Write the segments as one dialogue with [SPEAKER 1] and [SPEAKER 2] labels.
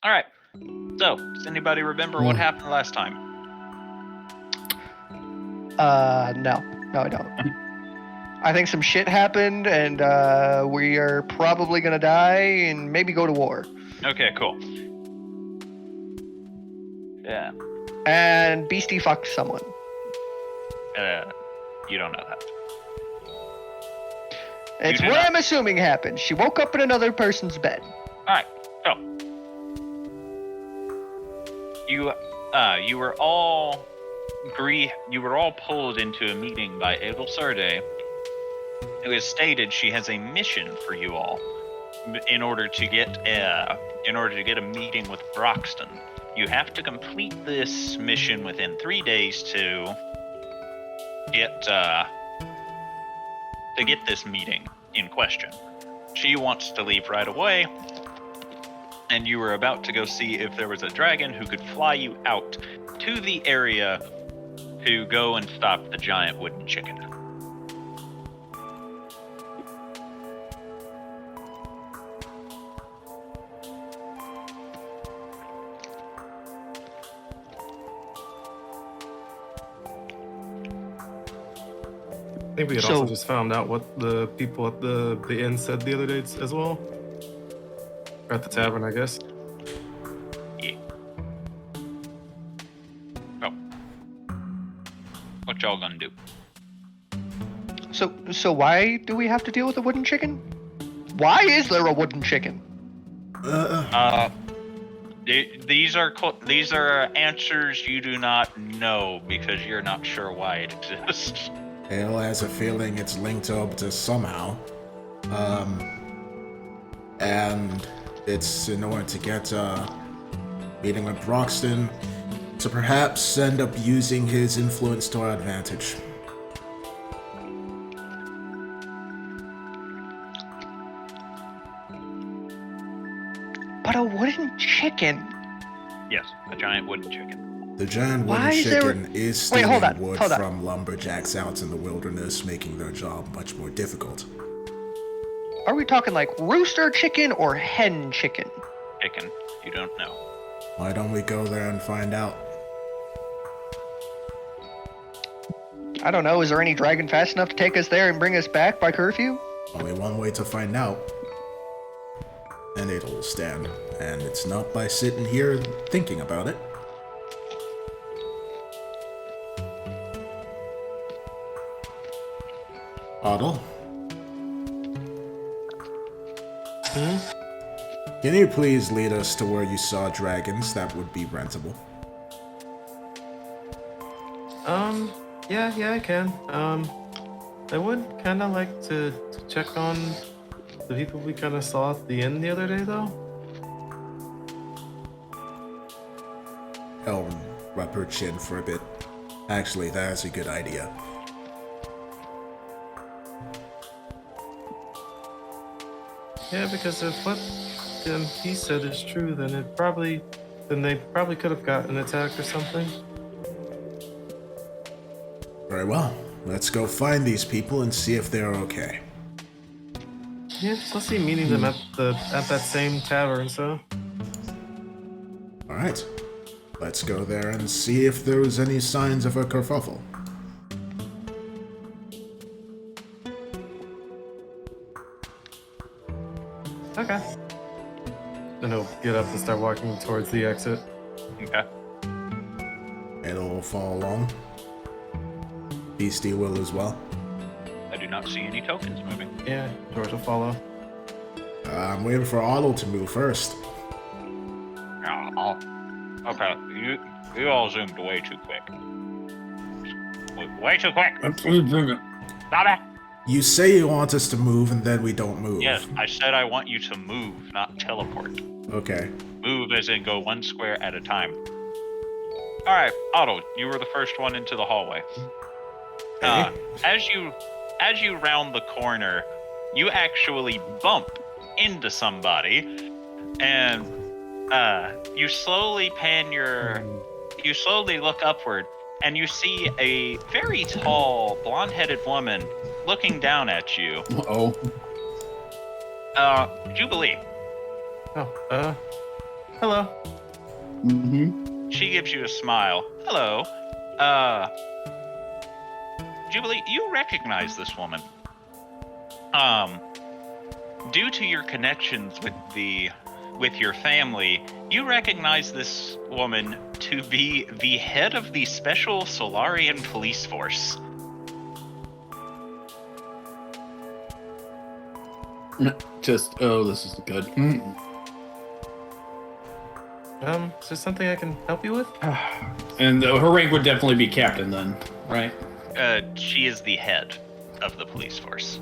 [SPEAKER 1] All right. So, does anybody remember what happened last time?
[SPEAKER 2] No, I don't. I think some shit happened, and we are probably gonna die and maybe go to war.
[SPEAKER 1] Okay, cool. Yeah.
[SPEAKER 2] And Beastie fucked someone.
[SPEAKER 1] You don't know that.
[SPEAKER 2] It's what I'm assuming happened. She woke up in another person's bed.
[SPEAKER 1] All right. So, you were all pulled into a meeting by Abel Serde, who has stated she has a mission for you all in order to get a meeting with Broxton. You have to complete this mission within 3 days to get this meeting in question. She wants to leave right away, and you were about to go see if there was a dragon who could fly you out to the area to go and stop the giant wooden chicken.
[SPEAKER 3] I think we had also just found out what the people at the inn said the other day as well. Or at the tavern, I guess.
[SPEAKER 1] Yeah. Oh. What y'all gonna do?
[SPEAKER 2] So why do we have to deal with a wooden chicken? Why is there a wooden chicken?
[SPEAKER 1] These are answers you do not know because you're not sure why it exists.
[SPEAKER 4] Hale has a feeling it's linked up to somehow. And it's in order to get a meeting with Broxton to perhaps end up using his influence to our advantage.
[SPEAKER 2] But a wooden chicken?
[SPEAKER 1] Yes, a giant wooden chicken.
[SPEAKER 4] The giant wooden chicken is stealing wood from lumberjacks out in the wilderness, making their job much more difficult.
[SPEAKER 2] Are we talking like rooster chicken or hen chicken?
[SPEAKER 1] Chicken. You don't know.
[SPEAKER 4] Why don't we go there and find out?
[SPEAKER 2] I don't know. Is there any dragon fast enough to take us there and bring us back by curfew?
[SPEAKER 4] Only one way to find out. And it'll stand. And it's not by sitting here thinking about it. Otto? Can you please lead us to where you saw dragons that would be rentable?
[SPEAKER 3] Yeah, I can. I would kind of like to check on the people we kind of saw at the inn the other day, though.
[SPEAKER 4] I'll rub her chin for a bit. Actually, that's a good idea.
[SPEAKER 3] Yeah, because if what he said is true, then they probably could have gotten attacked or something.
[SPEAKER 4] Very well. Let's go find these people and see if they're okay.
[SPEAKER 3] Yeah, so I'll see meeting them at that same tavern, so.
[SPEAKER 4] Alright. Let's go there and see if there was any signs of a kerfuffle.
[SPEAKER 3] Okay. Then he'll get up and start walking towards the exit.
[SPEAKER 1] Okay.
[SPEAKER 4] It'll follow along. Beastie will as well.
[SPEAKER 1] I do not see any tokens moving.
[SPEAKER 3] Yeah, George will follow.
[SPEAKER 4] I'm waiting for Otto to move first.
[SPEAKER 1] Okay, you all zoomed way too quick. Way too quick. Stop it.
[SPEAKER 4] You say you want us to move and then we don't move.
[SPEAKER 1] Yes, I said I want you to move, not teleport.
[SPEAKER 4] Okay.
[SPEAKER 1] Move as in go one square at a time. Alright, Otto, you were the first one into the hallway. As you round the corner, you actually bump into somebody, and you slowly look upward, and you see a very tall, blonde-headed woman looking down at you.
[SPEAKER 5] Uh-oh.
[SPEAKER 1] Jubilee.
[SPEAKER 3] Oh, Hello.
[SPEAKER 5] Mm-hmm.
[SPEAKER 1] She gives you a smile. Hello. Jubilee, you recognize this woman. Due to your connections with your family, you recognize this woman to be the head of the Special Solarian Police Force.
[SPEAKER 5] Just, this is good.
[SPEAKER 3] Is there something I can help you with?
[SPEAKER 5] And her rank would definitely be captain then, right?
[SPEAKER 1] She is the head of the police force.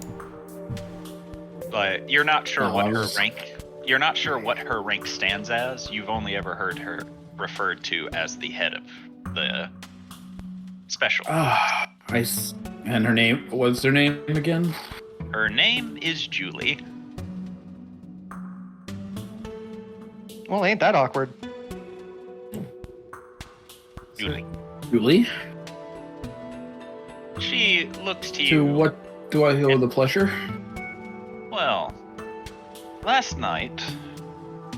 [SPEAKER 1] But you're not sure what her rank. You're not sure what her rank stands as. You've only ever heard her referred to as the head of the special.
[SPEAKER 5] And her name, what's her name again?
[SPEAKER 1] Her name is Julie.
[SPEAKER 2] Well, ain't that awkward?
[SPEAKER 1] Julie.
[SPEAKER 5] Julie?
[SPEAKER 1] She looks to you.
[SPEAKER 5] To what do I owe the pleasure?
[SPEAKER 1] Well, last night,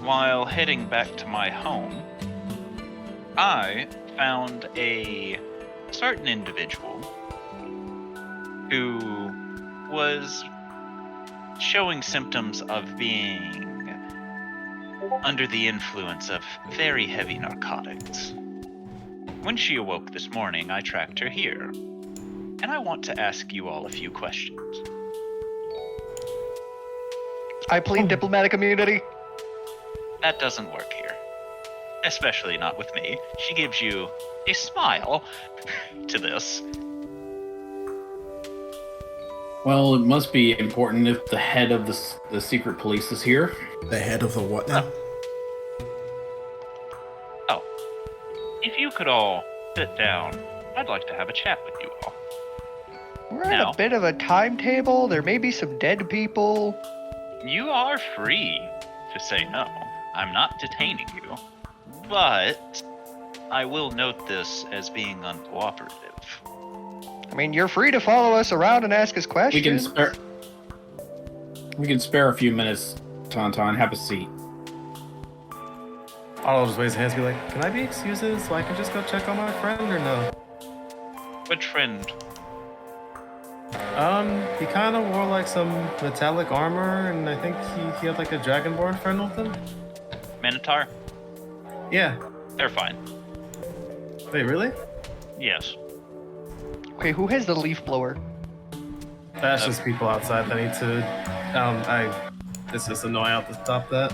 [SPEAKER 1] while heading back to my home, I found a certain individual who was showing symptoms of being under the influence of very heavy narcotics. When she awoke this morning, I tracked her here, and I want to ask you all a few questions.
[SPEAKER 2] I plead diplomatic immunity.
[SPEAKER 1] That doesn't work here. Especially not with me. She gives you a smile to this.
[SPEAKER 5] Well, it must be important if the head of the secret police is here.
[SPEAKER 4] The head of the what now?
[SPEAKER 1] Oh. If you could all sit down, I'd like to have a chat with you all.
[SPEAKER 2] We're at
[SPEAKER 1] Now.
[SPEAKER 2] a bit of a timetable. There may be some dead people.
[SPEAKER 1] You are free to say no. I'm not detaining you. But I will note this as being uncooperative.
[SPEAKER 2] I mean, you're free to follow us around and ask us
[SPEAKER 5] We
[SPEAKER 2] questions.
[SPEAKER 5] can spare a few minutes, Tauntaun. Have a seat.
[SPEAKER 3] I'll just raise hands and be like, can I be excused so I can just go check on my friend or no?
[SPEAKER 1] Which friend?
[SPEAKER 3] He kind of wore like some metallic armor, and I think he had like a dragonborn friend with him.
[SPEAKER 1] Minotaur?
[SPEAKER 3] Yeah.
[SPEAKER 1] They're fine.
[SPEAKER 3] Wait, really?
[SPEAKER 1] Yes.
[SPEAKER 2] Okay, who has the leaf blower?
[SPEAKER 3] That's just people outside that need to. It's just annoying. I have to stop that.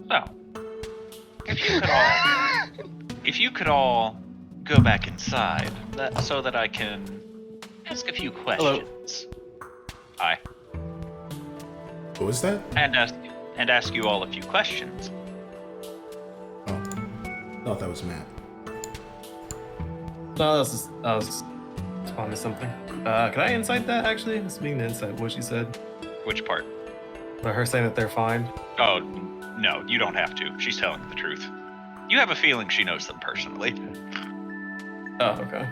[SPEAKER 1] So, if you could all go back inside, so that I can ask a few questions. Hi.
[SPEAKER 4] Who was that?
[SPEAKER 1] And ask you all a few questions.
[SPEAKER 4] Oh, thought that was Matt.
[SPEAKER 3] No, I was responding to something. Can I insight that actually? Speaking of insight, what she said.
[SPEAKER 1] Which part?
[SPEAKER 3] But her saying that they're fine.
[SPEAKER 1] Oh, no, you don't have to. She's telling the truth. You have a feeling she knows them personally.
[SPEAKER 3] Oh, okay.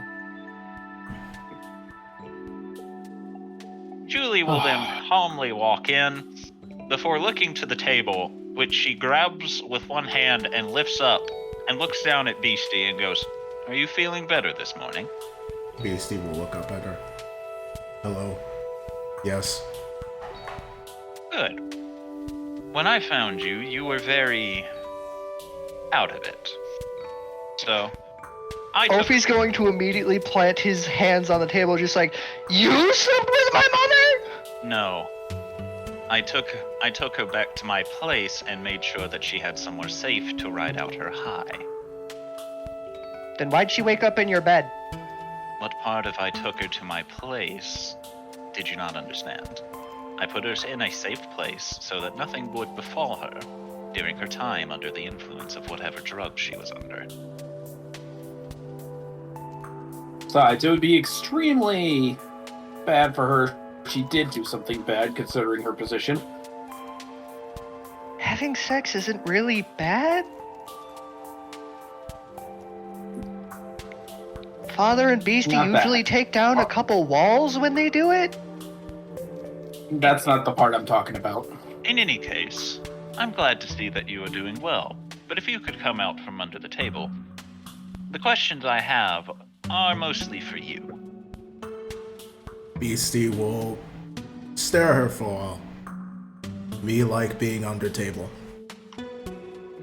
[SPEAKER 1] Julie will then calmly walk in before looking to the table, which she grabs with one hand and lifts up and looks down at Beastie and goes, "Are you feeling better this morning?"
[SPEAKER 4] Beastie will look up at her. Hello. Yes.
[SPEAKER 1] Good. When I found you, you were very out of it. So, I took...
[SPEAKER 2] Ophi's going to immediately plant his hands on the table, just like, you slept with my mother?
[SPEAKER 1] No. I took her back to my place and made sure that she had somewhere safe to ride out her high.
[SPEAKER 2] Then why'd she wake up in your bed?
[SPEAKER 1] What part of I took her to my place did you not understand? I put her in a safe place so that nothing would befall her during her time under the influence of whatever drug she was under.
[SPEAKER 5] Besides, it would be extremely bad for her if she did do something bad, considering her position.
[SPEAKER 2] Having sex isn't really bad? Father and Beastie
[SPEAKER 5] Not
[SPEAKER 2] usually
[SPEAKER 5] bad.
[SPEAKER 2] take down a couple walls when they do it?
[SPEAKER 5] That's not the part I'm talking about.
[SPEAKER 1] In any case, I'm glad to see that you are doing well, but if you could come out from under the table. The questions I have are mostly for you.
[SPEAKER 4] Beastie will stare at her for a while. Me like being under table.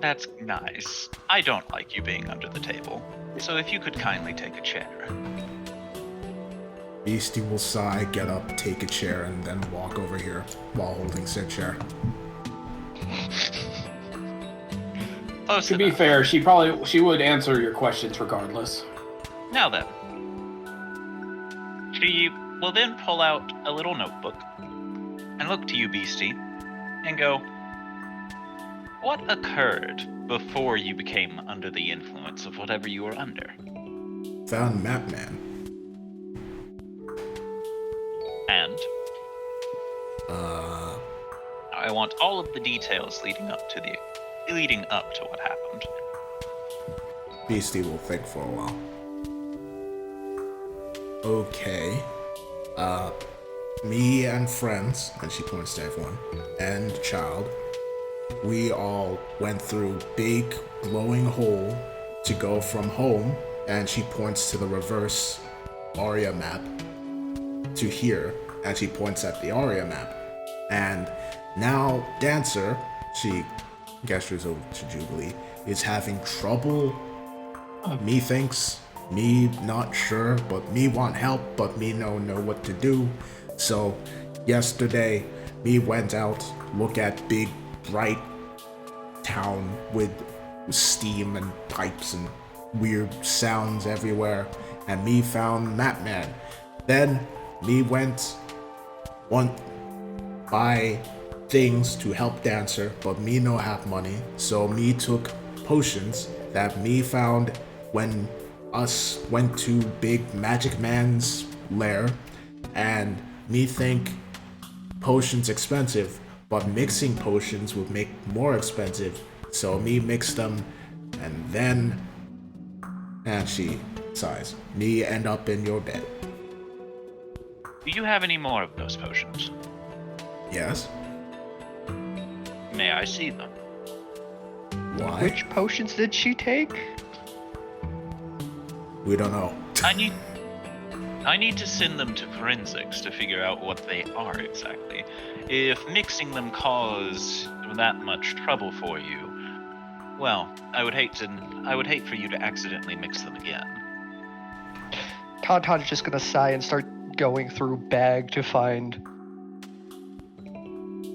[SPEAKER 1] That's nice. I don't like you being under the table, so if you could kindly take a chair.
[SPEAKER 4] Beastie will sigh, get up, take a chair, and then walk over here while holding said chair.
[SPEAKER 1] Close
[SPEAKER 5] To be
[SPEAKER 1] enough.
[SPEAKER 5] fair, she would answer your questions regardless.
[SPEAKER 1] Now then. She will then pull out a little notebook and look to you, Beastie, and go, what occurred before you became under the influence of whatever you were under?
[SPEAKER 4] Found Map Man.
[SPEAKER 1] And I want all of the details leading up to what happened.
[SPEAKER 4] Beastie will think for a while. Okay. Me and friends, and she points to everyone, and child, we all went through big glowing hole to go from home, and she points to the reverse Aria map, to here, and she points at the Aria map. And now Dancer, she gestures over to Jubilee, is having trouble. Me thinks, me not sure, but me want help, but me no know what to do. So yesterday, me went out, look at big, bright town with steam and pipes and weird sounds everywhere, and me found Map Man. Then me went buy things to help Dancer, but me no have money, so me took potions that me found when us went to Big Magic Man's lair, and me think potions expensive, but mixing potions would make more expensive, so me mix them, and then, and she sighs, me end up in your bed.
[SPEAKER 1] Do you have any more of those potions?
[SPEAKER 4] Yes?
[SPEAKER 1] May I see them?
[SPEAKER 4] Why?
[SPEAKER 2] Which potions did she take?
[SPEAKER 4] We don't know.
[SPEAKER 1] I need to send them to forensics to figure out what they are exactly. If mixing them caused that much trouble for you, well, I would hate for you to accidentally mix them again.
[SPEAKER 2] Tauntaun's just gonna sigh and start going through bag to find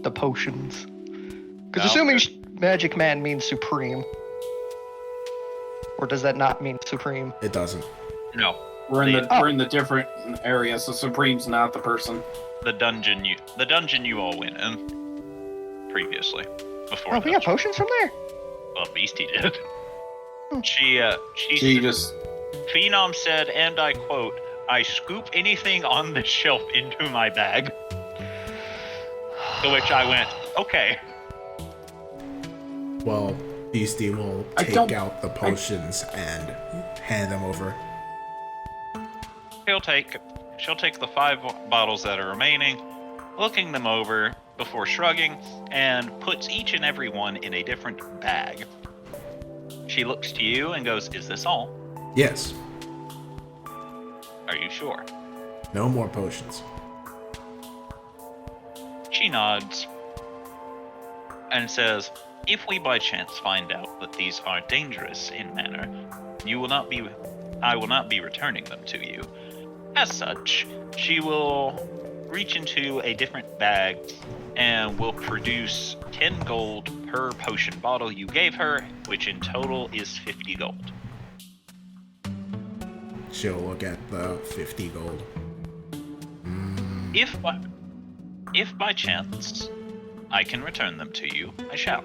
[SPEAKER 2] the potions. Because
[SPEAKER 1] No,
[SPEAKER 2] assuming
[SPEAKER 1] good.
[SPEAKER 2] Magic Man means supreme. Or does that not mean supreme?
[SPEAKER 4] It doesn't.
[SPEAKER 1] No,
[SPEAKER 5] We're in the different areas, so Supreme's not the person.
[SPEAKER 1] the dungeon you all went in previously before.
[SPEAKER 2] Oh, we got potions from there?
[SPEAKER 1] Well, Beastie did.
[SPEAKER 2] Hmm.
[SPEAKER 1] She
[SPEAKER 5] just
[SPEAKER 1] Phenom said, and I quote, "I scoop anything on this shelf into my bag." To which I went, okay.
[SPEAKER 4] Well, Beastie will take out the potions and hand them over.
[SPEAKER 1] She'll take the 5 bottles that are remaining, looking them over before shrugging, and puts each and every one in a different bag. She looks to you and goes, "Is this all?
[SPEAKER 4] Yes.
[SPEAKER 1] Are you sure?"
[SPEAKER 4] No more potions.
[SPEAKER 1] She nods and says, "If we by chance find out that these are dangerous in manner, I will not be returning them to you. As such, she will reach into a different bag and will produce 10 gold per potion bottle you gave her, which in total is 50 gold.
[SPEAKER 4] She'll look at the 50 gold.
[SPEAKER 1] If by chance I can return them to you, I shall.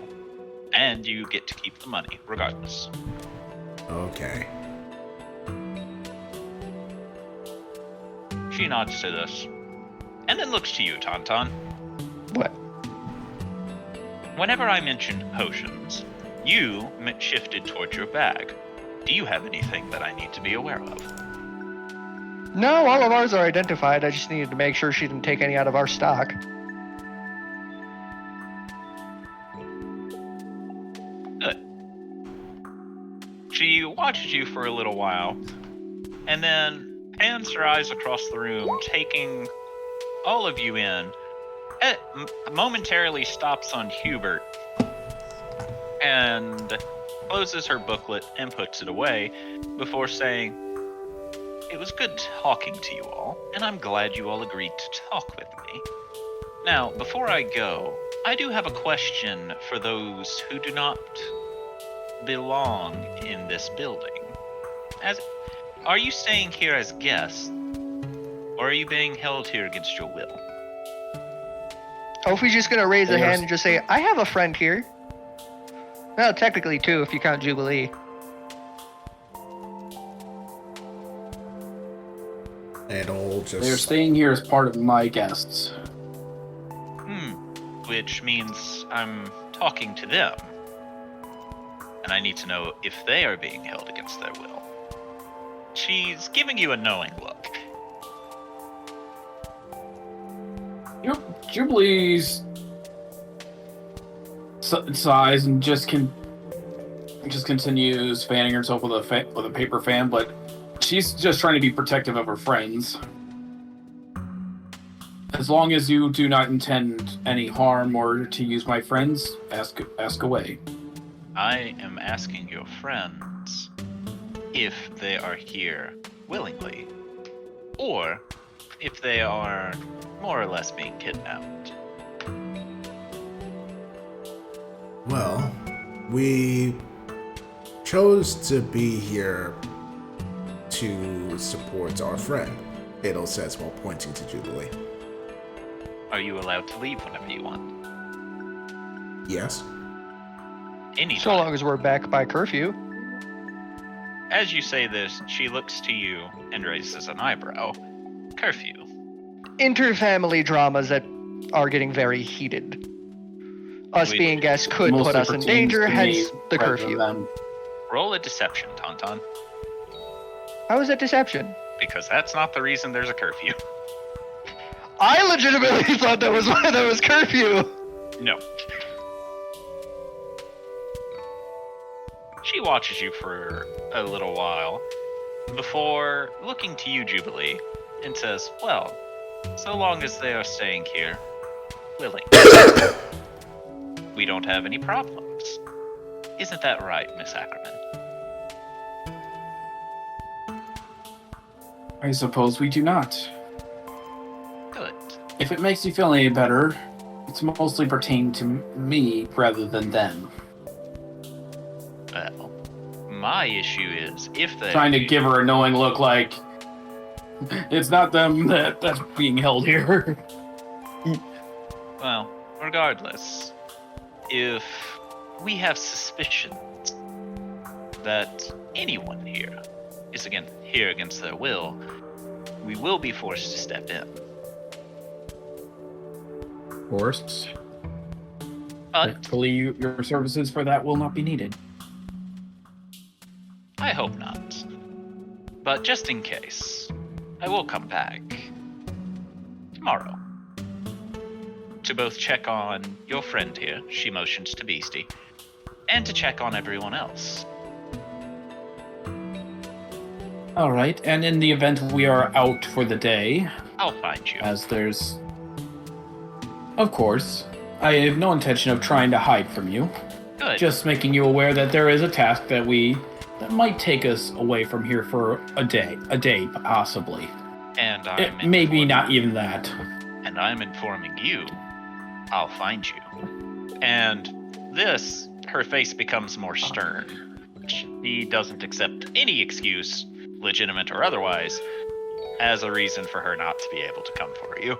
[SPEAKER 1] And you get to keep the money, regardless."
[SPEAKER 4] Okay.
[SPEAKER 1] She nods to this, and then looks to you, Tauntaun.
[SPEAKER 2] What?
[SPEAKER 1] Whenever I mentioned potions, you shifted towards your bag. Do you have anything that I need to be aware of?
[SPEAKER 2] No, all of ours are identified. I just needed to make sure she didn't take any out of our stock.
[SPEAKER 1] Good. She watches you for a little while, and then pans her eyes across the room, taking all of you in. Momentarily stops on Hubert, and closes her booklet and puts it away before saying, "It was good talking to you all, and I'm glad you all agreed to talk with me. Now, before I go, I do have a question for those who do not belong in this building. Are you staying here as guests, or are you being held here against your will?"
[SPEAKER 2] Ophi's just gonna raise a
[SPEAKER 5] Yes.
[SPEAKER 2] hand and just say, "I have a friend here." Well, technically two, if you count Jubilee.
[SPEAKER 4] And all
[SPEAKER 5] They're
[SPEAKER 4] just
[SPEAKER 5] staying here as part of my guests.
[SPEAKER 1] Which means I'm talking to them. And I need to know if they are being held against their will. She's giving you a knowing look.
[SPEAKER 5] Jubilee's sighs and just continues fanning herself with a paper fan, but she's just trying to be protective of her friends. As long as you do not intend any harm or to use my friends, ask away.
[SPEAKER 1] I am asking your friends if they are here willingly, or if they are more or less being kidnapped.
[SPEAKER 4] well, we chose to be here to support our friend, Adel says while pointing to Jubilee.
[SPEAKER 1] Are you allowed to leave whenever you want?
[SPEAKER 4] Yes?
[SPEAKER 1] Anytime.
[SPEAKER 2] So long as we're back by curfew.
[SPEAKER 1] As you say this, she looks to you and raises an eyebrow. Curfew.
[SPEAKER 2] Interfamily dramas that are getting very heated. Us
[SPEAKER 1] We-
[SPEAKER 2] being guests could
[SPEAKER 5] Mostly
[SPEAKER 2] put us in
[SPEAKER 5] pertains
[SPEAKER 2] danger,
[SPEAKER 5] to
[SPEAKER 2] hence
[SPEAKER 5] me
[SPEAKER 2] the
[SPEAKER 5] rather
[SPEAKER 2] curfew.
[SPEAKER 5] than-
[SPEAKER 1] Roll a deception, Tauntaun,
[SPEAKER 2] How is that deception?
[SPEAKER 1] because that's not the reason there's a curfew.
[SPEAKER 2] I legitimately thought that was why there was curfew.
[SPEAKER 1] No. She watches you for a little while before looking to you, Jubilee, and says, "Well, so long as they are staying here, willing, we don't have any problems. Isn't that right, Miss Ackerman?"
[SPEAKER 5] I suppose we do not.
[SPEAKER 1] Good.
[SPEAKER 5] If it makes you feel any better, it's mostly pertained to me rather than them.
[SPEAKER 1] Well, my issue is if they
[SPEAKER 5] Trying to give her a knowing look like it's not them that's being held here.
[SPEAKER 1] Well, regardless, if we have suspicions that anyone here is here against their will, we will be forced to step in.
[SPEAKER 3] Forced.
[SPEAKER 1] But
[SPEAKER 5] Hopefully your services for that will not be needed.
[SPEAKER 1] I hope not. But just in case, I will come back tomorrow to both check on your friend here, she motions to Beastie, and to check on everyone else.
[SPEAKER 5] All right, and in the event we are out for the day,
[SPEAKER 1] I'll find you.
[SPEAKER 5] as there's... Of course, I have no intention of trying to hide from you.
[SPEAKER 1] Good.
[SPEAKER 5] Just making you aware that there is a task that might take us away from here for a day possibly.
[SPEAKER 1] And I'm
[SPEAKER 5] Maybe not even that.
[SPEAKER 1] And I'm informing you, I'll find you. And this, her face becomes more stern. She doesn't accept any excuse, legitimate or otherwise, as a reason for her not to be able to come for you.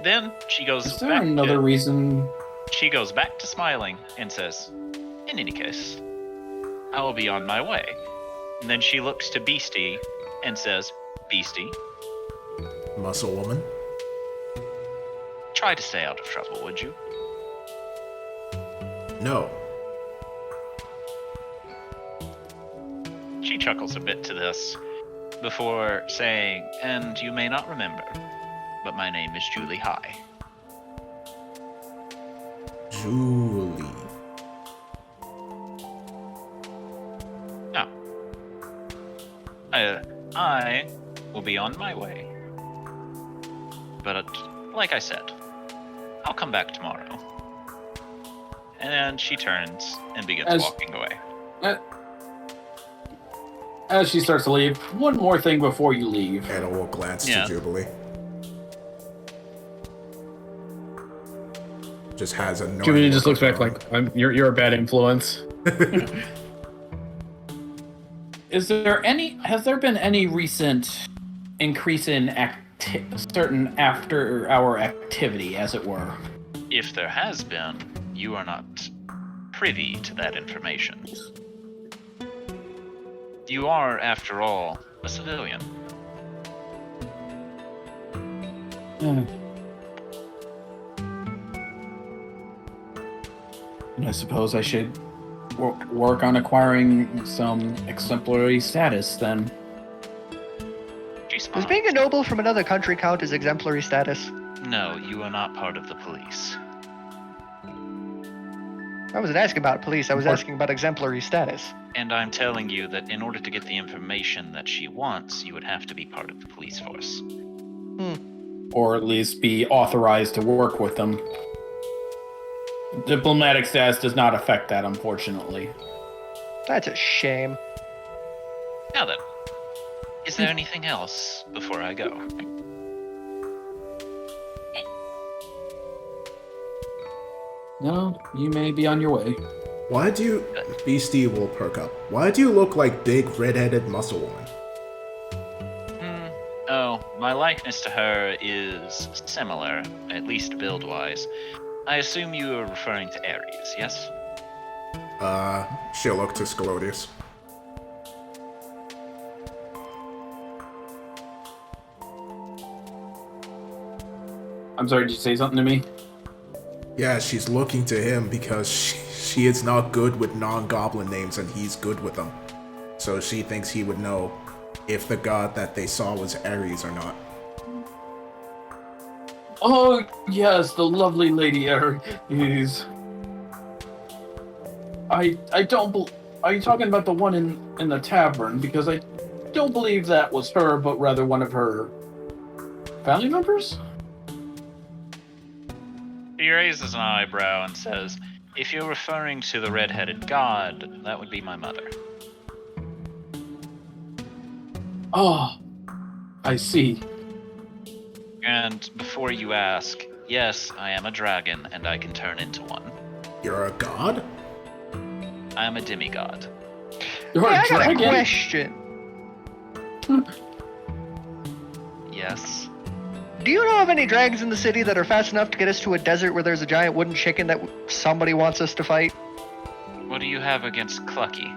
[SPEAKER 1] Then she goes
[SPEAKER 5] Is there
[SPEAKER 1] back
[SPEAKER 5] another
[SPEAKER 1] to,
[SPEAKER 5] reason?
[SPEAKER 1] she goes back to smiling and says, "In any case, I will be on my way." And then she looks to Beastie and says, "Beastie,
[SPEAKER 4] Muscle woman?
[SPEAKER 1] try to stay out of trouble, would you?"
[SPEAKER 4] No.
[SPEAKER 1] She chuckles a bit to this before saying, "And you may not remember, but my name is Julie High."
[SPEAKER 4] Julie.
[SPEAKER 1] No. I will be on my way. But like I said, I'll come back tomorrow. And she turns and begins walking away.
[SPEAKER 5] As she starts to leave, one more thing before you leave.
[SPEAKER 4] And I will glance to Jubilee. Just has a
[SPEAKER 6] Jubilee just looks back like, you're a bad influence.
[SPEAKER 5] Has there been any recent increase in certain after-hour activity, as it were?
[SPEAKER 1] If there has been, you are not privy to that information. You are, after all, a civilian.
[SPEAKER 5] And I suppose I should work on acquiring some exemplary status, then.
[SPEAKER 2] Does being a noble from another country count as exemplary status?
[SPEAKER 1] No, you are not part of the police.
[SPEAKER 2] I wasn't asking about police, I was asking about exemplary status.
[SPEAKER 1] And I'm telling you that in order to get the information that she wants, you would have to be part of the police force.
[SPEAKER 5] Or at least be authorized to work with them. Diplomatic status does not affect that, unfortunately.
[SPEAKER 2] That's a shame.
[SPEAKER 1] Now then, is there anything else before I go?
[SPEAKER 5] No, you may be on your way.
[SPEAKER 4] Why do you... Beastie will perk up. Why do you look like big red-headed muscle woman?
[SPEAKER 1] Oh, my likeness to her is similar, at least build-wise. I assume you are referring to Aries, yes?
[SPEAKER 4] She'll look to Scalodius.
[SPEAKER 5] I'm sorry, did you say something to me?
[SPEAKER 4] Yeah, she's looking to him because she is not good with non-goblin names and he's good with them. So she thinks he would know if the god that they saw was Ares or not.
[SPEAKER 5] Oh, yes, the lovely Lady Aries. I don't Are you talking about the one in the tavern? Because I don't believe that was her, but rather one of her family members?
[SPEAKER 1] He raises an eyebrow and says, if you're referring to the red-headed god, that would be my mother.
[SPEAKER 5] Oh, I see.
[SPEAKER 1] And before you ask, yes, I am a dragon, and I can turn into one.
[SPEAKER 4] You're a god?
[SPEAKER 1] I am a demigod.
[SPEAKER 5] You're
[SPEAKER 2] Hey,
[SPEAKER 5] a
[SPEAKER 2] I got a
[SPEAKER 5] dragon?
[SPEAKER 2] question.
[SPEAKER 1] Yes.
[SPEAKER 2] Do you know of any dragons in the city that are fast enough to get us to a desert where there's a giant wooden chicken that somebody wants us to fight?
[SPEAKER 1] What do you have against Clucky?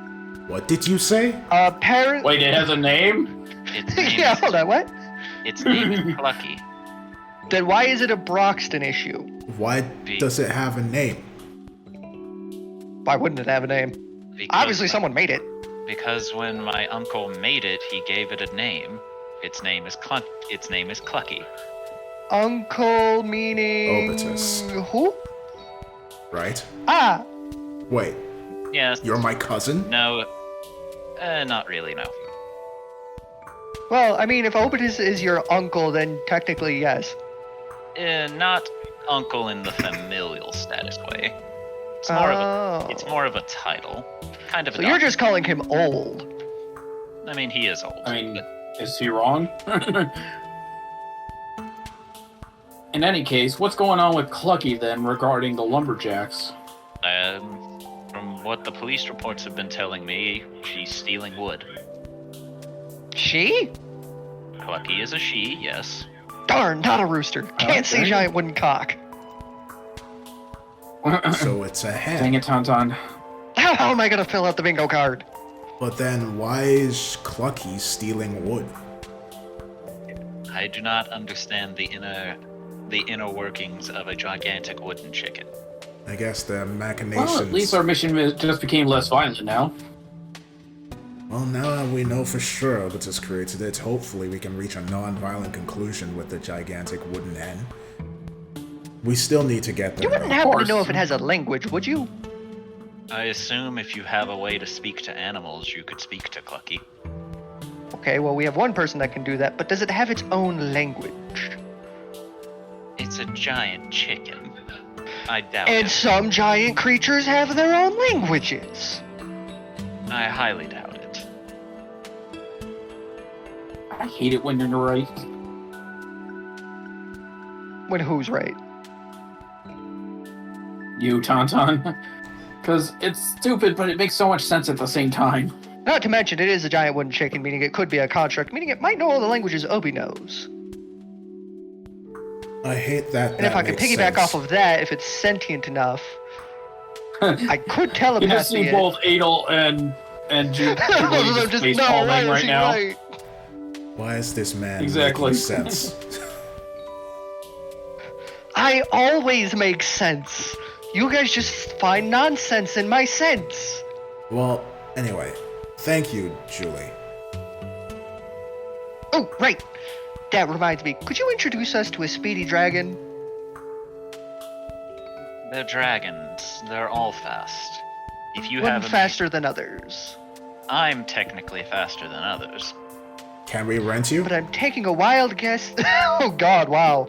[SPEAKER 4] What did you say?
[SPEAKER 2] Apparently.
[SPEAKER 5] Wait, it has a name?
[SPEAKER 1] Its name
[SPEAKER 2] Yeah,
[SPEAKER 1] is,
[SPEAKER 2] hold on, what?
[SPEAKER 1] its name is Clucky.
[SPEAKER 2] Then why is it a Broxton issue?
[SPEAKER 4] Why does it have a name?
[SPEAKER 2] Why wouldn't it have a name?
[SPEAKER 1] Because
[SPEAKER 2] Obviously someone made it.
[SPEAKER 1] Because when my uncle made it, he gave it a name. Its name is Clucky.
[SPEAKER 2] Uncle meaning...
[SPEAKER 4] Obitus.
[SPEAKER 2] Who?
[SPEAKER 4] Right?
[SPEAKER 2] Ah!
[SPEAKER 4] Wait,
[SPEAKER 1] Yes.
[SPEAKER 4] you're my cousin?
[SPEAKER 1] No. Not really, no.
[SPEAKER 2] Well, I mean, if Obitus is your uncle, then technically yes.
[SPEAKER 1] Not uncle in the familial status way. It's more of a title. Kind of
[SPEAKER 2] So
[SPEAKER 1] a
[SPEAKER 2] you're
[SPEAKER 1] doc-
[SPEAKER 2] just calling him old.
[SPEAKER 1] I mean, he is old.
[SPEAKER 5] I mean, is he wrong? In any case, what's going on with Clucky then regarding the lumberjacks?
[SPEAKER 1] From what the police reports have been telling me, she's stealing wood.
[SPEAKER 2] She?
[SPEAKER 1] Clucky is a she, yes.
[SPEAKER 2] Darn, not a rooster. Can't see
[SPEAKER 5] Okay.
[SPEAKER 2] giant wooden cock.
[SPEAKER 4] So it's a
[SPEAKER 5] Dang
[SPEAKER 4] hen.
[SPEAKER 5] it, Tauntaun.
[SPEAKER 2] How am I gonna fill out the bingo card?
[SPEAKER 4] But then why is Clucky stealing wood?
[SPEAKER 1] I do not understand the inner workings of a gigantic wooden chicken.
[SPEAKER 4] I guess the machinations...
[SPEAKER 5] Well, at least our mission just became less violent now.
[SPEAKER 4] Well, now we know for sure Obitus created it. Hopefully we can reach a non-violent conclusion with the gigantic wooden hen. We still need to get there.
[SPEAKER 2] You wouldn't
[SPEAKER 4] though.
[SPEAKER 2] happen to know if it has a language, would you?
[SPEAKER 1] I assume if you have a way to speak to animals, you could speak to Clucky.
[SPEAKER 2] Okay, well, we have one person that can do that, but does it have its own language?
[SPEAKER 1] It's a giant chicken. I doubt
[SPEAKER 2] And
[SPEAKER 1] it.
[SPEAKER 2] some giant creatures have their own languages.
[SPEAKER 1] I highly doubt it.
[SPEAKER 5] I hate it when you're right.
[SPEAKER 2] When who's right?
[SPEAKER 5] You, Tauntaun. Because it's stupid, but it makes so much sense at the same time.
[SPEAKER 2] Not to mention, it is a giant wooden chicken, meaning it could be a construct, meaning it might know all the languages Obi knows.
[SPEAKER 4] I hate that.
[SPEAKER 2] And if I could piggyback off of that, if it's sentient enough, I could
[SPEAKER 5] You just
[SPEAKER 2] telepathy
[SPEAKER 5] see
[SPEAKER 2] it.
[SPEAKER 5] both Adel and Jubilee
[SPEAKER 2] Both of them
[SPEAKER 5] just
[SPEAKER 2] just, no,
[SPEAKER 5] facepalming
[SPEAKER 2] why is
[SPEAKER 5] right
[SPEAKER 2] he
[SPEAKER 5] now.
[SPEAKER 2] right?
[SPEAKER 4] Why is this man
[SPEAKER 5] Exactly.
[SPEAKER 4] making sense?
[SPEAKER 2] I always make sense. You guys just find nonsense in my sense.
[SPEAKER 4] Well, anyway, thank you, Julie.
[SPEAKER 2] Oh, right. That reminds me. Could you introduce us to a speedy dragon?
[SPEAKER 1] They're dragons. They're all fast. If you
[SPEAKER 2] One
[SPEAKER 1] have
[SPEAKER 2] faster than others.
[SPEAKER 1] I'm technically faster than others.
[SPEAKER 4] Can we rent you?
[SPEAKER 2] But I'm taking a wild guess. Oh God! Wow.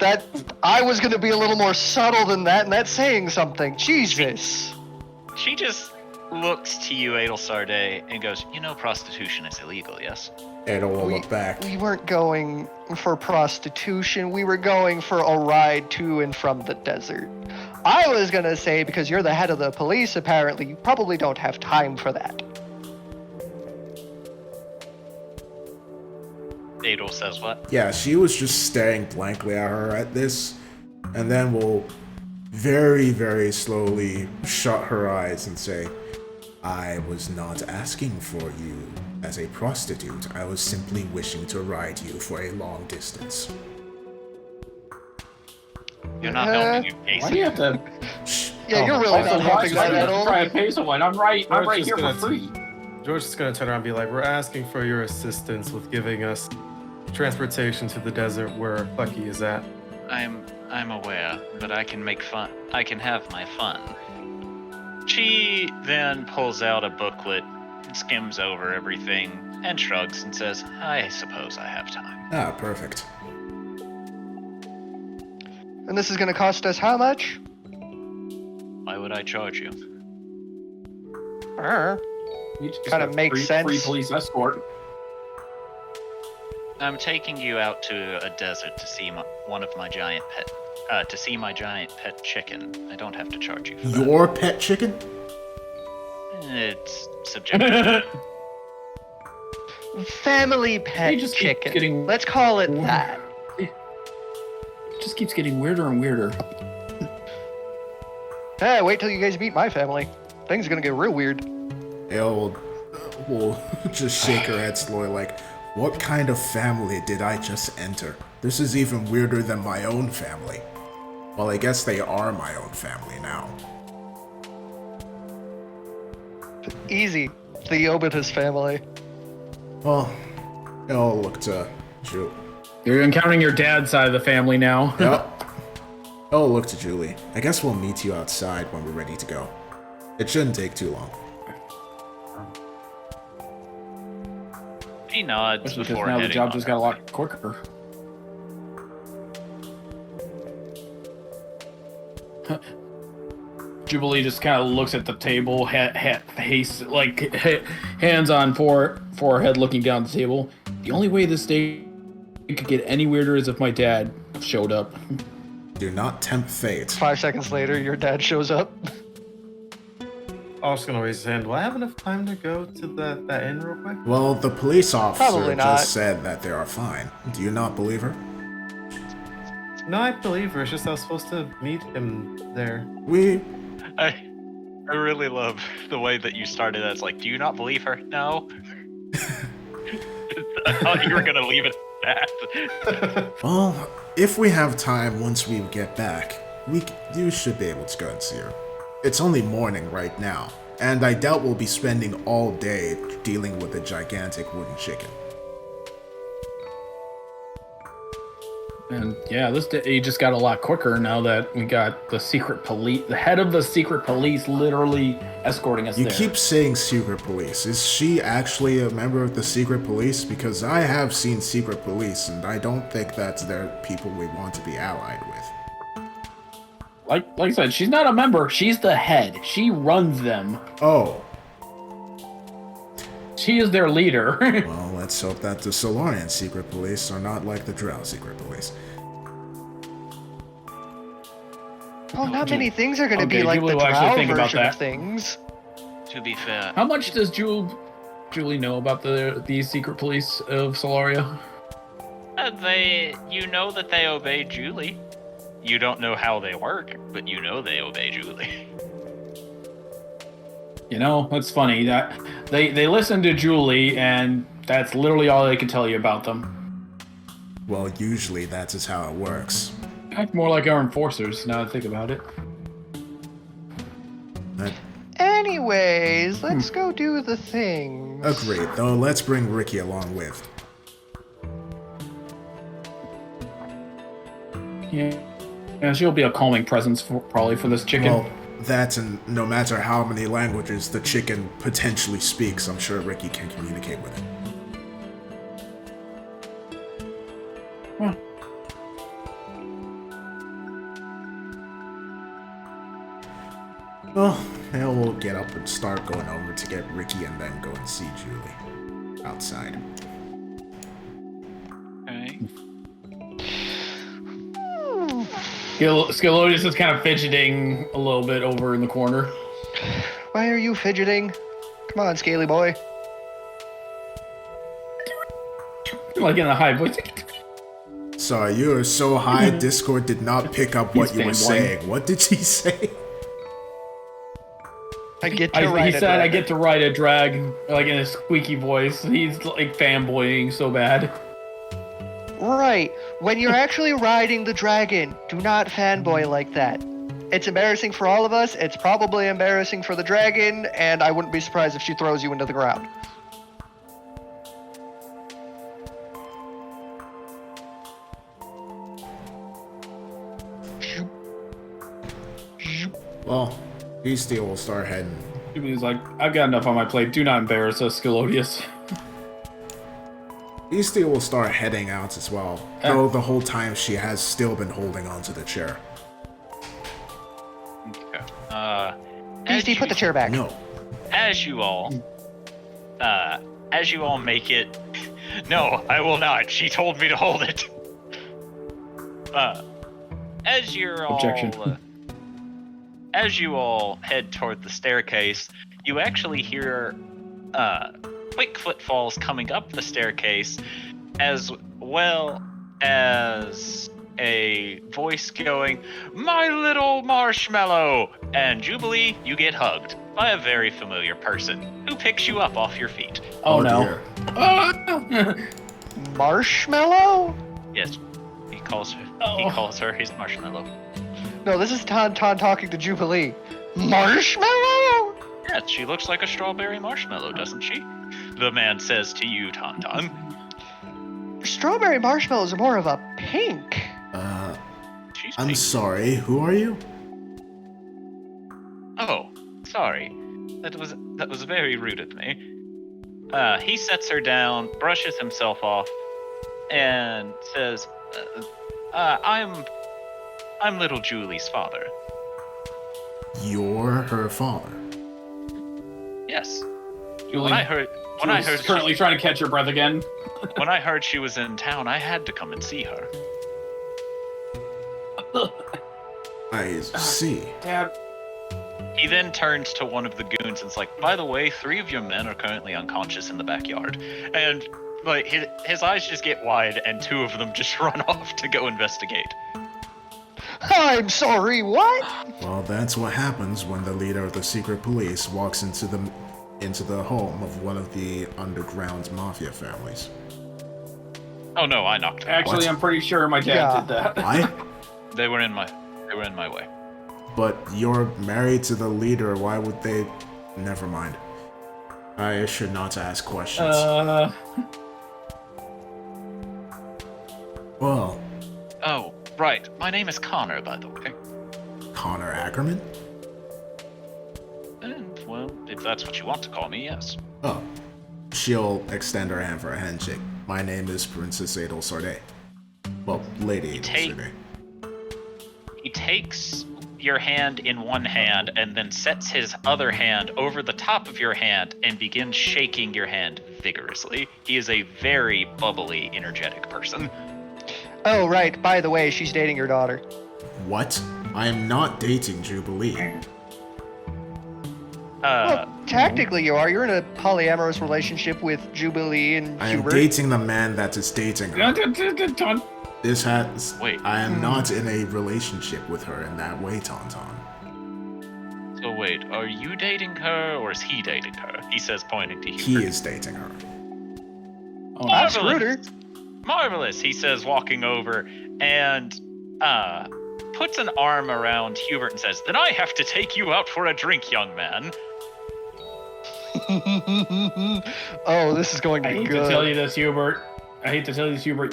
[SPEAKER 2] That I was gonna be a little more subtle than that, and that's saying something. Jesus.
[SPEAKER 1] She just looks to you, Adel Sarday, and goes, "You know prostitution is illegal, yes?"
[SPEAKER 4] Ada will look back.
[SPEAKER 2] We weren't going for prostitution. We were going for a ride to and from the desert. I was gonna say, because you're the head of the police, apparently, you probably don't have time for that.
[SPEAKER 1] Adel says what?
[SPEAKER 4] Yeah, she was just staring blankly at her at this, and then will very, very slowly shut her eyes and say, I was not asking for you as a prostitute. I was simply wishing to ride you for a long distance.
[SPEAKER 1] You're not helping you,
[SPEAKER 5] Why
[SPEAKER 1] Casey.
[SPEAKER 5] do you have to?
[SPEAKER 2] Yeah, you're really
[SPEAKER 5] Also,
[SPEAKER 2] not
[SPEAKER 5] why
[SPEAKER 2] helping
[SPEAKER 5] should
[SPEAKER 2] that
[SPEAKER 5] I
[SPEAKER 2] at all.
[SPEAKER 5] try to pay someone? I'm right
[SPEAKER 3] just
[SPEAKER 5] here for
[SPEAKER 3] gonna-
[SPEAKER 5] free.
[SPEAKER 3] George is gonna turn around and be like, "We're asking for your assistance with giving us transportation to the desert where Bucky is at."
[SPEAKER 1] I'm aware, but I can make fun. I can have my fun. She then pulls out a booklet, skims over everything, and shrugs and says, "I suppose I have time."
[SPEAKER 4] Ah, perfect.
[SPEAKER 2] And this is gonna cost us how much?
[SPEAKER 1] Why would I charge you?
[SPEAKER 5] You just
[SPEAKER 2] Kinda
[SPEAKER 5] got
[SPEAKER 2] makes
[SPEAKER 5] free,
[SPEAKER 2] sense.
[SPEAKER 5] Free police escort.
[SPEAKER 1] I'm taking you out to a desert to see one of my giant pet. To see my giant pet chicken. I don't have to charge you for that.
[SPEAKER 4] Your pet chicken?
[SPEAKER 1] It's subjective.
[SPEAKER 2] Family pet
[SPEAKER 5] He just keeps
[SPEAKER 2] chicken.
[SPEAKER 5] getting-
[SPEAKER 2] Let's call it that.
[SPEAKER 5] It just keeps getting weirder and weirder.
[SPEAKER 2] Hey, wait till you guys meet my family. Things are gonna get real weird.
[SPEAKER 4] Elle will just shake her head slowly like, what kind of family did I just enter? This is even weirder than my own family. Well, I guess they are my own family now.
[SPEAKER 2] Easy. The Obitus family.
[SPEAKER 4] Well, Elle look to Julie.
[SPEAKER 6] You're encountering your dad's side of the family now.
[SPEAKER 4] Yep. Elle look to Julie. I guess we'll meet you outside when we're ready to go. It shouldn't take too long.
[SPEAKER 1] He nods
[SPEAKER 5] Especially because
[SPEAKER 1] before
[SPEAKER 5] now the
[SPEAKER 1] heading
[SPEAKER 5] job
[SPEAKER 1] on
[SPEAKER 5] just
[SPEAKER 1] her
[SPEAKER 5] got a
[SPEAKER 1] way.
[SPEAKER 5] lot quicker. Jubilee just kind of looks at the table, hands on forehead, looking down the table. The only way this day could get any weirder is if my dad showed up.
[SPEAKER 4] Do not tempt fate.
[SPEAKER 2] 5 seconds later, your dad shows up.
[SPEAKER 3] Oscar's gonna raise his hand. Do I have enough time to go to that inn real quick?
[SPEAKER 4] Well, the police officer
[SPEAKER 2] Probably not.
[SPEAKER 4] just said that they are fine. Do you not believe her?
[SPEAKER 3] No, I believe her. It's just I was supposed to meet him there.
[SPEAKER 1] I really love the way that you started that. It's like, do you not believe her? No. I thought you were gonna leave it at that.
[SPEAKER 4] Well, if we have time once we get back, you should be able to go and see her. It's only morning right now, and I doubt we'll be spending all day dealing with a gigantic wooden chicken.
[SPEAKER 6] And yeah, this day just got a lot quicker now that we got the secret police, the head of the secret police, literally escorting us
[SPEAKER 4] You
[SPEAKER 6] there.
[SPEAKER 4] keep saying secret police. Is she actually a member of the secret police? Because I have seen secret police, and I don't think that's their people we want to be allied with.
[SPEAKER 6] Like I said, she's not a member. She's the head. She runs them.
[SPEAKER 4] Oh,
[SPEAKER 6] She is their leader.
[SPEAKER 4] well, let's hope that the Solarian secret police are not like the Drow secret police.
[SPEAKER 2] Well, not many things are going to
[SPEAKER 6] Okay,
[SPEAKER 2] be like
[SPEAKER 6] Julie
[SPEAKER 2] the
[SPEAKER 6] will actually
[SPEAKER 2] Drow
[SPEAKER 6] think about
[SPEAKER 2] version of
[SPEAKER 6] that.
[SPEAKER 2] things.
[SPEAKER 1] To be fair,
[SPEAKER 6] How much does Julie know about the secret police of Solaria?
[SPEAKER 1] you know that they obey Julie. You don't know how they work, but you know they obey Julie.
[SPEAKER 6] You know, that's funny. That they listen to Julie, and that's literally all they can tell you about them.
[SPEAKER 4] Well, usually that's just how it works.
[SPEAKER 6] Act more like our enforcers. Now that I think about it.
[SPEAKER 4] That,
[SPEAKER 2] Anyways, let's go do the things.
[SPEAKER 4] agreed, though let's bring Ricky along with.
[SPEAKER 6] Yeah, she'll be a calming presence probably for this chicken.
[SPEAKER 4] Well, that and no matter how many languages the chicken potentially speaks, I'm sure Ricky can communicate with it.
[SPEAKER 6] Huh.
[SPEAKER 4] Well, Hale will get up and start going over to get Ricky and then go and see Julie outside.
[SPEAKER 1] Okay.
[SPEAKER 6] Skilodius is kind of fidgeting a little bit over in the corner.
[SPEAKER 2] Why are you fidgeting? Come on, Scaly boy.
[SPEAKER 6] Like in a high voice.
[SPEAKER 4] Sorry, you are so high, Discord did not pick up what
[SPEAKER 6] He's
[SPEAKER 4] you were
[SPEAKER 6] fanboying.
[SPEAKER 4] saying. What did she say?
[SPEAKER 2] I get to
[SPEAKER 6] He
[SPEAKER 2] ride
[SPEAKER 6] said,
[SPEAKER 2] a
[SPEAKER 6] I get to ride a drag, like in a squeaky voice. He's like fanboying so bad.
[SPEAKER 2] Right. When you're actually riding the dragon, do not fanboy like that. It's embarrassing for all of us. It's probably embarrassing for the dragon, and I wouldn't be surprised if she throws you into the ground.
[SPEAKER 4] Well, Beastie will start heading.
[SPEAKER 6] He's like, I've got enough on my plate. Do not embarrass us, Skilodius.
[SPEAKER 4] Beastie will start heading out as well, though the whole time she has still been holding onto the chair.
[SPEAKER 1] Okay.
[SPEAKER 2] Beastie, put the chair back.
[SPEAKER 4] No.
[SPEAKER 1] As you all make it. No, I will not. She told me to hold it. As you're all.
[SPEAKER 6] Objection.
[SPEAKER 1] As you all head toward the staircase, you actually hear quick footfalls coming up the staircase, as well as a voice going, "My little marshmallow!" And Jubilee, you get hugged by a very familiar person who picks you up off your feet.
[SPEAKER 6] Oh, no.
[SPEAKER 4] Dear.
[SPEAKER 6] Ah!
[SPEAKER 2] Marshmallow?
[SPEAKER 1] Yes, he calls her his marshmallow.
[SPEAKER 2] No, this is Tauntaun talking to Jubilee. Marshmallow?
[SPEAKER 1] Yes, she looks like a strawberry marshmallow, doesn't she? The man says to you, Tauntaun.
[SPEAKER 2] Strawberry marshmallows are more of a pink.
[SPEAKER 1] She's
[SPEAKER 4] I'm
[SPEAKER 1] pink.
[SPEAKER 4] sorry, who are you?
[SPEAKER 1] Oh, sorry. That was very rude of me. He sets her down, brushes himself off, and says, I'm little Julie's father.
[SPEAKER 4] You're her father.
[SPEAKER 1] Yes.
[SPEAKER 6] Julie,
[SPEAKER 1] When I heard
[SPEAKER 6] currently trying to catch her breath again.
[SPEAKER 1] when I heard she was in town, I had to come and see her.
[SPEAKER 4] I see.
[SPEAKER 6] Dad.
[SPEAKER 1] He then turns to one of the goons and's like, "By the way, 3 of your men are currently unconscious in the backyard." And like his eyes just get wide, and 2 of them just run off to go investigate.
[SPEAKER 2] I'm sorry, what?
[SPEAKER 4] Well, that's what happens when the leader of the secret police walks into the home of one of the underground mafia families.
[SPEAKER 1] Oh no, I knocked them.
[SPEAKER 6] Actually,
[SPEAKER 4] What?
[SPEAKER 6] I'm pretty sure my dad
[SPEAKER 2] Yeah.
[SPEAKER 6] did that.
[SPEAKER 4] Why?
[SPEAKER 1] They were in my way.
[SPEAKER 4] But you're married to the leader, why would they... Never mind. I should not ask questions. Well,
[SPEAKER 1] My name is Connor, by the way.
[SPEAKER 4] Connor Ackerman?
[SPEAKER 1] And, well, if that's what you want to call me, yes.
[SPEAKER 4] Oh. She'll extend her hand for a handshake. My name is Princess Adel Sarday. Well, Lady Adel Sarday.
[SPEAKER 1] He takes your hand in one hand and then sets his other hand over the top of your hand and begins shaking your hand vigorously. He is a very bubbly, energetic person.
[SPEAKER 2] Oh, right. By the way, she's dating your daughter.
[SPEAKER 4] What? I am not dating Jubilee.
[SPEAKER 2] Well, technically you are. You're in a polyamorous relationship with Jubilee and
[SPEAKER 4] I am
[SPEAKER 2] Hubert.
[SPEAKER 4] dating the man that is dating her. This has...
[SPEAKER 1] Wait.
[SPEAKER 4] I am not in a relationship with her in that way, Tauntaun.
[SPEAKER 1] So wait, are you dating her or is he dating her? He says, pointing to Hubert.
[SPEAKER 4] He is dating her.
[SPEAKER 6] Oh,
[SPEAKER 2] I screwed her.
[SPEAKER 1] Marvelous, he says, walking over and puts an arm around Hubert and says, then I have to take you out for a drink, young man.
[SPEAKER 2] Oh, this is going to
[SPEAKER 6] I
[SPEAKER 2] be
[SPEAKER 6] hate
[SPEAKER 2] good.
[SPEAKER 6] to tell you this, Hubert.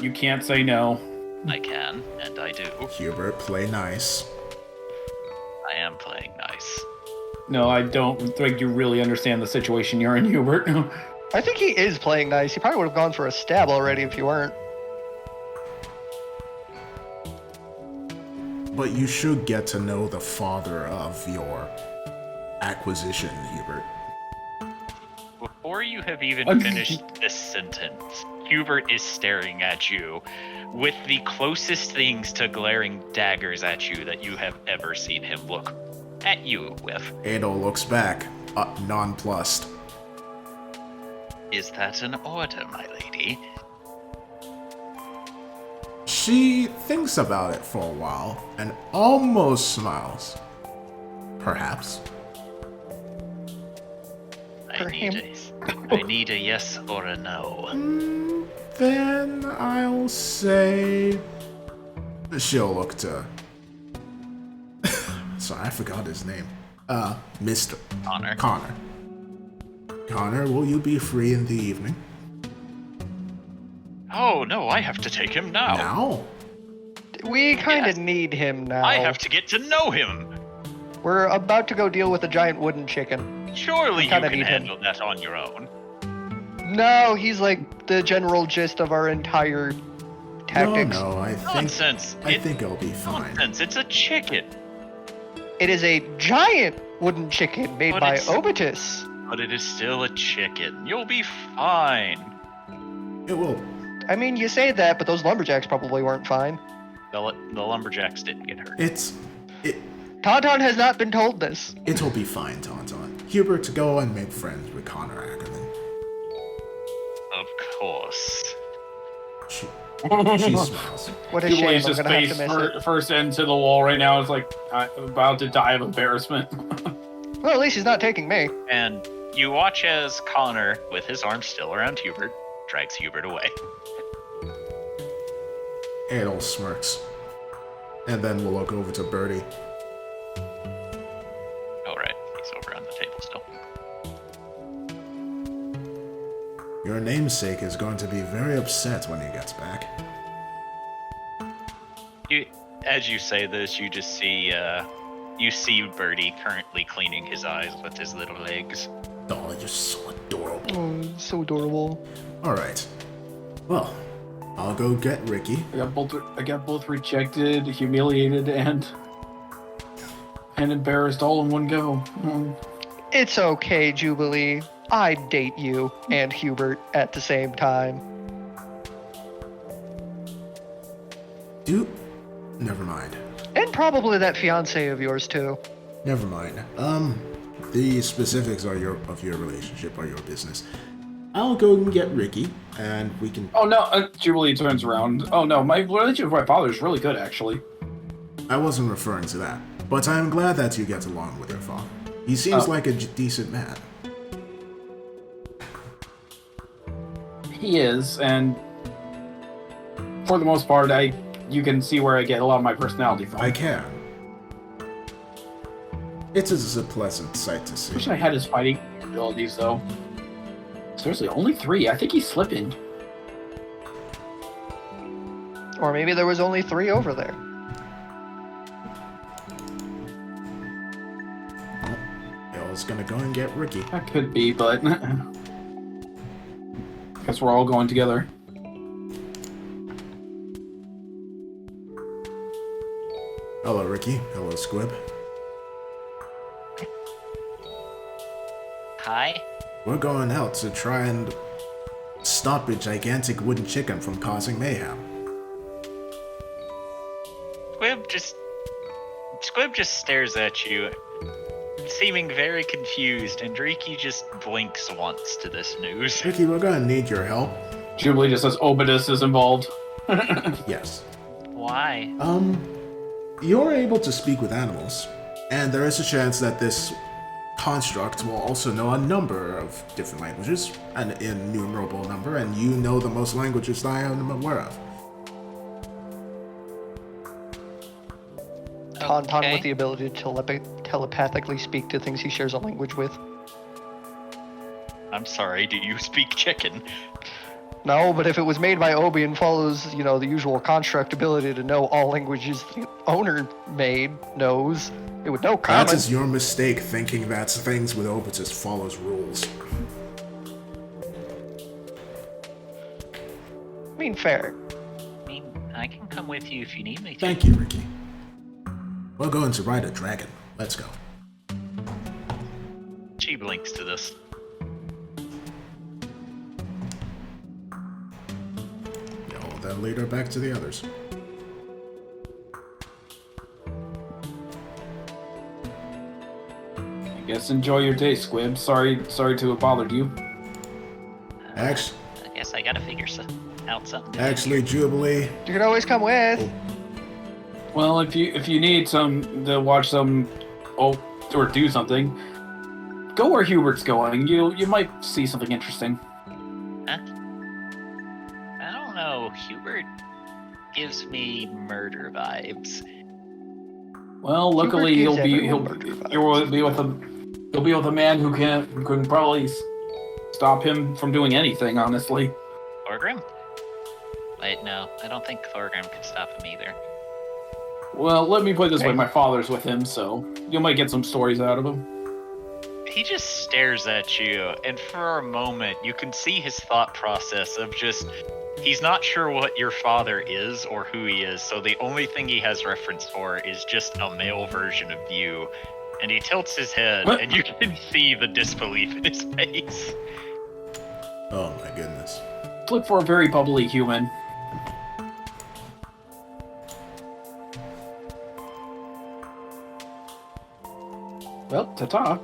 [SPEAKER 6] You can't say no.
[SPEAKER 1] I can, and I do.
[SPEAKER 4] Hubert, play nice.
[SPEAKER 1] I am playing nice.
[SPEAKER 6] No, I don't think you really understand the situation you're in, Hubert.
[SPEAKER 2] I think he is playing nice. He probably would have gone for a stab already if you weren't.
[SPEAKER 4] But you should get to know the father of your acquisition, Hubert.
[SPEAKER 1] Before you have even finished this sentence, Hubert is staring at you with the closest things to glaring daggers at you that you have ever seen him look at you with.
[SPEAKER 4] Adel looks back, nonplussed.
[SPEAKER 1] Is that an order, my lady?
[SPEAKER 4] She thinks about it for a while and almost smiles. Perhaps.
[SPEAKER 1] I need a yes or a no.
[SPEAKER 4] Then I'll say... She'll look to... Sorry, I forgot his name. Mr.
[SPEAKER 1] Connor.
[SPEAKER 4] Connor, will you be free in the evening?
[SPEAKER 1] Oh, no, I have to take him now.
[SPEAKER 4] Now?
[SPEAKER 2] We kind of
[SPEAKER 1] Yes.
[SPEAKER 2] need him now.
[SPEAKER 1] I have to get to know him.
[SPEAKER 2] We're about to go deal with a giant wooden chicken.
[SPEAKER 1] Surely you
[SPEAKER 2] Kinda
[SPEAKER 1] can
[SPEAKER 2] need him.
[SPEAKER 1] handle that on your own.
[SPEAKER 2] No, he's like the general gist of our entire tactics.
[SPEAKER 4] No, I
[SPEAKER 1] Nonsense.
[SPEAKER 4] think it'll be fine.
[SPEAKER 1] Nonsense. It's a chicken.
[SPEAKER 2] It is a giant wooden chicken made
[SPEAKER 1] But
[SPEAKER 2] by
[SPEAKER 1] it's-
[SPEAKER 2] Obitus.
[SPEAKER 1] But it is still a chicken. You'll be fine.
[SPEAKER 4] It will.
[SPEAKER 2] I mean, you say that, but those lumberjacks probably weren't fine.
[SPEAKER 1] The lumberjacks didn't get hurt.
[SPEAKER 2] Tauntaun has not been told this.
[SPEAKER 4] It'll be fine, Tauntaun. Hubert, go and make friends with Connor Ackerman.
[SPEAKER 1] Of course.
[SPEAKER 4] She smiles.
[SPEAKER 2] What a
[SPEAKER 6] Jubilee's
[SPEAKER 2] shame, I'm
[SPEAKER 6] just
[SPEAKER 2] gonna have
[SPEAKER 6] face
[SPEAKER 2] to miss it.
[SPEAKER 6] first into the wall right now. It's like I'm about to die of embarrassment.
[SPEAKER 2] Well, at least he's not taking me.
[SPEAKER 1] And you watch as Connor, with his arm still around Hubert, drags Hubert away.
[SPEAKER 4] Adel smirks. And then we'll look over to Birdie.
[SPEAKER 1] Oh, right. He's over on the table still.
[SPEAKER 4] Your namesake is going to be very upset when he gets back.
[SPEAKER 1] As you say this, you just see, Birdie currently cleaning his eyes with his little legs.
[SPEAKER 4] Oh, you're so adorable.
[SPEAKER 2] Oh, so adorable.
[SPEAKER 4] Alright. Well, I'll go get Ricky.
[SPEAKER 6] I got both rejected, humiliated, and embarrassed all in one go.
[SPEAKER 2] It's okay, Jubilee. I'd date you and Hubert at the same time.
[SPEAKER 4] Never mind.
[SPEAKER 2] And probably that fiancé of yours, too.
[SPEAKER 4] Never mind. The specifics of your relationship are your business. I'll go and get Ricky, and we can...
[SPEAKER 6] Oh no, Jubilee turns around. Oh no, my relationship with my father is really good, actually.
[SPEAKER 4] I wasn't referring to that, but I'm glad that you get along with your father. He seems like a decent man.
[SPEAKER 6] He is, and for the most part, you can see where I get a lot of my personality from.
[SPEAKER 4] I can. It is a pleasant sight to
[SPEAKER 6] I wish
[SPEAKER 4] see.
[SPEAKER 6] I had his fighting abilities, though. Seriously, only 3. I think he's slipping.
[SPEAKER 2] Or maybe there was only 3 over there.
[SPEAKER 4] was gonna go and get Ricky.
[SPEAKER 5] That could be, but guess we're all going together.
[SPEAKER 4] Hello, Ricky. Hello, Squib.
[SPEAKER 7] Hi.
[SPEAKER 4] We're going out to try and stop a gigantic wooden chicken from causing mayhem.
[SPEAKER 1] Squib just stares at you, seeming very confused, and Riki just blinks once to this news.
[SPEAKER 4] Ricky, we're gonna need your help.
[SPEAKER 5] Jubilee just says Obidus is involved.
[SPEAKER 4] Yes.
[SPEAKER 7] Why?
[SPEAKER 4] You're able to speak with animals, and there is a chance that this construct will also know a number of different languages, an innumerable number, and you know the most languages that I am aware of.
[SPEAKER 2] Tauntaun with the ability to telepathically speak to things he shares a language with.
[SPEAKER 1] I'm sorry, do you speak chicken?
[SPEAKER 2] No, but if it was made by Obi and follows, the usual construct ability to know all languages the owner knows, it would know common.
[SPEAKER 4] That is your mistake, thinking that things with Obitus follows rules.
[SPEAKER 2] I mean, fair.
[SPEAKER 7] I mean, I can come with you if you need me to.
[SPEAKER 4] Thank you, Ricky. We're going to ride a dragon. Let's go.
[SPEAKER 1] She blinks to this.
[SPEAKER 4] You'll then lead her back to the others.
[SPEAKER 5] I guess enjoy your day, Squib. Sorry to have bothered you.
[SPEAKER 4] Actually,
[SPEAKER 7] I guess I gotta figure out something.
[SPEAKER 4] Actually, Jubilee,
[SPEAKER 2] You can always come with.
[SPEAKER 5] Well, if you need some to watch some, or do something, go where Hubert's going. You might see something interesting.
[SPEAKER 7] Huh? I don't know. Hubert gives me murder vibes.
[SPEAKER 5] Well, luckily
[SPEAKER 2] gives
[SPEAKER 5] he'll be with a man who can probably stop him from doing anything. Honestly.
[SPEAKER 7] Thorgrim? Wait, no. I don't think Thorgrim could stop him either.
[SPEAKER 5] Well, let me put it this way: my father's with him, so you might get some stories out of him.
[SPEAKER 1] He just stares at you, and for a moment, you can see his thought process of just, he's not sure what your father is or who he is, so the only thing he has reference for is just a male version of you. And he tilts his head,
[SPEAKER 5] What?
[SPEAKER 1] and you can see the disbelief in his face.
[SPEAKER 4] oh my goodness.
[SPEAKER 5] Look for a very bubbly human. Well, ta-ta.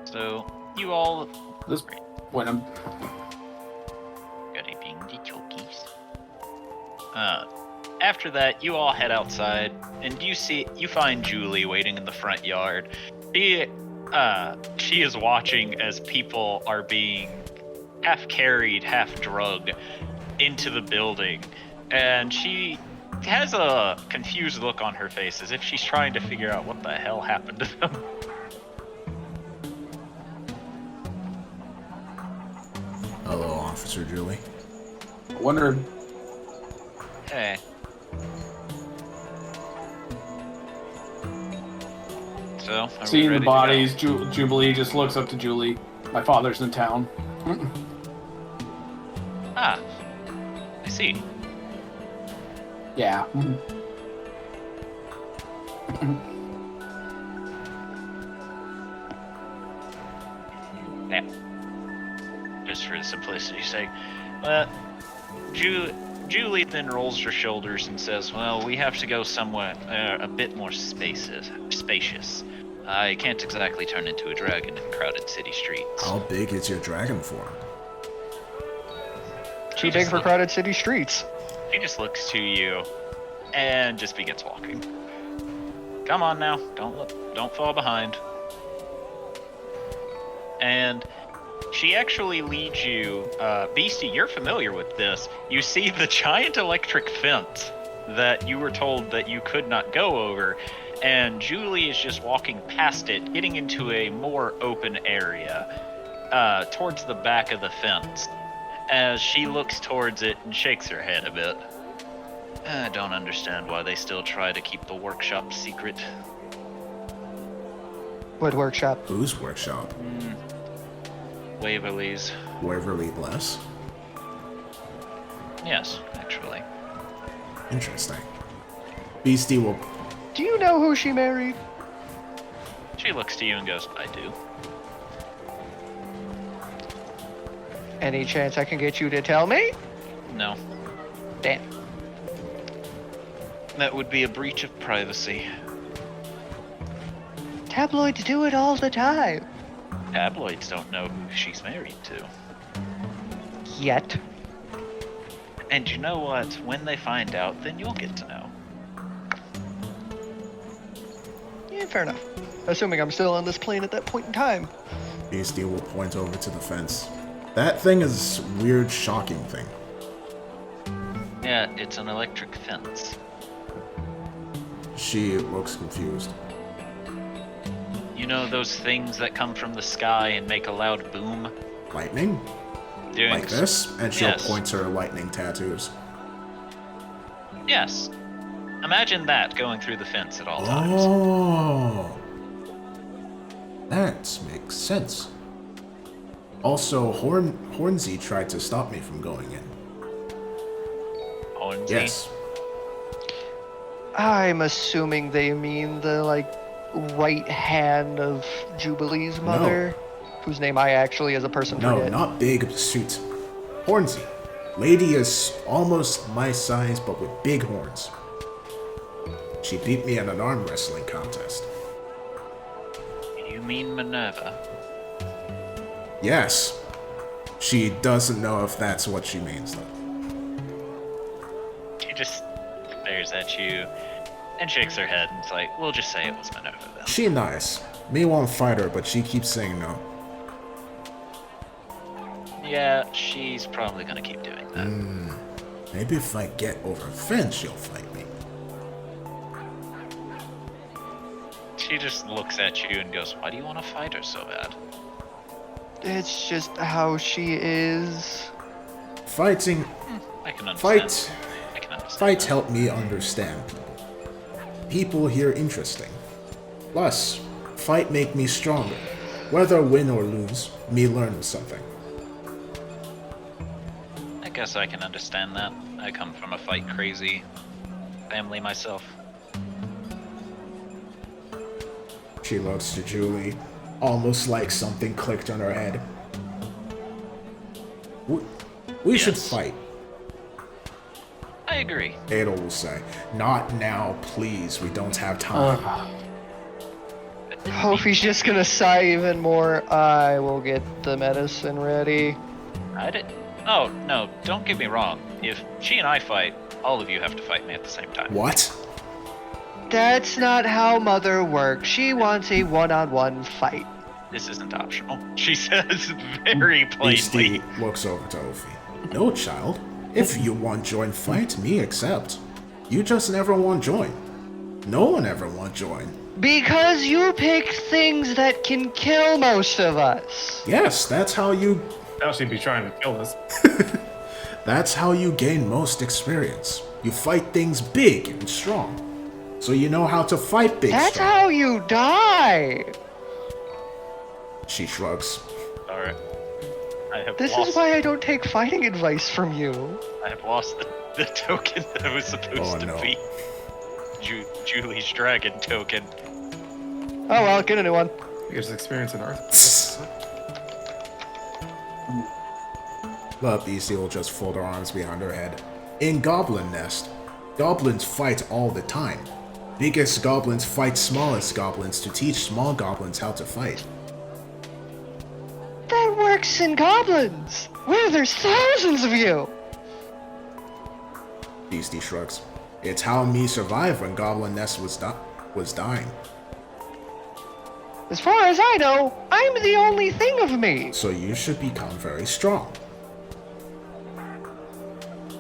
[SPEAKER 1] So, you all
[SPEAKER 5] This when I'm
[SPEAKER 7] Gotta being the chokies.
[SPEAKER 1] after that, you all head outside, and you find Julie waiting in the front yard. She is watching as people are being half carried, half drugged into the building, and she has a confused look on her face as if she's trying to figure out what the hell happened to them.
[SPEAKER 4] Hello, Officer Julie.
[SPEAKER 5] wondered.
[SPEAKER 1] Hey. So, are we
[SPEAKER 5] Seeing the
[SPEAKER 1] ready to
[SPEAKER 5] bodies, Jubilee just looks up to Julie. My father's in town.
[SPEAKER 1] go? Ah, I see.
[SPEAKER 5] Yeah.
[SPEAKER 1] Yeah. Just for the simplicity's sake. Julie then rolls her shoulders and says, well, we have to go somewhere a bit more spacious. I can't exactly turn into a dragon in crowded city streets.
[SPEAKER 4] How big is your dragon form?
[SPEAKER 2] Too big for crowded city streets.
[SPEAKER 1] She just looks to you and just begins walking. Come on now, don't fall behind. And she actually leads you, Beastie, you're familiar with this. You see the giant electric fence that you were told that you could not go over, and Julie is just walking past it, getting into a more open area, towards the back of the fence. as she looks towards it and shakes her head a bit. I don't understand why they still try to keep the workshop secret.
[SPEAKER 2] What workshop?
[SPEAKER 4] Whose workshop?
[SPEAKER 1] Waverly's.
[SPEAKER 4] Waverly Bless.
[SPEAKER 1] Yes, actually.
[SPEAKER 4] Interesting. Beastie will.
[SPEAKER 2] Do you know who she married?
[SPEAKER 1] She looks to you and goes, I do.
[SPEAKER 2] Any chance I can get you to tell me?
[SPEAKER 1] No.
[SPEAKER 2] Damn.
[SPEAKER 1] That would be a breach of privacy.
[SPEAKER 2] Tabloids do it all the time.
[SPEAKER 1] Tabloids don't know who she's married to.
[SPEAKER 2] Yet.
[SPEAKER 1] And you know what? When they find out, then you'll get to know.
[SPEAKER 2] Yeah, fair enough. Assuming I'm still on this plane at that point in time.
[SPEAKER 4] Beastie will point over to the fence. That thing is weird, shocking thing.
[SPEAKER 1] Yeah, it's an electric fence.
[SPEAKER 4] She looks confused.
[SPEAKER 1] You know those things that come from the sky and make a loud boom?
[SPEAKER 4] Lightning?
[SPEAKER 1] Doing
[SPEAKER 4] Like this? And she'll
[SPEAKER 1] Yes.
[SPEAKER 4] point to her lightning tattoos.
[SPEAKER 1] Yes. Imagine that going through the fence at all times.
[SPEAKER 4] Oh. That makes sense. Also, Hornsey tried to stop me from going in.
[SPEAKER 1] Hornsey?
[SPEAKER 4] Yes.
[SPEAKER 2] I'm assuming they mean the, right hand of Jubilee's mother, whose name I actually, as a person,
[SPEAKER 4] No,
[SPEAKER 2] forget.
[SPEAKER 4] not big suit. Hornsey. Lady is almost my size, but with big horns. She beat me at an arm wrestling contest.
[SPEAKER 1] You mean Minerva?
[SPEAKER 4] Yes. She doesn't know if that's what she means, though.
[SPEAKER 1] She just stares at you and shakes her head and is like, we'll just say it was Minerva then.
[SPEAKER 4] She nice. Me want fight her, but she keeps saying no.
[SPEAKER 1] Yeah, she's probably gonna keep doing that.
[SPEAKER 4] Maybe if I get over a fence, she'll fight me.
[SPEAKER 1] She just looks at you and goes, why do you want to fight her so bad?
[SPEAKER 2] It's just how she is.
[SPEAKER 4] Fighting.
[SPEAKER 1] I can understand.
[SPEAKER 4] Fight.
[SPEAKER 1] I can understand.
[SPEAKER 4] Fight
[SPEAKER 1] that.
[SPEAKER 4] help me understand people. People here interesting. Plus, fight make me stronger. Whether win or lose, me learn something.
[SPEAKER 1] I guess I can understand that. I come from a fight crazy family myself.
[SPEAKER 4] She looks to Julie, almost like something clicked on her head. We should
[SPEAKER 1] Yes.
[SPEAKER 4] fight,
[SPEAKER 1] I agree.
[SPEAKER 4] Ada will say. Not now, please. We don't have time.
[SPEAKER 2] Hofi's just gonna sigh even more. I will get the medicine ready.
[SPEAKER 1] I did. Oh, no, don't get me wrong. If she and I fight, all of you have to fight me at the same time.
[SPEAKER 4] What?
[SPEAKER 2] That's not how Mother works. She wants a one-on-one fight.
[SPEAKER 1] This isn't optional. She says very plainly.
[SPEAKER 4] Beastie looks over to Ophi. No, child. If you want join fight, me accept. You just never want join. No one ever want join.
[SPEAKER 2] Because you pick things that can kill most of us.
[SPEAKER 4] Yes, that's how you
[SPEAKER 3] Now she'd be trying to kill us.
[SPEAKER 4] That's how you gain most experience. You fight things big and strong. So you know how to fight big
[SPEAKER 2] That's
[SPEAKER 4] strong.
[SPEAKER 2] how you die.
[SPEAKER 4] She shrugs.
[SPEAKER 1] Alright. I have
[SPEAKER 2] This
[SPEAKER 1] lost,
[SPEAKER 2] is why I don't take fighting advice from you.
[SPEAKER 1] I have lost the token that was supposed
[SPEAKER 4] Oh,
[SPEAKER 1] to
[SPEAKER 4] no.
[SPEAKER 1] be Julie's dragon token.
[SPEAKER 2] Oh well, get a new one.
[SPEAKER 3] Here's experience in Earth.
[SPEAKER 4] But Beastie will just fold her arms behind her head. In Goblin Nest, goblins fight all the time. Biggest goblins fight smallest goblins to teach small goblins how to fight.
[SPEAKER 2] That works in goblins, where there's thousands of you.
[SPEAKER 4] Beastie shrugs. It's how me survived when Goblin Nest was dying.
[SPEAKER 2] As far as I know, I'm the only thing of me.
[SPEAKER 4] So you should become very strong.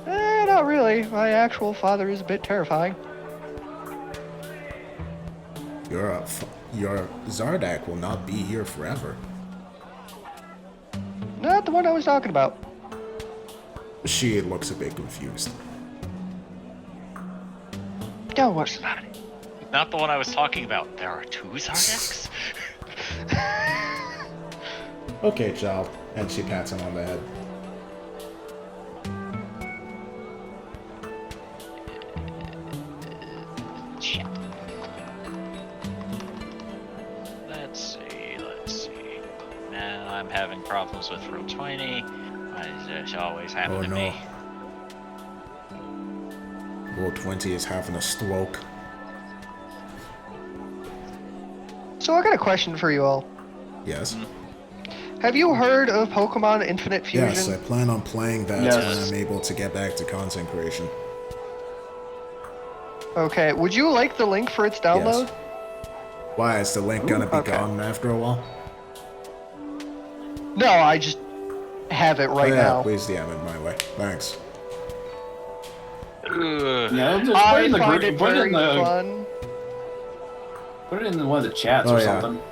[SPEAKER 2] Not really. My actual father is a bit terrifying.
[SPEAKER 4] Your Zardak will not be here forever.
[SPEAKER 2] Not the one I was talking about.
[SPEAKER 4] She looks a bit confused.
[SPEAKER 2] Don't worry about it.
[SPEAKER 7] Not the one I was talking about. There are two Zardex?
[SPEAKER 4] Okay, child. And she pats him on the head.
[SPEAKER 7] Shit. Let's see. Now I'm having problems with roll 20. This always happen
[SPEAKER 4] Oh
[SPEAKER 7] to
[SPEAKER 4] no.
[SPEAKER 7] me.
[SPEAKER 4] Roll 20 is having a stroke.
[SPEAKER 2] So I got a question for you all.
[SPEAKER 4] Yes.
[SPEAKER 2] Have you heard of Pokemon Infinite Fusion?
[SPEAKER 4] Yes, I plan on playing that
[SPEAKER 5] Yes.
[SPEAKER 4] when I'm able to get back to content creation.
[SPEAKER 2] Okay, would you like the link for its download?
[SPEAKER 4] Yes. Why, is the link gonna be
[SPEAKER 2] okay.
[SPEAKER 4] gone after a while?
[SPEAKER 2] No, I just have it right
[SPEAKER 4] Oh, yeah,
[SPEAKER 2] now.
[SPEAKER 4] please DM it my way. Thanks.
[SPEAKER 7] Ugh.
[SPEAKER 5] Yeah, just put it
[SPEAKER 2] I
[SPEAKER 5] in the
[SPEAKER 2] find
[SPEAKER 5] group.
[SPEAKER 2] it
[SPEAKER 5] Put it
[SPEAKER 2] very
[SPEAKER 5] in the.
[SPEAKER 2] fun.
[SPEAKER 5] Put it in one of the chats
[SPEAKER 4] Oh,
[SPEAKER 5] or
[SPEAKER 4] yeah.
[SPEAKER 5] something.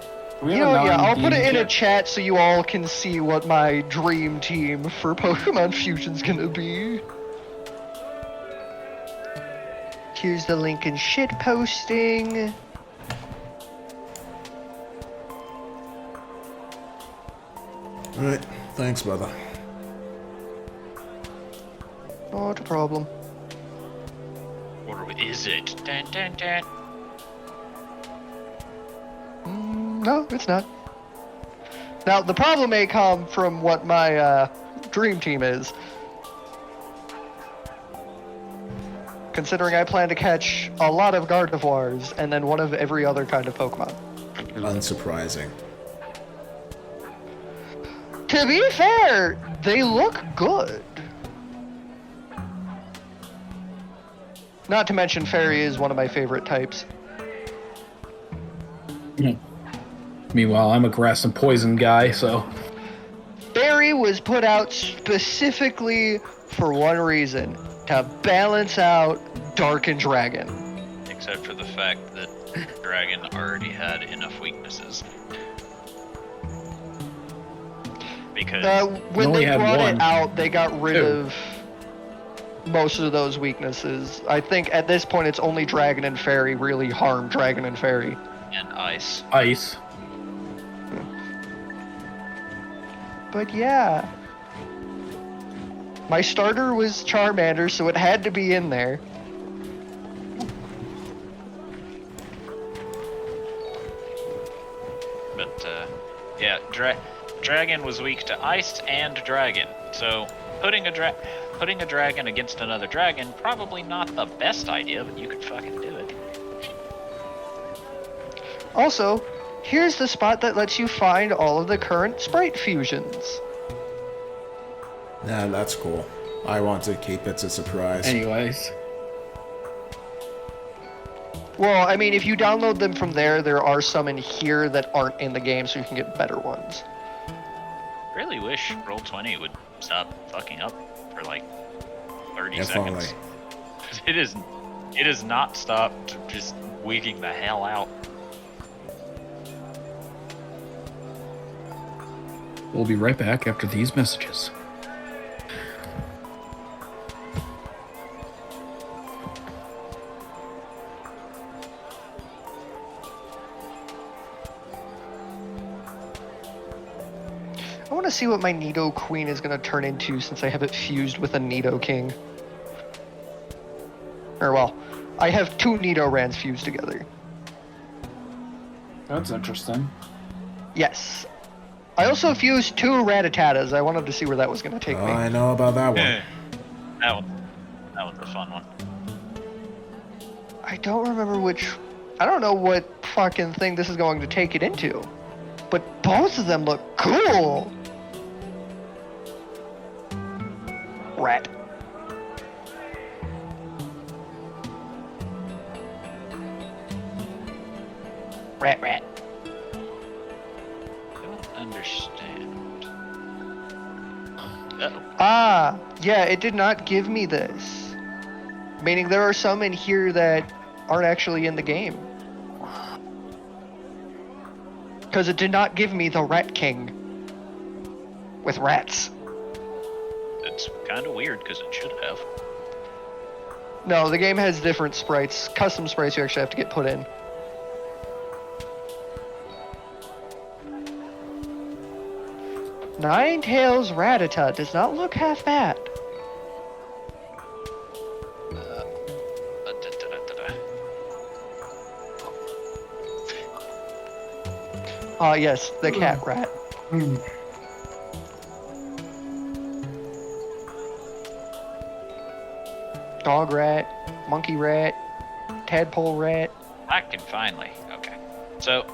[SPEAKER 5] We
[SPEAKER 2] You
[SPEAKER 5] have
[SPEAKER 2] know,
[SPEAKER 5] a
[SPEAKER 2] yeah, I'll put it in a
[SPEAKER 5] non-DMD
[SPEAKER 2] chat so you all can see what my dream team for Pokemon Fusion's gonna be. Here's the link in shit posting.
[SPEAKER 4] Alright, thanks, brother.
[SPEAKER 2] Not a problem.
[SPEAKER 7] Or is it? Dun, dun, dun.
[SPEAKER 2] No, it's not. Now, the problem may come from what my dream team is. Considering I plan to catch a lot of Gardevoirs and then one of every other kind of Pokemon.
[SPEAKER 4] Unsurprising.
[SPEAKER 2] To be fair, they look good. Not to mention Fairy is one of my favorite types.
[SPEAKER 6] Meanwhile, I'm a grass and poison guy, so
[SPEAKER 2] Fairy was put out specifically for one reason, to balance out Dark and Dragon.
[SPEAKER 1] Except for the fact that Dragon already had enough weaknesses. Because
[SPEAKER 2] When
[SPEAKER 6] only
[SPEAKER 2] they
[SPEAKER 6] had
[SPEAKER 2] brought
[SPEAKER 6] one.
[SPEAKER 2] it out, they got rid
[SPEAKER 6] Two.
[SPEAKER 2] of most of those weaknesses. I think at this point it's only Dragon and Fairy really harm Dragon and Fairy.
[SPEAKER 1] and ice.
[SPEAKER 6] ice.
[SPEAKER 2] But yeah. My starter was Charmander, so it had to be in there.
[SPEAKER 1] But yeah, Dragon was weak to ice and dragon. So putting a dragon against another dragon, probably not the best idea, but you could fucking do it.
[SPEAKER 2] Also, here's the spot that lets you find all of the current sprite fusions.
[SPEAKER 4] Nah, that's cool. I want to keep it a surprise.
[SPEAKER 6] Anyways,
[SPEAKER 2] Well, I mean, if you download them from there are some in here that aren't in the game, so you can get better ones.
[SPEAKER 1] Really wish Roll20 would stop fucking up for like 30
[SPEAKER 4] If only.
[SPEAKER 1] seconds. It is not stopped just wigging the hell out.
[SPEAKER 6] we'll be right back after these messages.
[SPEAKER 2] I want to see what my Nido Queen is going to turn into since I have it fused with a Nido King. Or, well, I have two Nidorans fused together.
[SPEAKER 5] That's interesting.
[SPEAKER 2] Yes. I also fused two Rattatas. I wanted to see where that was going to take
[SPEAKER 4] Oh,
[SPEAKER 2] me.
[SPEAKER 4] I know about that one.
[SPEAKER 1] That one's a fun one.
[SPEAKER 2] I don't remember which... I don't know what fucking thing this is going to take it into. But both of them look cool! Rat. Rat, rat.
[SPEAKER 1] I don't understand. Uh-oh.
[SPEAKER 2] Ah, yeah, it did not give me this. Meaning there are some in here that aren't actually in the game. Because it did not give me the Rat King with rats.
[SPEAKER 7] It's kind of weird because it should have.
[SPEAKER 2] No, the game has different sprites. Custom sprites you actually have to get put in. Ninetales Rattata does not look half bad. Yes, the cat rat. Dog rat, monkey rat, tadpole rat.
[SPEAKER 7] I can finally. Okay. So,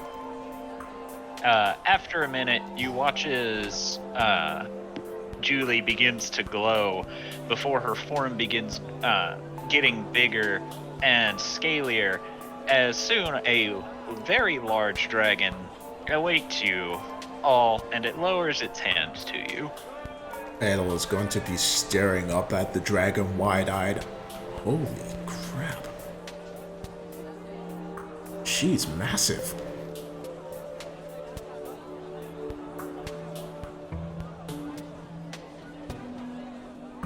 [SPEAKER 7] after a minute, you watch as Julie begins to glow before her form begins getting bigger and scalier. As soon a very large dragon awaits you all, and it lowers its hand to you.
[SPEAKER 4] Adel is going to be staring up at the dragon wide-eyed. Holy crap. She's massive.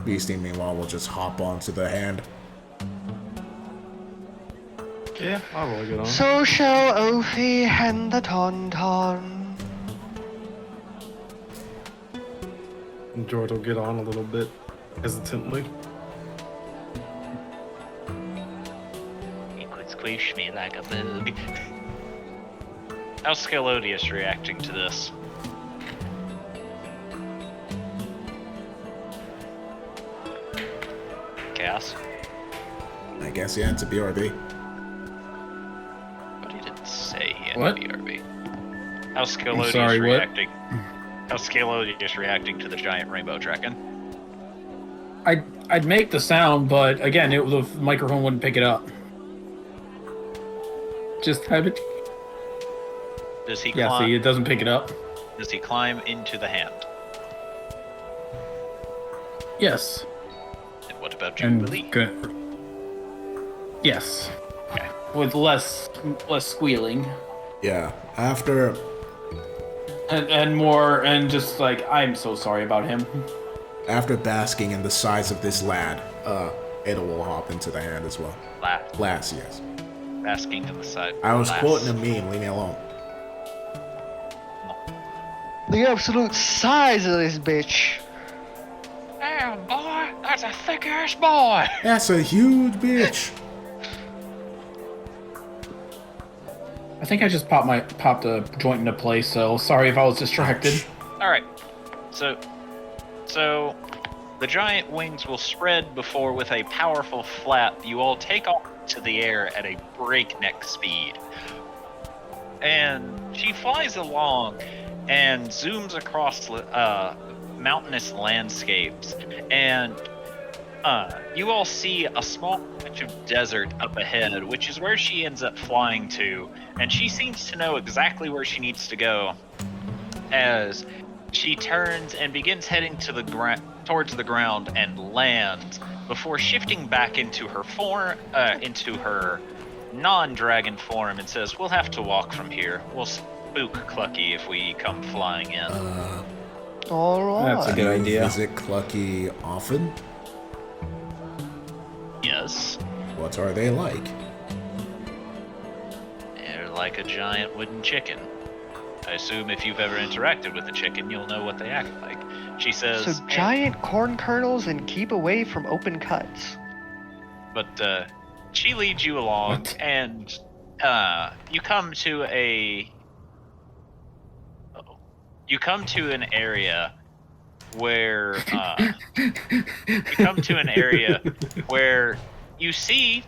[SPEAKER 4] Beastie, meanwhile, will just hop onto the hand.
[SPEAKER 3] Yeah, I'll roll get on.
[SPEAKER 2] So shall Ophi and the Tauntaun.
[SPEAKER 3] And George will get on a little bit hesitantly.
[SPEAKER 7] He could squish me like a bug. How's Scalodius reacting to this? Chaos?
[SPEAKER 4] I guess he had to BRB.
[SPEAKER 7] But he didn't say he had
[SPEAKER 6] What?
[SPEAKER 7] BRB. How's Scalodius
[SPEAKER 6] sorry, what?
[SPEAKER 7] reacting? How's Scalodius reacting to the giant rainbow dragon?
[SPEAKER 6] I'd make the sound, but again, the microphone wouldn't pick it up. Just have it.
[SPEAKER 7] Does he
[SPEAKER 6] Yeah,
[SPEAKER 7] climb?
[SPEAKER 6] see, it doesn't pick it up.
[SPEAKER 7] Does he climb into the hand?
[SPEAKER 6] Yes.
[SPEAKER 7] And what about
[SPEAKER 6] And
[SPEAKER 7] Jubilee?
[SPEAKER 6] good. Yes.
[SPEAKER 7] Okay.
[SPEAKER 5] With less squealing
[SPEAKER 4] Yeah, after
[SPEAKER 5] and more and just like I'm so sorry about him.
[SPEAKER 4] after basking in the size of this lad, Adel will hop into the hand as well. Lass, yes.
[SPEAKER 7] Basking to the side.
[SPEAKER 4] I was
[SPEAKER 7] Lass.
[SPEAKER 4] quoting a meme, leave me alone.
[SPEAKER 2] The absolute size of this bitch.
[SPEAKER 7] Damn, boy, that's a thick ass boy.
[SPEAKER 4] That's a huge bitch.
[SPEAKER 6] I think I just popped a joint into place, so sorry if I was distracted.
[SPEAKER 7] All right, so the giant wings will spread before, with a powerful flap, you all take off to the air at a breakneck speed. And she flies along and zooms across mountainous landscapes, and you all see a small patch of desert up ahead, which is where she ends up flying to, and she seems to know exactly where she needs to go as she turns and begins heading to towards the ground and lands before shifting back into her into her non-dragon form, and says, "We'll have to walk from here. We'll spook Clucky if we come flying in."
[SPEAKER 2] Alright.
[SPEAKER 6] That's a
[SPEAKER 4] Do
[SPEAKER 6] good
[SPEAKER 4] you
[SPEAKER 6] idea.
[SPEAKER 4] visit Clucky often?
[SPEAKER 7] Yes,
[SPEAKER 4] What are they like?
[SPEAKER 7] they're like a giant wooden chicken. I assume if you've ever interacted with a chicken, you'll know what they act like. She says,
[SPEAKER 2] So giant corn kernels and keep away from open cuts.
[SPEAKER 7] but she leads you along,
[SPEAKER 6] What?
[SPEAKER 7] and you come to an area where you see,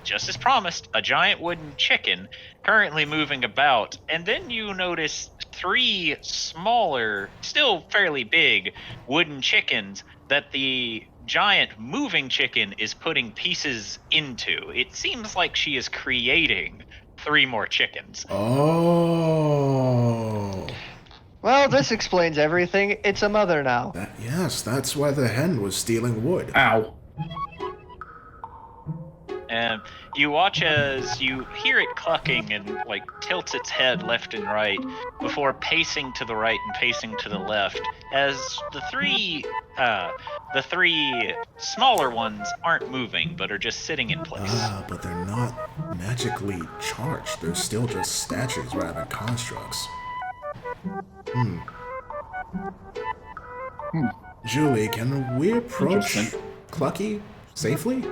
[SPEAKER 7] just as promised, a giant wooden chicken currently moving about, and then you notice 3 smaller, still fairly big, wooden chickens that the giant moving chicken is putting pieces into. It seems like she is creating 3 more chickens.
[SPEAKER 4] Oh.
[SPEAKER 2] Well, this explains everything. It's a mother now.
[SPEAKER 4] Yes, that's why the hen was stealing wood.
[SPEAKER 6] Ow.
[SPEAKER 7] And you watch as you hear it clucking and like tilts its head left and right before pacing to the right and pacing to the left as the three smaller ones aren't moving but are just sitting in place.
[SPEAKER 4] Ah, but they're not magically charged. They're still just statues rather than constructs. Julie, can we approach
[SPEAKER 5] Interesting.
[SPEAKER 4] Clucky safely?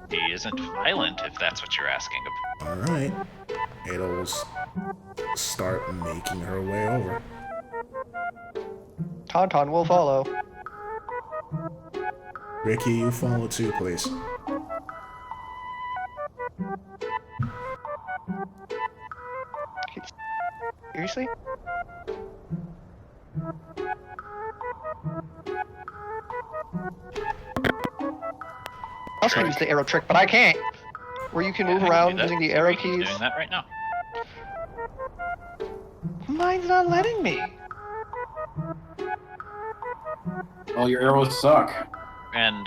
[SPEAKER 7] He isn't violent, if that's what you're asking about.
[SPEAKER 4] Alright. Ada will start making her way over.
[SPEAKER 2] Tauntaun will follow.
[SPEAKER 4] Ricky, you follow too, please.
[SPEAKER 2] Seriously? I was gonna use the arrow trick, but I can't. Where you can move
[SPEAKER 7] I can
[SPEAKER 2] around
[SPEAKER 7] do that.
[SPEAKER 2] using the arrow
[SPEAKER 7] Ricky's
[SPEAKER 2] keys.
[SPEAKER 7] doing that right now.
[SPEAKER 2] Mine's not letting me.
[SPEAKER 5] Well, your arrows suck.
[SPEAKER 7] And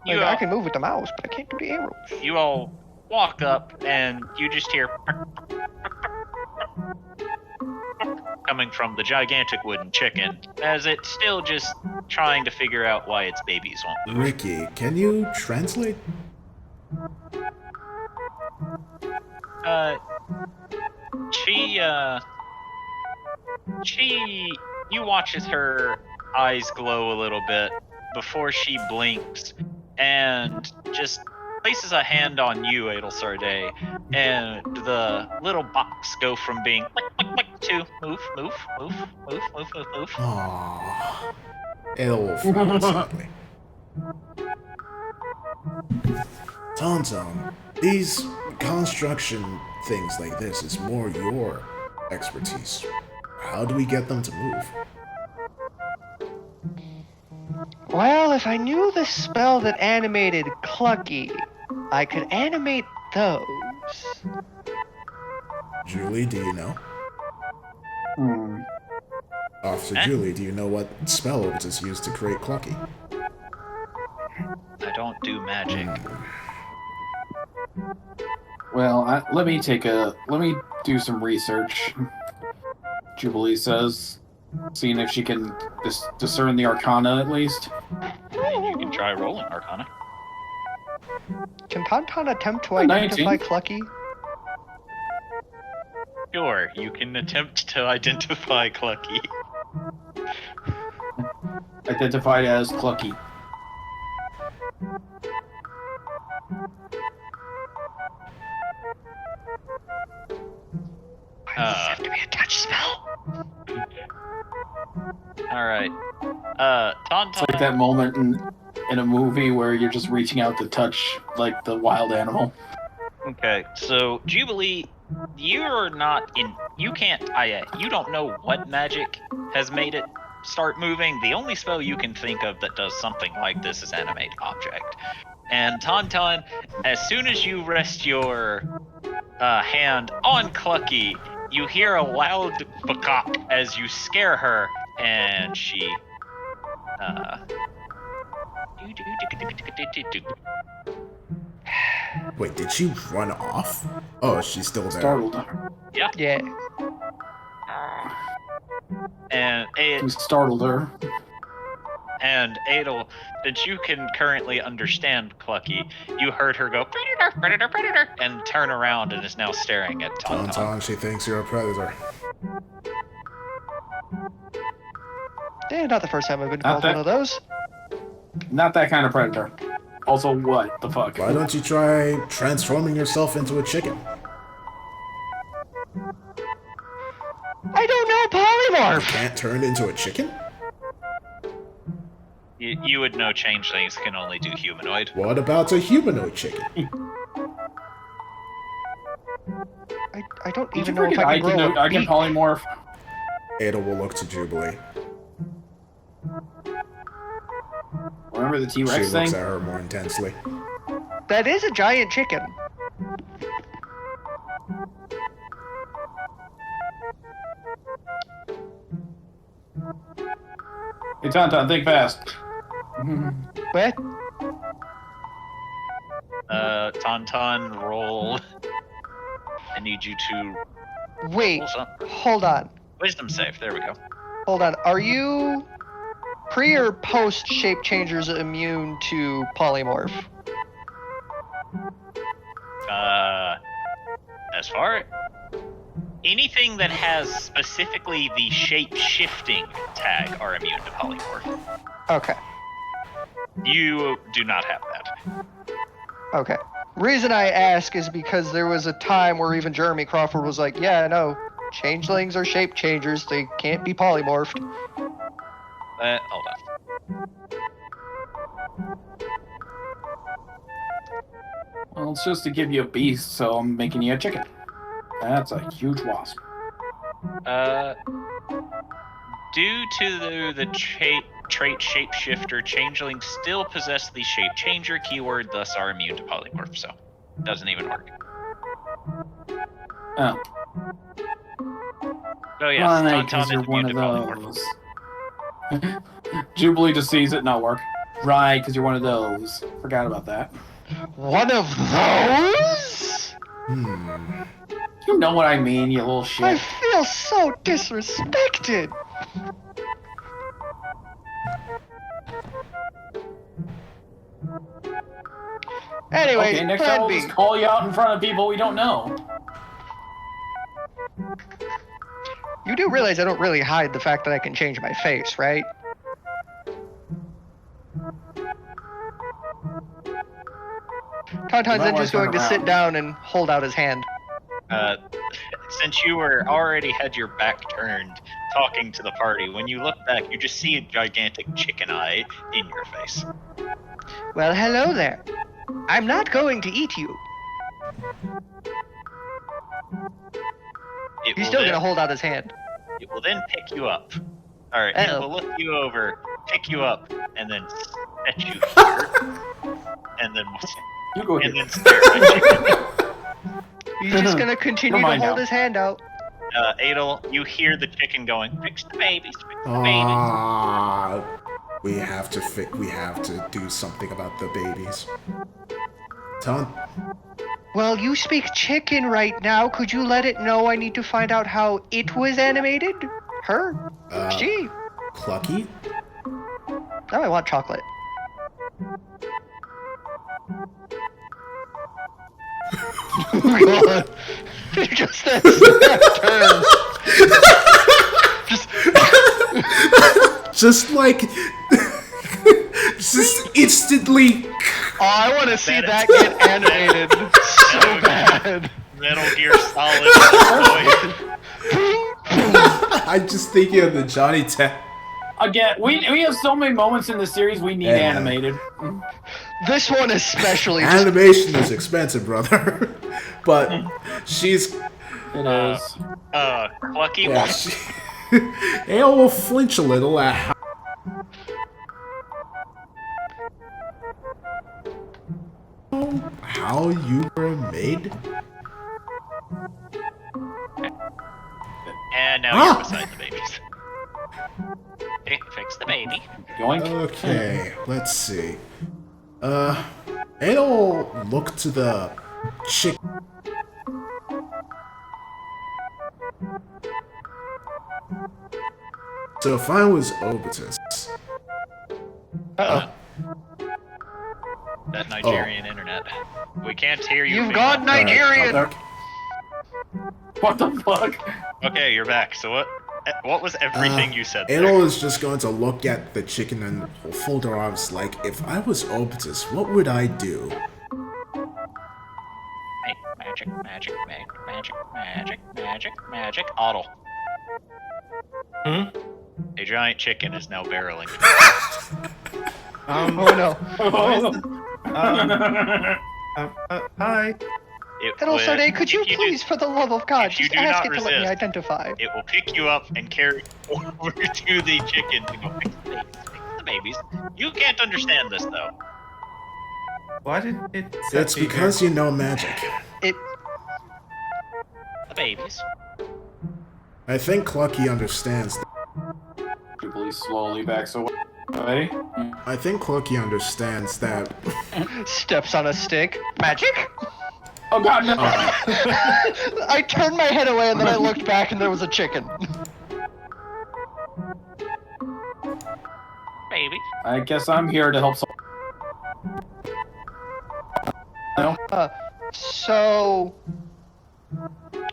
[SPEAKER 2] Like, I can move with the mouse, but I can't do the arrows.
[SPEAKER 7] you all walk up and you just hear coming from the gigantic wooden chicken as it's still just trying to figure out why its babies won't move.
[SPEAKER 4] Ricky, can you translate?
[SPEAKER 7] You watch as her eyes glow a little bit before she blinks and just places a hand on you, Adelsarday, and the little box go from being click to move.
[SPEAKER 4] Aww. Ada will follow sadly. Tauntaun, these construction things like this is more your expertise. How do we get them to move?
[SPEAKER 2] Well, if I knew the spell that animated Clucky, I could animate those.
[SPEAKER 4] Julie, do you know? Officer Julie, do you know what spell is used to create Clucky?
[SPEAKER 7] I don't do magic.
[SPEAKER 5] Well, let me do some research. Jubilee says, seeing if she can discern the Arcana at least.
[SPEAKER 7] You can try rolling Arcana.
[SPEAKER 2] Can Tauntaun attempt to
[SPEAKER 5] 19.
[SPEAKER 2] identify Clucky?
[SPEAKER 7] Sure, you can attempt to identify Clucky.
[SPEAKER 5] Identified as Clucky.
[SPEAKER 2] Have to be a touch spell.
[SPEAKER 7] Alright.
[SPEAKER 5] It's
[SPEAKER 7] Tauntaun.
[SPEAKER 5] like that moment in a movie where you're just reaching out to touch like the wild animal.
[SPEAKER 7] Okay, so Jubilee, you're not in. You can't. You don't know what magic has made it start moving. The only spell you can think of that does something like this is animate object. And Tauntaun, as soon as you rest your hand on Clucky, you hear a loud bakak as you scare her, and she.
[SPEAKER 4] Wait, did she run off? Oh, she's still there.
[SPEAKER 5] Startled.
[SPEAKER 2] Yeah.
[SPEAKER 7] And
[SPEAKER 5] You startled her.
[SPEAKER 7] And Adel, since you can currently understand Clucky, you heard her go predator, predator, predator, and turn around and is now staring at Tauntaun.
[SPEAKER 4] Tauntaun, she thinks you're a predator.
[SPEAKER 2] Yeah, not the first time I've been
[SPEAKER 5] Not
[SPEAKER 2] called one
[SPEAKER 5] that-
[SPEAKER 2] of those.
[SPEAKER 5] Not that kind of predator. Also, what the fuck?
[SPEAKER 4] Why don't you try transforming yourself into a chicken?
[SPEAKER 2] I don't know polymorph.
[SPEAKER 4] Can't turn into a chicken?
[SPEAKER 7] You would know changelings can only do humanoid.
[SPEAKER 4] What about a humanoid chicken?
[SPEAKER 2] I don't
[SPEAKER 5] Did you
[SPEAKER 2] even know if
[SPEAKER 5] forget
[SPEAKER 2] I
[SPEAKER 5] I
[SPEAKER 2] can grow a
[SPEAKER 5] can
[SPEAKER 2] beak.
[SPEAKER 5] polymorph?
[SPEAKER 4] Ada will look to Jubilee.
[SPEAKER 5] Remember the
[SPEAKER 4] She
[SPEAKER 5] T-Rex
[SPEAKER 4] looks
[SPEAKER 5] thing?
[SPEAKER 4] at her more intensely.
[SPEAKER 2] That is a giant chicken.
[SPEAKER 5] Hey, Tauntaun, think fast.
[SPEAKER 2] What?
[SPEAKER 7] Tauntaun, roll. I need you to
[SPEAKER 2] Wait,
[SPEAKER 7] roll something.
[SPEAKER 2] hold on.
[SPEAKER 7] Wisdom save. There we go.
[SPEAKER 2] Hold on. Are you pre or post shape changers immune to polymorph?
[SPEAKER 7] As far anything that has specifically the shape shifting tag are immune to polymorph.
[SPEAKER 2] Okay.
[SPEAKER 7] You do not have that.
[SPEAKER 2] Okay. Reason I ask is because there was a time where even Jeremy Crawford was like, yeah, no, changelings are shape changers. They can't be polymorphed.
[SPEAKER 7] Hold on.
[SPEAKER 5] Well, it's just to give you a beast, so I'm making you a chicken. That's a huge wasp.
[SPEAKER 7] Due to the trait shapeshifter, changelings still possess the shape changer keyword, thus are immune to polymorph. So, doesn't even work.
[SPEAKER 5] Oh.
[SPEAKER 7] Oh yes,
[SPEAKER 5] Right,
[SPEAKER 7] Tauntaun
[SPEAKER 5] because
[SPEAKER 7] is
[SPEAKER 5] you're one
[SPEAKER 7] immune
[SPEAKER 5] of
[SPEAKER 7] to polymorph.
[SPEAKER 5] those. Jubilee just sees it not work. Right, because you're one of those. Forgot about that.
[SPEAKER 2] One of those?
[SPEAKER 5] You know what I mean, you little
[SPEAKER 2] I
[SPEAKER 5] shit.
[SPEAKER 2] feel so disrespected. Anyway,
[SPEAKER 5] Okay, next time
[SPEAKER 2] plan
[SPEAKER 5] we'll
[SPEAKER 2] B.
[SPEAKER 5] just call you out in front of people we don't know.
[SPEAKER 2] You do realize I don't really hide the fact that I can change my face, right? Tauntaun's then just going to sit down and hold out his hand.
[SPEAKER 7] Since you were already had your back turned talking to the party, when you look back, you just see a gigantic chicken eye in your face.
[SPEAKER 2] Well, hello there. I'm not going to eat you. He's still going to hold out his hand.
[SPEAKER 7] It will then pick you up. All right, it will look you over, pick you up, and then set you here, and then
[SPEAKER 5] You go
[SPEAKER 7] and
[SPEAKER 5] here.
[SPEAKER 7] then stare at you.
[SPEAKER 2] He's just going to continue to hold his hand out.
[SPEAKER 7] Adel, you hear the chicken going, "Fix the babies, fix the babies."
[SPEAKER 4] We have to do something about the babies.
[SPEAKER 2] Well, you speak chicken right now. Could you let it know I need to find out how it was animated? Her? She?
[SPEAKER 4] Clucky?
[SPEAKER 2] Now I want chocolate. Oh god. Just that turn.
[SPEAKER 4] Just like... just instantly...
[SPEAKER 2] Oh, I want to see that get animated so bad.
[SPEAKER 7] Metal Gear Solid.
[SPEAKER 4] I'm just thinking of the Johnny Tap.
[SPEAKER 5] Again, we have so many moments in the series we need animated.
[SPEAKER 2] This one especially.
[SPEAKER 4] Animation is expensive, brother. But she's...
[SPEAKER 5] It is.
[SPEAKER 7] Clucky.
[SPEAKER 4] Yeah, she... Ale will flinch a little at how you were made?
[SPEAKER 7] And now you're beside the babies. Fix the baby.
[SPEAKER 5] Yoink.
[SPEAKER 4] Okay, let's see. Ale look to the chick. So if I was Obitus...
[SPEAKER 2] Uh-oh.
[SPEAKER 7] That Nigerian internet. We can't hear you.
[SPEAKER 2] You've gone Nigerian!
[SPEAKER 5] What the fuck?
[SPEAKER 7] Okay, you're back. So what was everything you said there?
[SPEAKER 4] Anil is just going to look at the chicken and fold her arms like, if I was Obitus, what would I do?
[SPEAKER 7] Magic, magic, magic, magic, magic, magic, magic. Otto. A giant chicken is now barreling.
[SPEAKER 2] Oh no.
[SPEAKER 3] Hi.
[SPEAKER 2] Hello, Sade, could you please, for the love of God, just ask it to let me identify?
[SPEAKER 7] It will pick you up and carry you over to the chicken to go fix the babies. Fix the babies. You can't understand this, though.
[SPEAKER 3] Why did it...
[SPEAKER 4] It's because you know magic.
[SPEAKER 2] The
[SPEAKER 7] babies.
[SPEAKER 4] I think Clucky understands.
[SPEAKER 5] Jubilee He slowly backs away.
[SPEAKER 4] I think Clucky understands that.
[SPEAKER 2] Steps on a stick. Magic?
[SPEAKER 5] Oh god, no!
[SPEAKER 2] I turned my head away and then I looked back and there was a chicken.
[SPEAKER 7] Baby.
[SPEAKER 5] I guess I'm here to help. No.
[SPEAKER 2] So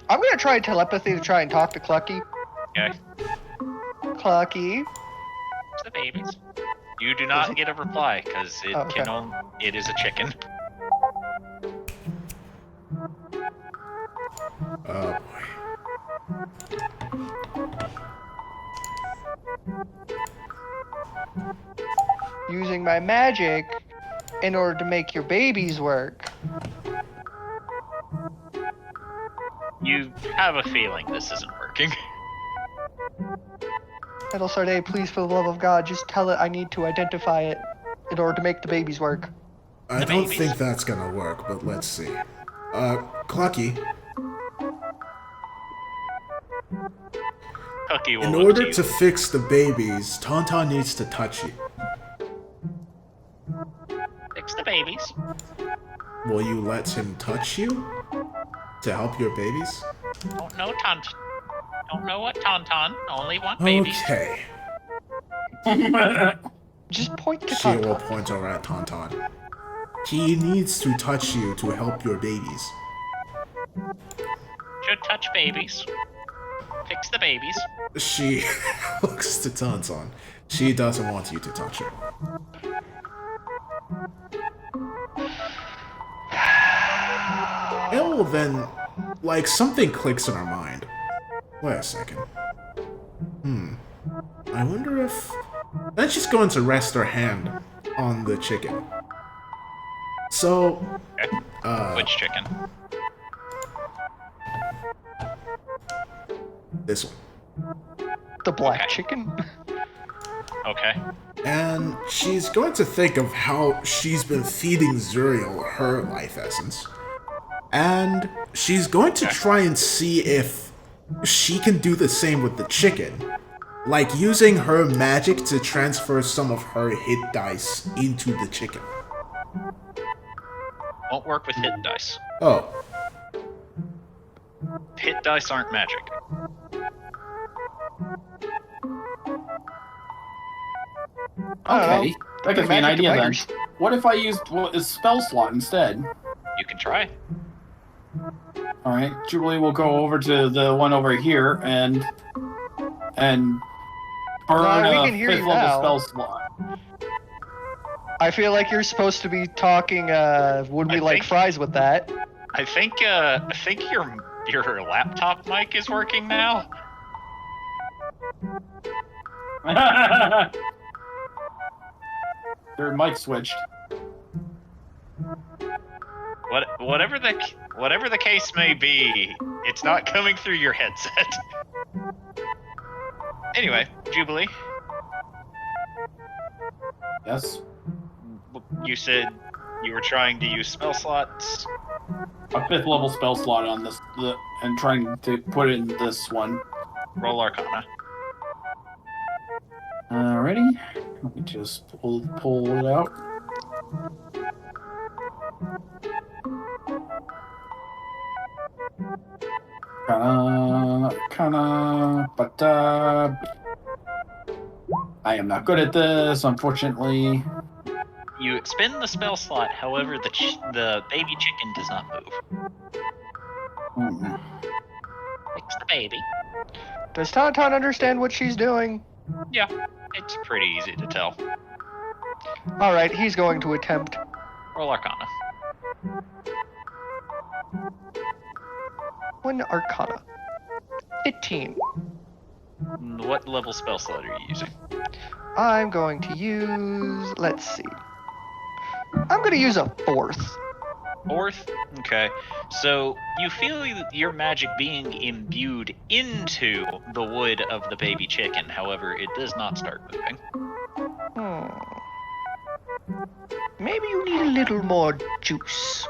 [SPEAKER 2] I'm gonna try telepathy to try and talk to Clucky.
[SPEAKER 7] Okay.
[SPEAKER 2] Clucky.
[SPEAKER 7] It's the babies. You do not get a reply because it
[SPEAKER 2] Oh, okay.
[SPEAKER 7] it is a chicken.
[SPEAKER 4] Oh
[SPEAKER 2] Using my magic in order to make your babies work.
[SPEAKER 7] You have a feeling this isn't working.
[SPEAKER 2] Metal Sarday, please, for the love of God, just tell it I need to identify it in order to make the babies work.
[SPEAKER 4] I don't think that's gonna work, but let's see. Clucky,
[SPEAKER 7] Cookie will
[SPEAKER 4] in
[SPEAKER 7] look
[SPEAKER 4] order
[SPEAKER 7] to
[SPEAKER 4] to
[SPEAKER 7] you.
[SPEAKER 4] fix the babies, Tauntaun needs to touch you.
[SPEAKER 7] Fix the babies.
[SPEAKER 4] Will you let him touch you to help your babies?
[SPEAKER 7] Don't know Don't know what Tauntaun. Only want babies.
[SPEAKER 4] Okay.
[SPEAKER 2] Just point to
[SPEAKER 4] She will
[SPEAKER 2] Tauntaun.
[SPEAKER 4] point over at Tauntaun. He needs to touch you to help your babies.
[SPEAKER 7] Should touch babies. Fix the babies.
[SPEAKER 4] She looks to Tauntaun. She doesn't want you to touch her. Oh, then, like, something clicks in her mind. Wait a second. I wonder if... Then she's going to rest her hand on the chicken. So,
[SPEAKER 7] Which chicken?
[SPEAKER 4] this one.
[SPEAKER 2] The black chicken?
[SPEAKER 7] Okay.
[SPEAKER 4] And she's going to think of how she's been feeding Zuriel her life essence. And she's going to try and see if she can do the same with the chicken. Like using her magic to transfer some of her hit dice into the chicken.
[SPEAKER 7] Won't work with hit dice.
[SPEAKER 4] Oh,
[SPEAKER 7] Hit dice aren't magic.
[SPEAKER 5] Okay, that gives me an
[SPEAKER 2] Magic
[SPEAKER 5] idea then.
[SPEAKER 2] devices.
[SPEAKER 5] What if I used a spell slot instead?
[SPEAKER 7] You can try.
[SPEAKER 5] Alright, Jubilee will go over to the one over here and burn
[SPEAKER 2] No, we
[SPEAKER 5] a
[SPEAKER 2] can hear
[SPEAKER 5] 5th
[SPEAKER 2] you
[SPEAKER 5] level
[SPEAKER 2] now.
[SPEAKER 5] spell slot.
[SPEAKER 2] I feel like you're supposed to be talking, would we
[SPEAKER 7] I
[SPEAKER 2] like
[SPEAKER 7] think-
[SPEAKER 2] fries with that?
[SPEAKER 7] I think your laptop mic is working now.
[SPEAKER 5] Their mic switched.
[SPEAKER 7] Whatever the case may be, it's not coming through your headset. Anyway, Jubilee,
[SPEAKER 5] Yes.
[SPEAKER 7] you said you were trying to use spell slots.
[SPEAKER 5] A 5th level spell slot on this, and trying to put it in this one.
[SPEAKER 7] Roll Arcana.
[SPEAKER 5] Alrighty. Let me just pull it out. But I am not good at this, unfortunately.
[SPEAKER 7] You expend the spell slot, however, the baby chicken does not move.
[SPEAKER 5] Hmm.
[SPEAKER 7] Fix the baby.
[SPEAKER 2] Does Tauntaun understand what she's doing?
[SPEAKER 7] Yeah, it's pretty easy to tell.
[SPEAKER 2] Alright, he's going to attempt.
[SPEAKER 7] Roll Arcana.
[SPEAKER 2] One Arcana. 15.
[SPEAKER 7] What level spell slot are you using?
[SPEAKER 2] I'm going to use... Let's see. I'm going to use a 4th.
[SPEAKER 7] 4th? Okay. So you feel your magic being imbued into the wood of the baby chicken. However, it does not start moving.
[SPEAKER 2] Maybe you need a little more juice.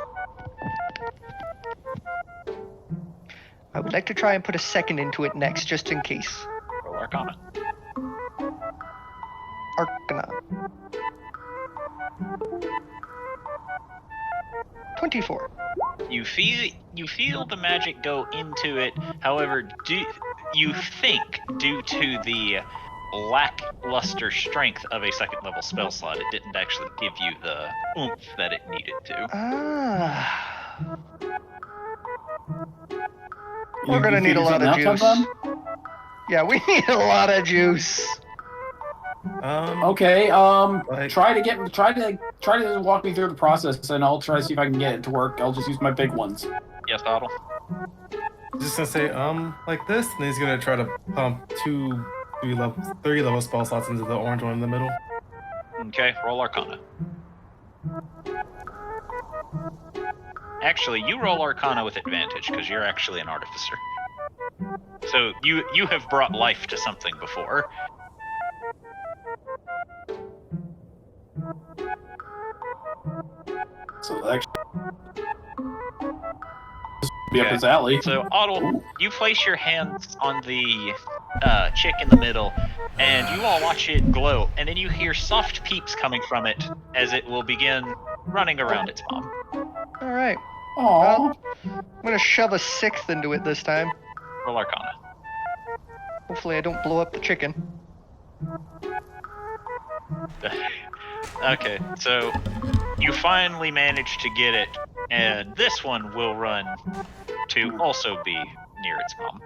[SPEAKER 2] I would like to try and put a 2nd into it next, just in case.
[SPEAKER 7] Roll Arcana.
[SPEAKER 2] Arcana. 24.
[SPEAKER 7] You feel the magic go into it. However, you think due to the lackluster strength of a second level spell slot, it didn't actually give you the oomph that it needed to.
[SPEAKER 2] Ah. We're gonna need a lot of juice. Yeah, we need a lot of juice.
[SPEAKER 5] Okay.
[SPEAKER 3] Like-
[SPEAKER 5] Try to walk me through the process, and I'll try to see if I can get it to work. I'll just use my big ones.
[SPEAKER 7] Yes, Otto.
[SPEAKER 3] Just gonna say, like this, and he's gonna try to pump three level spell slots into the orange one in the middle.
[SPEAKER 7] Okay, roll Arcana. Actually, you roll Arcana with advantage because you're actually an artificer. So you have brought life to something before.
[SPEAKER 5] So actually, be up his alley.
[SPEAKER 7] So Otto, you place your hands on the chick in the middle, and you all watch it glow, and then you hear soft peeps coming from it as it will begin running around its mom.
[SPEAKER 2] All right.
[SPEAKER 5] Aww.
[SPEAKER 2] Well, I'm gonna shove a 6th into it this time.
[SPEAKER 7] Roll Arcana.
[SPEAKER 2] Hopefully, I don't blow up the chicken.
[SPEAKER 7] Okay, so you finally manage to get it, and this one will run to also be near its mom.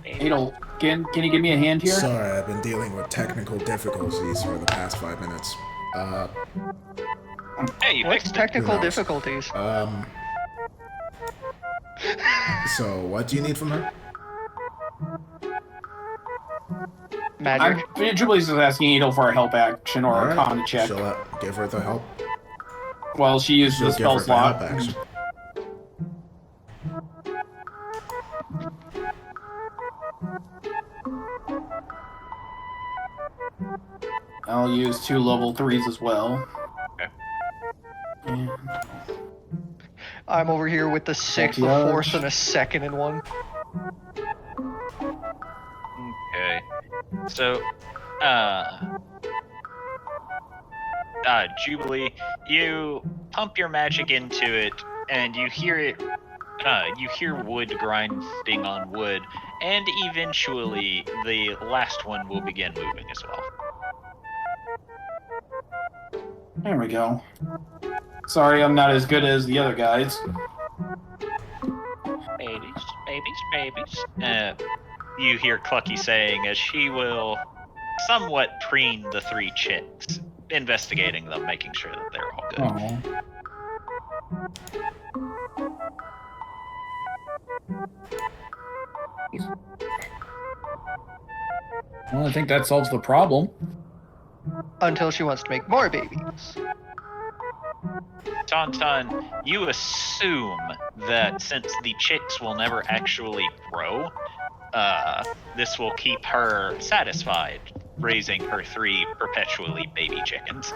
[SPEAKER 5] Adel, can you give me a hand here?
[SPEAKER 4] Sorry, I've been dealing with technical difficulties for the past 5 minutes.
[SPEAKER 7] Hey, you
[SPEAKER 2] What's
[SPEAKER 7] fixed it.
[SPEAKER 2] technical
[SPEAKER 4] Who knows?
[SPEAKER 2] difficulties?
[SPEAKER 4] So what do you need from her?
[SPEAKER 2] Magic.
[SPEAKER 5] Jubilee's just asking Adel for a help action or a
[SPEAKER 4] Alright,
[SPEAKER 5] con check.
[SPEAKER 4] she'll give her the help.
[SPEAKER 5] Well, she used
[SPEAKER 4] She'll
[SPEAKER 5] the
[SPEAKER 4] give
[SPEAKER 5] spell
[SPEAKER 4] her the
[SPEAKER 5] slot.
[SPEAKER 4] help action.
[SPEAKER 5] I'll use 2 level 3s as well.
[SPEAKER 7] Okay.
[SPEAKER 5] And
[SPEAKER 2] I'm over here with the 6th, a
[SPEAKER 5] Judge.
[SPEAKER 2] 4th, and a 2nd in one.
[SPEAKER 7] Okay. So, Jubilee, you pump your magic into it, and you hear it. You hear wood grinding on wood, and eventually the last one will begin moving as well.
[SPEAKER 5] there we go. Sorry, I'm not as good as the other guys.
[SPEAKER 7] Babies. You hear Clucky saying as she will somewhat preen the 3 chicks, investigating them, making sure that they're all good.
[SPEAKER 5] Oh.
[SPEAKER 6] Well, I think that solves the problem.
[SPEAKER 2] Until she wants to make more babies.
[SPEAKER 7] Tauntaun, you assume that since the chicks will never actually grow, this will keep her satisfied, raising her 3 perpetually baby chickens.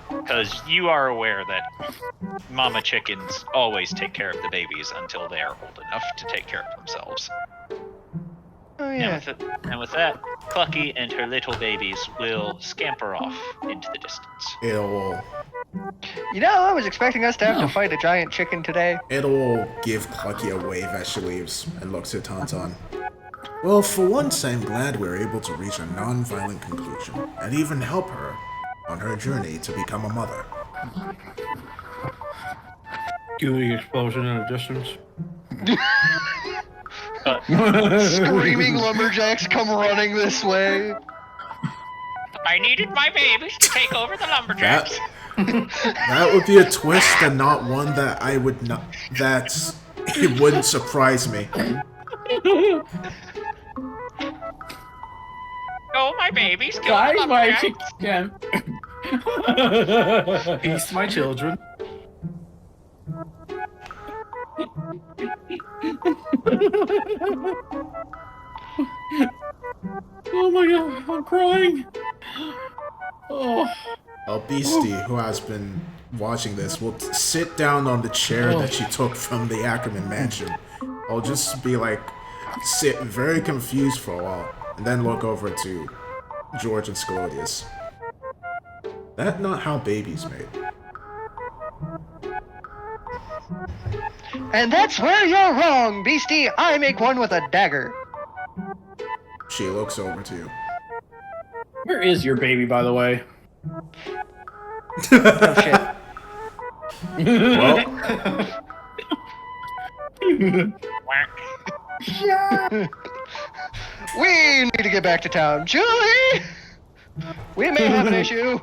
[SPEAKER 7] Because you are aware that mama chickens always take care of the babies until they are old enough to take care of themselves.
[SPEAKER 2] Oh yeah.
[SPEAKER 7] And with that, Clucky and her little babies will scamper off into the distance.
[SPEAKER 4] It'll
[SPEAKER 2] You know, I was expecting us to have to fight a giant chicken today.
[SPEAKER 4] give Clucky a wave as she leaves and looks at Tauntaun. Well, for once, I'm glad we're able to reach a non-violent conclusion and even help her on her journey to become a mother.
[SPEAKER 3] Gooey explosion in the distance.
[SPEAKER 2] Screaming lumberjacks come running this way.
[SPEAKER 7] I needed my babies to take over the lumberjacks.
[SPEAKER 4] That would be a twist and not one that I would not. It wouldn't surprise me.
[SPEAKER 7] Oh, my babies, kill the
[SPEAKER 5] Guys, my
[SPEAKER 7] lumberjacks.
[SPEAKER 5] chicken.
[SPEAKER 3] Peace, my children.
[SPEAKER 5] Oh my god, I'm crying. Oh.
[SPEAKER 4] A beastie who has been watching this will sit down on the chair that she took from the Ackerman mansion. I'll just be like, sit very confused for a while and then look over to George and Scalodius. That's not how babies made.
[SPEAKER 2] And that's where you're wrong, beastie. I make one with a dagger.
[SPEAKER 4] She looks over to you.
[SPEAKER 6] Where is your baby, by the way?
[SPEAKER 2] Oh shit.
[SPEAKER 4] Well,
[SPEAKER 2] We need to get back to town. Julie! We may have an issue.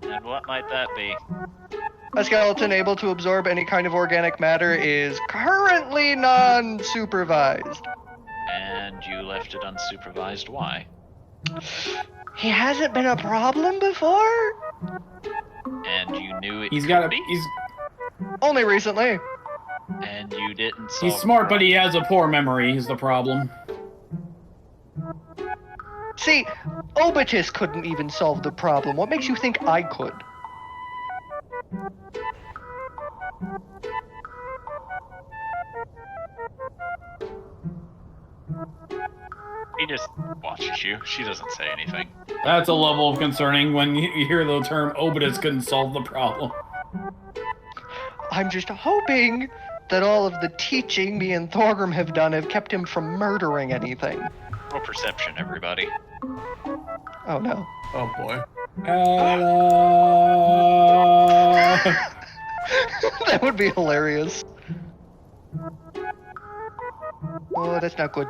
[SPEAKER 7] And what might that be?
[SPEAKER 2] A skeleton able to absorb any kind of organic matter is currently non-supervised.
[SPEAKER 7] And you left it unsupervised. Why?
[SPEAKER 2] He hasn't been a problem before?
[SPEAKER 7] And you knew it
[SPEAKER 6] He's
[SPEAKER 7] could
[SPEAKER 6] got a.
[SPEAKER 7] be?
[SPEAKER 6] He's
[SPEAKER 2] Only recently.
[SPEAKER 7] And you didn't solve
[SPEAKER 6] he's
[SPEAKER 7] the
[SPEAKER 6] smart, but he
[SPEAKER 7] problem.
[SPEAKER 6] has a poor memory. Is the problem?
[SPEAKER 2] See, Obitus couldn't even solve the problem. What makes you think I could?
[SPEAKER 7] He just watches you. She doesn't say anything.
[SPEAKER 6] That's a level of concerning when you hear the term Obitus couldn't solve the problem.
[SPEAKER 2] I'm just hoping that all of the teaching me and Thorgrim have done have kept him from murdering anything.
[SPEAKER 7] Roll perception, everybody.
[SPEAKER 2] Oh no.
[SPEAKER 3] Oh boy.
[SPEAKER 2] That would be hilarious. Oh, that's not good.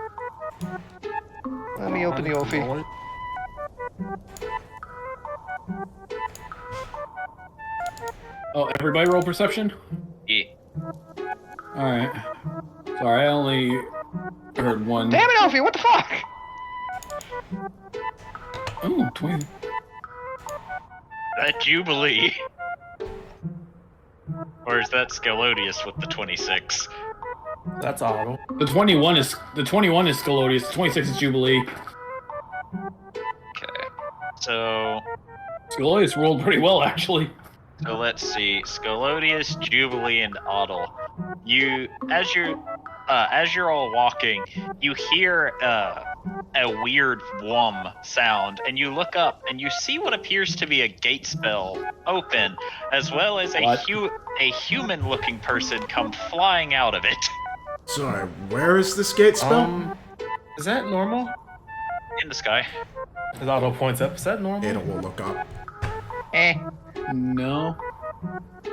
[SPEAKER 2] Let me open the Ophi.
[SPEAKER 6] Oh, everybody roll perception?
[SPEAKER 7] Yeah.
[SPEAKER 6] Alright. Sorry, I only heard one.
[SPEAKER 2] Damn it, Ophi, what the fuck?
[SPEAKER 6] Oh, 20.
[SPEAKER 7] That Jubilee. Or is that Scalodius with the 26?
[SPEAKER 3] That's Otto.
[SPEAKER 6] The 21 is Scalodius, the 26 is Jubilee.
[SPEAKER 7] Okay. So
[SPEAKER 6] Scalodius rolled pretty well, actually.
[SPEAKER 7] let's see. Scalodius, Jubilee, and Otto. You as you're all walking, you hear a weird whum sound, and you look up and you see what appears to be a gate spell open, as well as
[SPEAKER 6] What?
[SPEAKER 7] a human-looking person come flying out of it.
[SPEAKER 4] sorry, where is this gate spell?
[SPEAKER 3] Is that normal?
[SPEAKER 7] In the sky.
[SPEAKER 3] As Otto points up, is that normal?
[SPEAKER 4] Ada will look up.
[SPEAKER 6] No.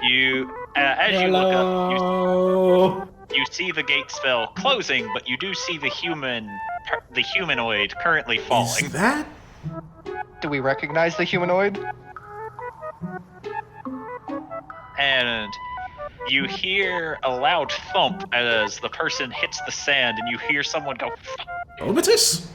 [SPEAKER 7] You as you look up,
[SPEAKER 6] Hello.
[SPEAKER 7] you see the gate spell closing, but you do see the humanoid currently falling.
[SPEAKER 4] Is that?
[SPEAKER 2] Do we recognize the humanoid?
[SPEAKER 7] And you hear a loud thump as the person hits the sand, and you hear someone go, "Fuck."
[SPEAKER 4] Obitus?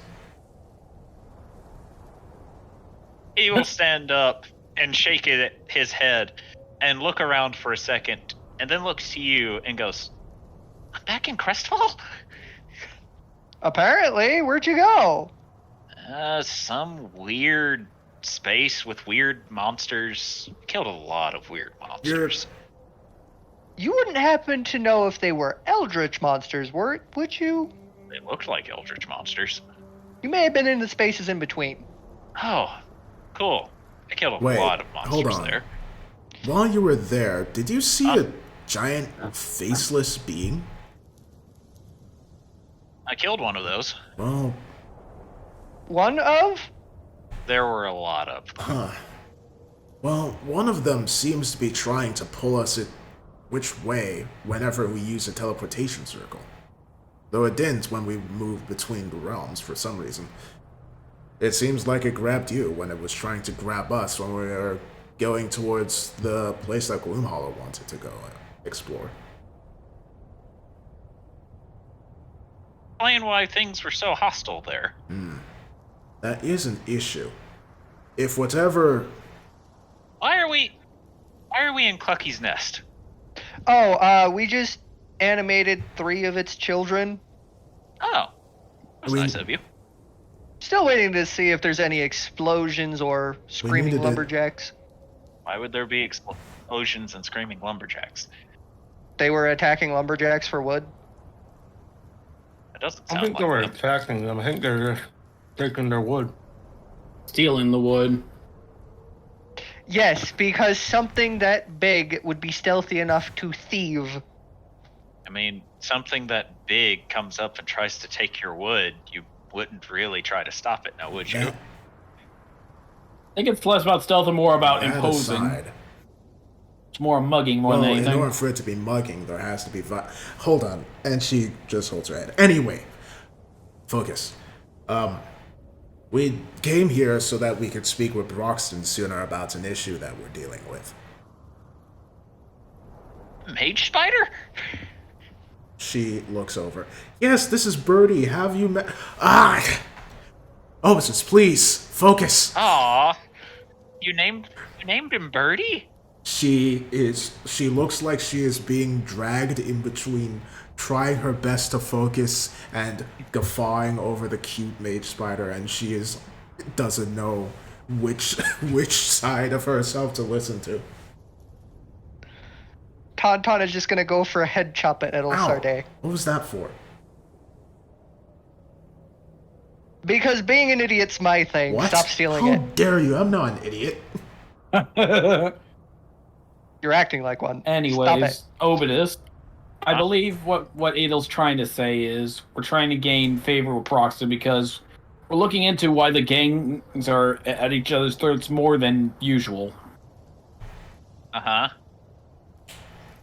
[SPEAKER 7] He will stand up and shake his head and look around for a second, and then looks to you and goes, "I'm back in Crestfall?"
[SPEAKER 2] Apparently, where'd you go?
[SPEAKER 7] Some weird space with weird monsters. Killed a lot of weird monsters.
[SPEAKER 2] You wouldn't happen to know if they were eldritch monsters, would you?
[SPEAKER 7] They looked like eldritch monsters.
[SPEAKER 2] You may have been in the spaces in between.
[SPEAKER 7] Oh, cool. I killed a
[SPEAKER 4] Wait,
[SPEAKER 7] lot of
[SPEAKER 4] hold
[SPEAKER 7] monsters
[SPEAKER 4] on.
[SPEAKER 7] there.
[SPEAKER 4] While you were there, did you see a giant faceless being?
[SPEAKER 7] I killed one of those.
[SPEAKER 4] Well,
[SPEAKER 2] One of?
[SPEAKER 7] There were a lot of them.
[SPEAKER 4] huh. Well, one of them seems to be trying to pull us which way whenever we use a teleportation circle. Though it didn't when we moved between the realms for some reason. It seems like it grabbed you when it was trying to grab us when we were going towards the place that Gloomhollow wanted to go explore.
[SPEAKER 7] Explain why things were so hostile there.
[SPEAKER 4] That is an issue. If whatever...
[SPEAKER 7] Why are we in Clucky's nest?
[SPEAKER 2] Oh, we just animated 3 of its children.
[SPEAKER 7] Oh, that's
[SPEAKER 4] We-
[SPEAKER 7] nice of you.
[SPEAKER 2] Still waiting to see if there's any explosions or screaming
[SPEAKER 4] needed it.
[SPEAKER 2] lumberjacks.
[SPEAKER 7] Why would there be explosions and screaming lumberjacks?
[SPEAKER 2] They were attacking lumberjacks for wood.
[SPEAKER 7] That doesn't
[SPEAKER 3] I
[SPEAKER 7] sound
[SPEAKER 3] think
[SPEAKER 7] like
[SPEAKER 3] they were
[SPEAKER 7] that.
[SPEAKER 3] attacking them. I think they're Taking their wood.
[SPEAKER 6] Stealing the wood.
[SPEAKER 2] Yes, because something that big would be stealthy enough to thieve.
[SPEAKER 7] I mean, something that big comes up and tries to take your wood, you wouldn't really try to stop it now, would you?
[SPEAKER 4] That,
[SPEAKER 6] I think it's less about stealth and more about
[SPEAKER 4] that
[SPEAKER 6] imposing.
[SPEAKER 4] aside,
[SPEAKER 6] It's more mugging more
[SPEAKER 4] well,
[SPEAKER 6] than
[SPEAKER 4] in
[SPEAKER 6] anything.
[SPEAKER 4] order for it to be mugging, there has to be hold on. And she just holds her head. Anyway, focus. We came here so that we could speak with Broxton sooner about an issue that we're dealing with.
[SPEAKER 7] Mage spider?
[SPEAKER 4] She looks over. Yes, this is Birdie. Have you met? Ah! Obesus, please focus.
[SPEAKER 7] Aw, you named him Birdie?
[SPEAKER 4] She looks like she is being dragged in between trying her best to focus and guffawing over the cute mage spider, and she doesn't know which side of herself to listen to.
[SPEAKER 2] Tauntaun is just gonna go for a head chop at
[SPEAKER 4] Ow.
[SPEAKER 2] Sarday.
[SPEAKER 4] What was that for?
[SPEAKER 2] Because being an idiot's my thing.
[SPEAKER 4] What?
[SPEAKER 2] Stop stealing
[SPEAKER 4] How
[SPEAKER 2] it.
[SPEAKER 4] dare you? I'm not an idiot.
[SPEAKER 2] You're acting like one. Stop it.
[SPEAKER 6] Anyways, Obidus, I believe what Adel's trying to say is we're trying to gain favor with Proxton because we're looking into why the gangs are at each other's throats more than usual.
[SPEAKER 7] Uh-huh.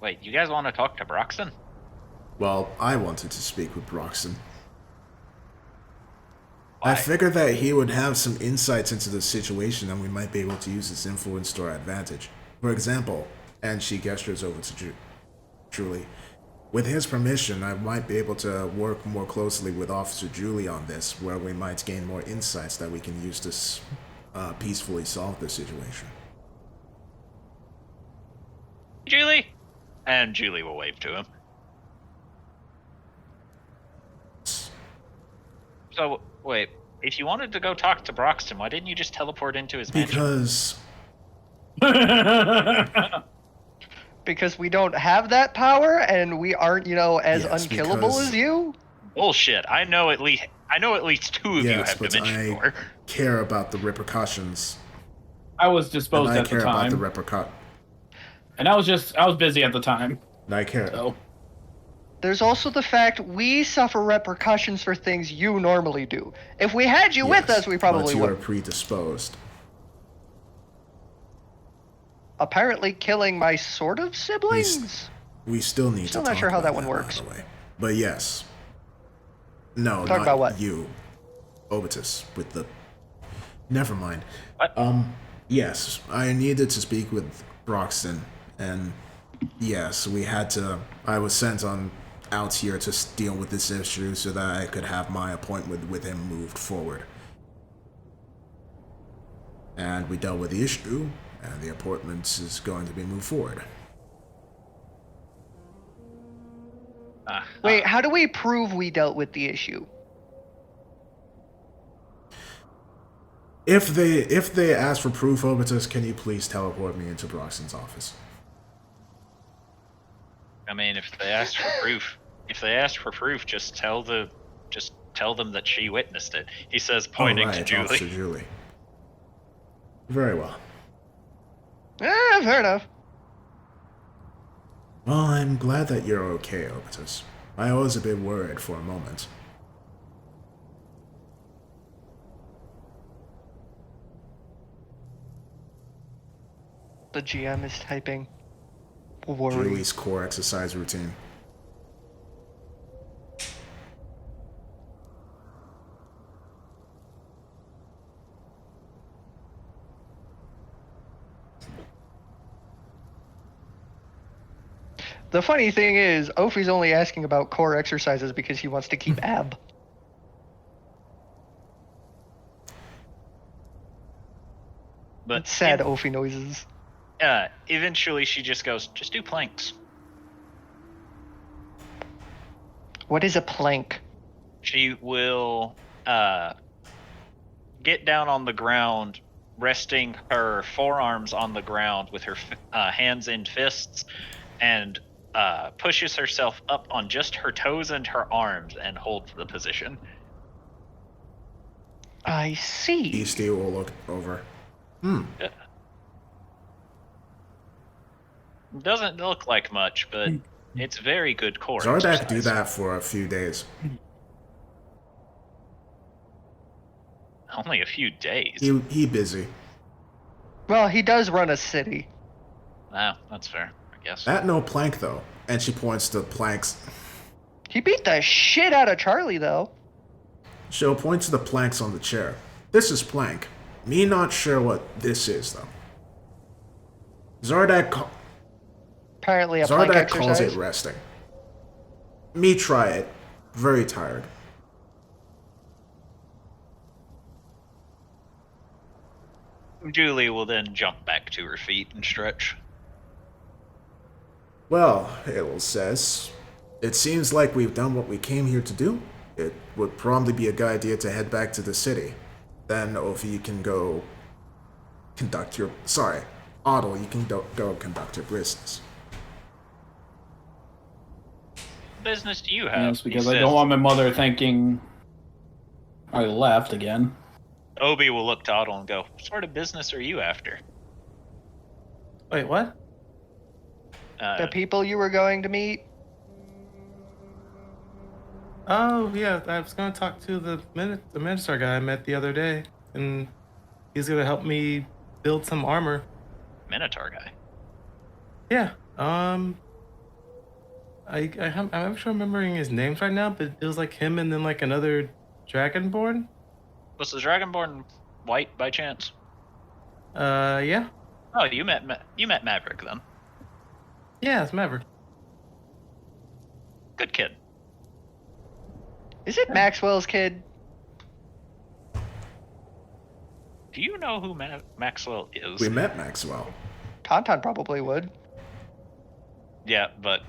[SPEAKER 7] Wait, you guys want to talk to Broxton?
[SPEAKER 4] Well, I wanted to speak with Broxton.
[SPEAKER 7] Why?
[SPEAKER 4] I figured that he would have some insights into the situation and we might be able to use his influence to our advantage. For example, and she gestures over to Julie. With his permission, I might be able to work more closely with Officer Julie on this, where we might gain more insights that we can use to peacefully solve the situation.
[SPEAKER 7] Julie? And Julie will wave to him. So, wait, if you wanted to go talk to Broxton, why didn't you just teleport into his mansion?
[SPEAKER 4] Because
[SPEAKER 2] Because we don't have that power and we aren't, as
[SPEAKER 4] Yes,
[SPEAKER 2] unkillable
[SPEAKER 4] because-
[SPEAKER 2] as you?
[SPEAKER 7] Bullshit. I know at least two of you
[SPEAKER 4] yes,
[SPEAKER 7] have
[SPEAKER 4] but
[SPEAKER 7] dimension
[SPEAKER 4] I
[SPEAKER 7] door.
[SPEAKER 4] care about the repercussions.
[SPEAKER 6] I was
[SPEAKER 4] And
[SPEAKER 6] disposed
[SPEAKER 4] I
[SPEAKER 6] at the
[SPEAKER 4] care about
[SPEAKER 6] time,
[SPEAKER 4] the
[SPEAKER 6] and I was busy at the time.
[SPEAKER 4] And I care.
[SPEAKER 6] So
[SPEAKER 2] There's also the fact we suffer repercussions for things you normally do. If we had you with
[SPEAKER 4] Yes,
[SPEAKER 2] us, we probably
[SPEAKER 4] but you are
[SPEAKER 2] would.
[SPEAKER 4] predisposed.
[SPEAKER 2] Apparently killing my sort of siblings?
[SPEAKER 4] We still need
[SPEAKER 2] Still
[SPEAKER 4] to
[SPEAKER 2] not
[SPEAKER 4] talk
[SPEAKER 2] sure how
[SPEAKER 4] about
[SPEAKER 2] that one works.
[SPEAKER 4] by the way. But yes. No,
[SPEAKER 2] Talk
[SPEAKER 4] not
[SPEAKER 2] about what?
[SPEAKER 4] you. Obitus with the... Never mind.
[SPEAKER 7] What?
[SPEAKER 4] Yes, I needed to speak with Broxton, and yes, I was sent out here to deal with this issue so that I could have my appointment with him moved forward. And we dealt with the issue, and the appointment is going to be moved forward.
[SPEAKER 2] Wait, how do we prove we dealt with the issue?
[SPEAKER 4] If they ask for proof, Obitus, can you please teleport me into Broxton's office?
[SPEAKER 7] I mean, if they ask for proof, just tell them that she witnessed it. He says, pointing to Julie.
[SPEAKER 4] Officer Julie. Very well.
[SPEAKER 2] Fair enough.
[SPEAKER 4] Well, I'm glad that you're okay, Obitus. I was a bit worried for a moment.
[SPEAKER 2] The GM is typing. Worry.
[SPEAKER 4] Julie's core exercise routine.
[SPEAKER 2] The funny thing is, Ophi's only asking about core exercises because he wants to keep ab.
[SPEAKER 7] But
[SPEAKER 2] Sad Ophi noises.
[SPEAKER 7] eventually she just goes, just do planks.
[SPEAKER 2] What is a plank?
[SPEAKER 7] She will get down on the ground, resting her forearms on the ground with her hands in fists, and pushes herself up on just her toes and her arms and holds the position.
[SPEAKER 2] I see.
[SPEAKER 4] Beastie will look over.
[SPEAKER 7] Doesn't look like much, but it's very good core
[SPEAKER 4] Zardak
[SPEAKER 7] exercise.
[SPEAKER 4] do that for a few days.
[SPEAKER 7] Only a few days.
[SPEAKER 4] He busy.
[SPEAKER 2] Well, he does run a city.
[SPEAKER 7] Wow, that's fair, I guess.
[SPEAKER 4] That no plank though. And she points to planks.
[SPEAKER 2] He beat the shit out of Charlie, though.
[SPEAKER 4] She'll point to the planks on the chair. This is plank. Me not sure what this is though. Zardak
[SPEAKER 2] Apparently a plank
[SPEAKER 4] Zardak calls
[SPEAKER 2] exercise.
[SPEAKER 4] it resting. Me try it. Very tired.
[SPEAKER 7] Julie will then jump back to her feet and stretch.
[SPEAKER 4] Well, Hale says, it seems like we've done what we came here to do. It would probably be a good idea to head back to the city. Then, Ovi, you can go conduct your... Sorry, Otto, you can go conduct your business.
[SPEAKER 7] Business do you have?
[SPEAKER 6] Yes, because
[SPEAKER 7] He
[SPEAKER 6] I
[SPEAKER 7] says.
[SPEAKER 6] don't want my mother thinking I left again.
[SPEAKER 7] Obi will look to Otto and go, what sort of business are you after?
[SPEAKER 3] Wait, what?
[SPEAKER 2] The people you were going to meet.
[SPEAKER 3] Oh, yeah, I was going to talk to the Minister guy I met the other day, and he's going to help me build some armor.
[SPEAKER 7] Minotaur guy.
[SPEAKER 3] Yeah, I'm sure remembering his names right now, but it was like him and then like another Dragonborn.
[SPEAKER 7] Was the Dragonborn white by chance?
[SPEAKER 3] Yeah.
[SPEAKER 7] Oh, you met Maverick then.
[SPEAKER 3] Yeah, it's Maverick.
[SPEAKER 7] Good kid.
[SPEAKER 2] Is it Maxwell's kid?
[SPEAKER 7] Do you know who Maxwell is?
[SPEAKER 4] We met Maxwell.
[SPEAKER 2] Tauntaun probably would.
[SPEAKER 7] Yeah, but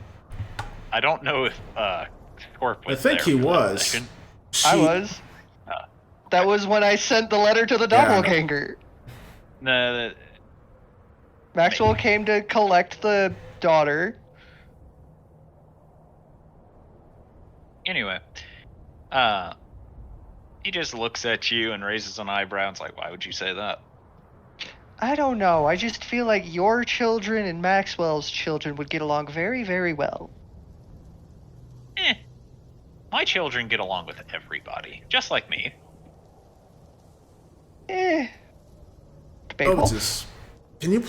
[SPEAKER 7] I don't know if Corp
[SPEAKER 4] I
[SPEAKER 7] was
[SPEAKER 4] think
[SPEAKER 7] there
[SPEAKER 4] he
[SPEAKER 7] for that
[SPEAKER 4] was.
[SPEAKER 7] session.
[SPEAKER 2] I was. That was when I sent the letter to the
[SPEAKER 4] Yeah, I know.
[SPEAKER 2] doppelganger.
[SPEAKER 7] No,
[SPEAKER 2] Maxwell came to collect the daughter.
[SPEAKER 7] anyway, he just looks at you and raises an eyebrow and's like, why would you say that?
[SPEAKER 2] I don't know. I just feel like your children and Maxwell's children would get along very, very well.
[SPEAKER 7] My children get along with everybody, just like me.
[SPEAKER 2] Debatable.
[SPEAKER 4] Otis, can you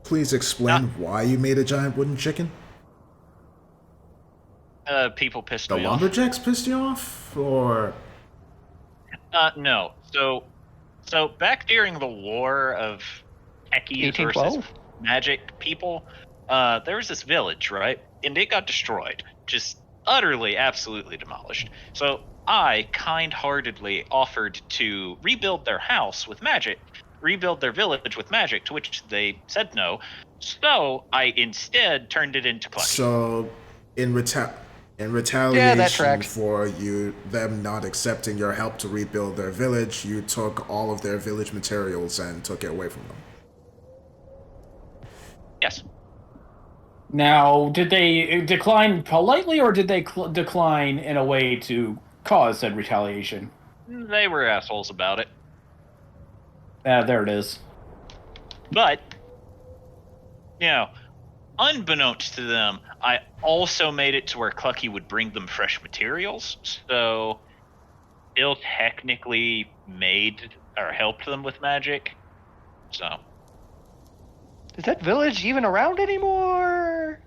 [SPEAKER 4] please explain why you made a giant wooden chicken?
[SPEAKER 7] People pissed
[SPEAKER 4] The
[SPEAKER 7] me off.
[SPEAKER 4] lumberjacks pissed you off? Or...
[SPEAKER 7] No. So back during the war of techies versus
[SPEAKER 2] 1812?
[SPEAKER 7] magic people, there was this village, right? And it got destroyed. Just utterly, absolutely demolished. So I kind-heartedly offered to rebuild their house with magic, rebuild their village with magic, to which they said no. So I instead turned it into Clutch.
[SPEAKER 4] So, in
[SPEAKER 2] that
[SPEAKER 4] retaliation
[SPEAKER 2] tracks.
[SPEAKER 4] for them not accepting your help to rebuild their village, you took all of their village materials and took it away from them.
[SPEAKER 7] Yes.
[SPEAKER 6] Now, did they decline politely, or did they decline in a way to cause said retaliation?
[SPEAKER 7] They were assholes about it.
[SPEAKER 6] There it is.
[SPEAKER 7] But, unbeknownst to them, I also made it to where Clucky would bring them fresh materials, so still technically made or helped them with magic. So,
[SPEAKER 2] Is that village even around anymore?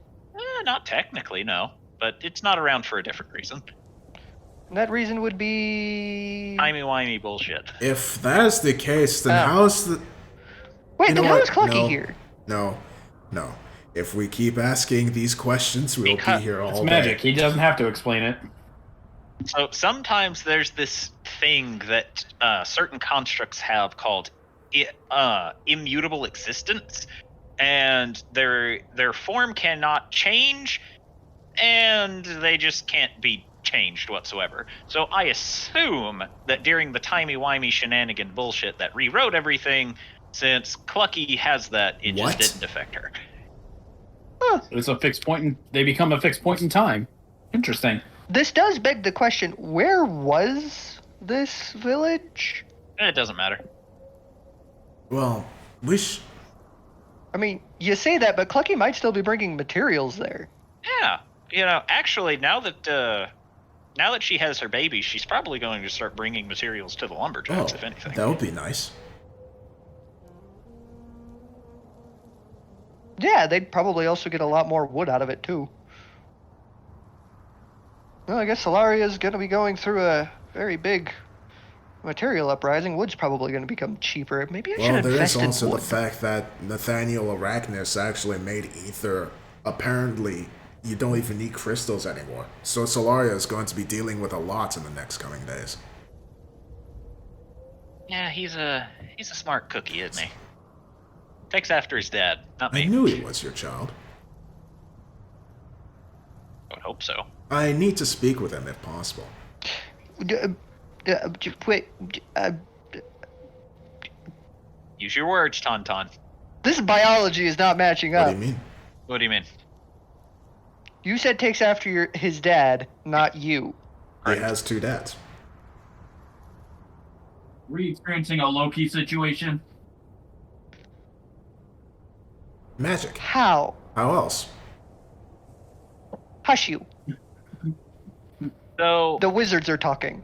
[SPEAKER 7] not technically, no, but it's not around for a different reason.
[SPEAKER 2] And that reason would be...
[SPEAKER 7] Timey-wimey bullshit.
[SPEAKER 4] If that is the case, then how's the...
[SPEAKER 2] Wait,
[SPEAKER 4] You
[SPEAKER 2] then
[SPEAKER 4] know
[SPEAKER 2] how
[SPEAKER 4] what?
[SPEAKER 2] is Clucky
[SPEAKER 4] No.
[SPEAKER 2] here?
[SPEAKER 4] No. If we keep asking these questions, we'll be here all
[SPEAKER 6] It's
[SPEAKER 4] day.
[SPEAKER 6] magic. He doesn't have to explain it.
[SPEAKER 7] So sometimes there's this thing that certain constructs have called immutable existence, and their form cannot change, and they just can't be changed whatsoever. So I assume that during the timey-wimey shenanigan bullshit that rewrote everything, since Clucky has that, it
[SPEAKER 4] What?
[SPEAKER 7] just didn't affect her.
[SPEAKER 6] It's a fixed point. They become a fixed point in time. Interesting.
[SPEAKER 2] This does beg the question, where was this village?
[SPEAKER 7] It doesn't matter.
[SPEAKER 4] Well, wish.
[SPEAKER 2] I mean, you say that, but Clucky might still be bringing materials there.
[SPEAKER 7] Yeah, actually, now that she has her baby, she's probably going to start bringing materials to the lumberjacks,
[SPEAKER 4] Oh,
[SPEAKER 7] if anything.
[SPEAKER 4] that would be nice.
[SPEAKER 2] Yeah, they'd probably also get a lot more wood out of it, too. Well, I guess Solaria's going to be going through a very big material uprising. Wood's probably going to become cheaper. Maybe I should
[SPEAKER 4] Well, there is
[SPEAKER 2] invest in
[SPEAKER 4] also
[SPEAKER 2] wood.
[SPEAKER 4] the fact that Nathaniel Arachnus actually made ether. Apparently, you don't even need crystals anymore. So Solaria is going to be dealing with a lot in the next coming days.
[SPEAKER 7] Yeah, he's a smart cookie, isn't he? Takes after his dad, not
[SPEAKER 4] I
[SPEAKER 7] me.
[SPEAKER 4] knew he was your child.
[SPEAKER 7] I would hope so.
[SPEAKER 4] I need to speak with him if possible.
[SPEAKER 2] Wait,
[SPEAKER 7] Use your words, Tauntaun.
[SPEAKER 2] this biology is not matching
[SPEAKER 4] What
[SPEAKER 2] up.
[SPEAKER 4] do you mean?
[SPEAKER 7] What do you mean?
[SPEAKER 2] You said takes after his dad, not you.
[SPEAKER 4] He has 2 dads.
[SPEAKER 5] Were you experiencing a Loki situation?
[SPEAKER 4] Magic.
[SPEAKER 2] How?
[SPEAKER 4] How else?
[SPEAKER 2] Hush you.
[SPEAKER 7] So,
[SPEAKER 2] The wizards are talking.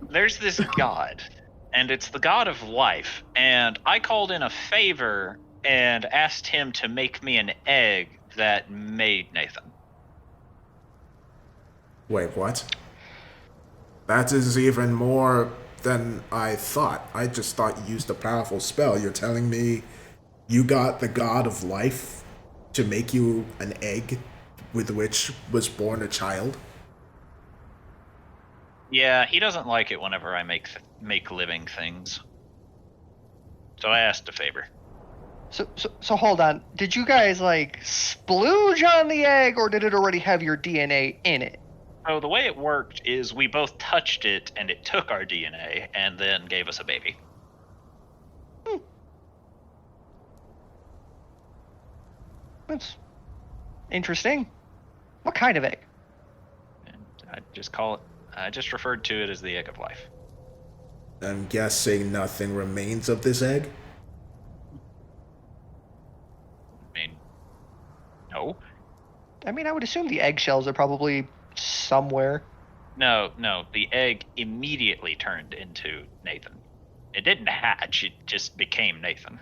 [SPEAKER 7] there's this god, and it's the god of life, and I called in a favor and asked him to make me an egg that made Nathan.
[SPEAKER 4] Wait, what? That is even more than I thought. I just thought you used a powerful spell. You're telling me you got the god of life to make you an egg with which was born a child?
[SPEAKER 7] Yeah, he doesn't like it whenever I make living things. So I asked a favor.
[SPEAKER 2] So hold on. Did you guys like splooge on the egg, or did it already have your DNA in it?
[SPEAKER 7] So the way it worked is we both touched it, and it took our DNA, and then gave us a baby.
[SPEAKER 2] That's interesting. What kind of egg?
[SPEAKER 7] And I just referred to it as the egg of life.
[SPEAKER 4] I'm guessing nothing remains of this egg?
[SPEAKER 7] I mean, no.
[SPEAKER 2] I mean, I would assume the eggshells are probably somewhere.
[SPEAKER 7] No, the egg immediately turned into Nathan. It didn't hatch, it just became Nathan.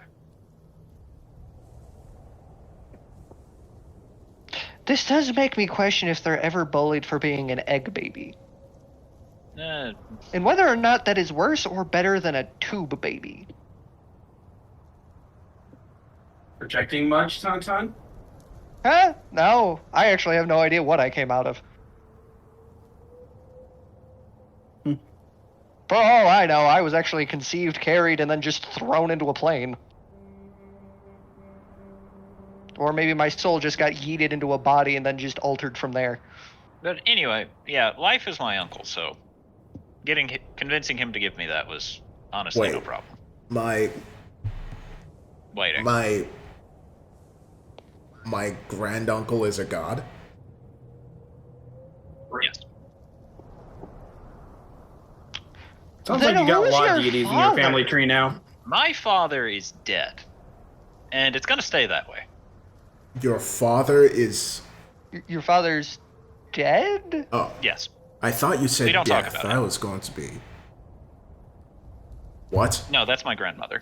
[SPEAKER 2] This does make me question if they're ever bullied for being an egg baby. And whether or not that is worse or better than a tube baby.
[SPEAKER 5] Projecting much, Tauntaun?
[SPEAKER 2] Huh? No, I actually have no idea what I came out of. For all I know, I was actually conceived, carried, and then just thrown into a plane. Or maybe my soul just got yeeted into a body and then just altered from there.
[SPEAKER 7] But anyway, yeah, life is my uncle, so convincing him to give me that was honestly no problem. Waiting.
[SPEAKER 4] My granduncle is a god?
[SPEAKER 7] Yes.
[SPEAKER 5] Sounds
[SPEAKER 2] Then
[SPEAKER 5] like you got a
[SPEAKER 2] who's
[SPEAKER 5] lot
[SPEAKER 2] your
[SPEAKER 5] of deities in your
[SPEAKER 2] father?
[SPEAKER 5] family tree now.
[SPEAKER 7] My father is dead, and it's gonna stay that way.
[SPEAKER 4] Your father is...
[SPEAKER 2] Your father's dead?
[SPEAKER 4] Oh,
[SPEAKER 7] Yes.
[SPEAKER 4] I thought you said
[SPEAKER 7] We don't talk
[SPEAKER 4] death.
[SPEAKER 7] about
[SPEAKER 4] That
[SPEAKER 7] it.
[SPEAKER 4] was going to be... What?
[SPEAKER 7] No, that's my grandmother.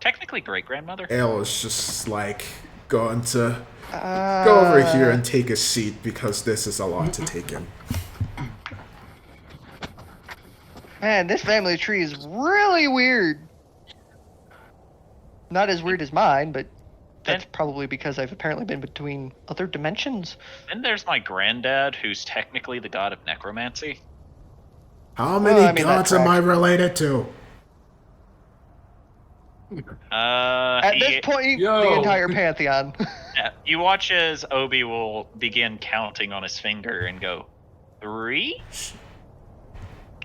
[SPEAKER 7] Technically great-grandmother.
[SPEAKER 4] Ale is just like going to go over here and take a seat because this is a lot to take in.
[SPEAKER 2] Man, this family tree is really weird. Not as weird as mine, but that's probably because I've apparently been between other dimensions.
[SPEAKER 7] Then there's my granddad, who's technically the god of necromancy.
[SPEAKER 4] How many
[SPEAKER 2] Well, I mean, that
[SPEAKER 4] gods am I
[SPEAKER 2] tracks.
[SPEAKER 4] related to?
[SPEAKER 2] At this point,
[SPEAKER 5] Yo.
[SPEAKER 2] the entire pantheon.
[SPEAKER 7] Yeah, you watch as Obi will begin counting on his finger and go, 3?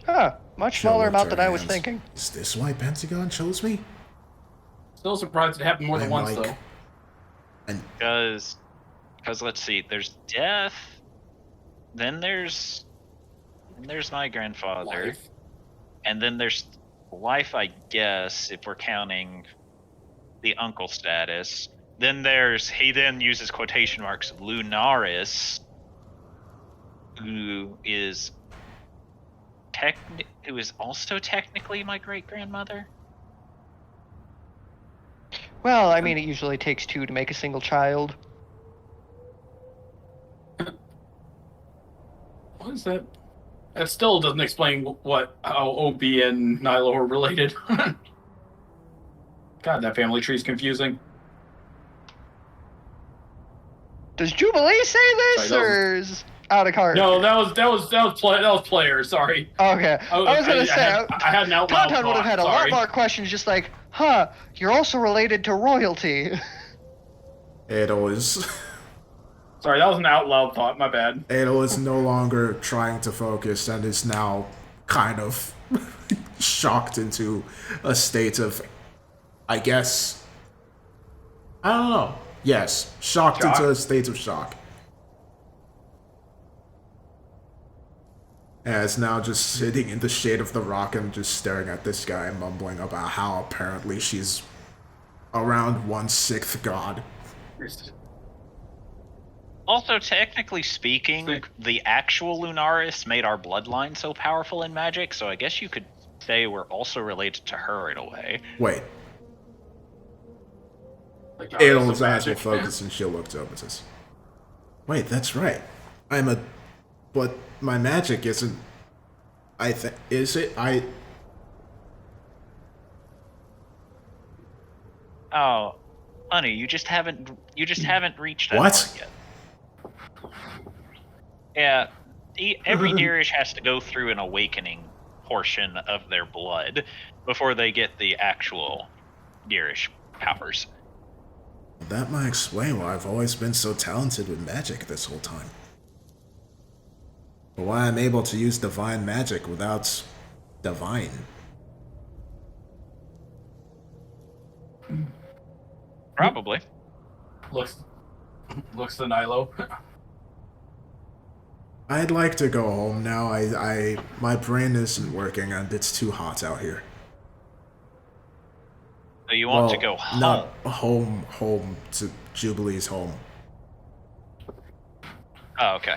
[SPEAKER 2] Huh, much smaller
[SPEAKER 4] Show
[SPEAKER 2] amount
[SPEAKER 4] with
[SPEAKER 2] than I
[SPEAKER 4] our
[SPEAKER 2] was
[SPEAKER 4] hands.
[SPEAKER 2] thinking.
[SPEAKER 4] Is this why Pentagon chose me?
[SPEAKER 5] Still surprised it happened more than
[SPEAKER 4] I'm
[SPEAKER 5] once,
[SPEAKER 4] like-
[SPEAKER 5] though.
[SPEAKER 7] Because let's see, there's death, then there's my grandfather,
[SPEAKER 5] Life.
[SPEAKER 7] And then there's life, I guess, if we're counting the uncle status. Then he then uses quotation marks, Lunaris, who is also technically my great-grandmother.
[SPEAKER 2] Well, I mean, it usually takes 2 to make a single child.
[SPEAKER 5] What is that? That still doesn't explain how OB and Nilo are related. God, that family tree's confusing.
[SPEAKER 2] Does Jubilee say this,
[SPEAKER 5] Sorry,
[SPEAKER 2] or is out of card?
[SPEAKER 5] No, that was player. Sorry.
[SPEAKER 2] Okay. I was gonna say,
[SPEAKER 5] I had an out loud
[SPEAKER 2] Tauntaun would have had a lot
[SPEAKER 5] sorry.
[SPEAKER 2] more questions, just like, huh, you're also related to royalty.
[SPEAKER 4] Adel is
[SPEAKER 5] Sorry, that was an out loud thought. My bad.
[SPEAKER 4] Adel is no longer trying to focus and is now kind of shocked into a state of, I guess, I don't know. Yes, shocked
[SPEAKER 5] Shock?
[SPEAKER 4] into a state of shock. And is now just sitting in the shade of the rock and just staring at this guy, mumbling about how apparently she's around 1/6 god.
[SPEAKER 7] Also, technically speaking, the actual Lunaris made our bloodline so powerful in magic, so I guess you could say we're also related to her in a way.
[SPEAKER 4] Wait,
[SPEAKER 5] Like,
[SPEAKER 4] Adel's eyes will focus and she'll look up and says, wait, that's right. But my magic isn't, is it?
[SPEAKER 7] Oh, honey, you just haven't reached that
[SPEAKER 4] What?
[SPEAKER 7] part yet. Yeah, every Deerish has to go through an awakening portion of their blood before they get the actual Deerish powers.
[SPEAKER 4] That might explain why I've always been so talented with magic this whole time. But why I'm able to use divine magic without divine.
[SPEAKER 7] Probably.
[SPEAKER 5] Looks to Nilo.
[SPEAKER 4] I'd like to go home now. My brain isn't working and it's too hot out here.
[SPEAKER 7] So you want to go home?
[SPEAKER 4] Not home to Jubilee's home.
[SPEAKER 7] Oh, okay.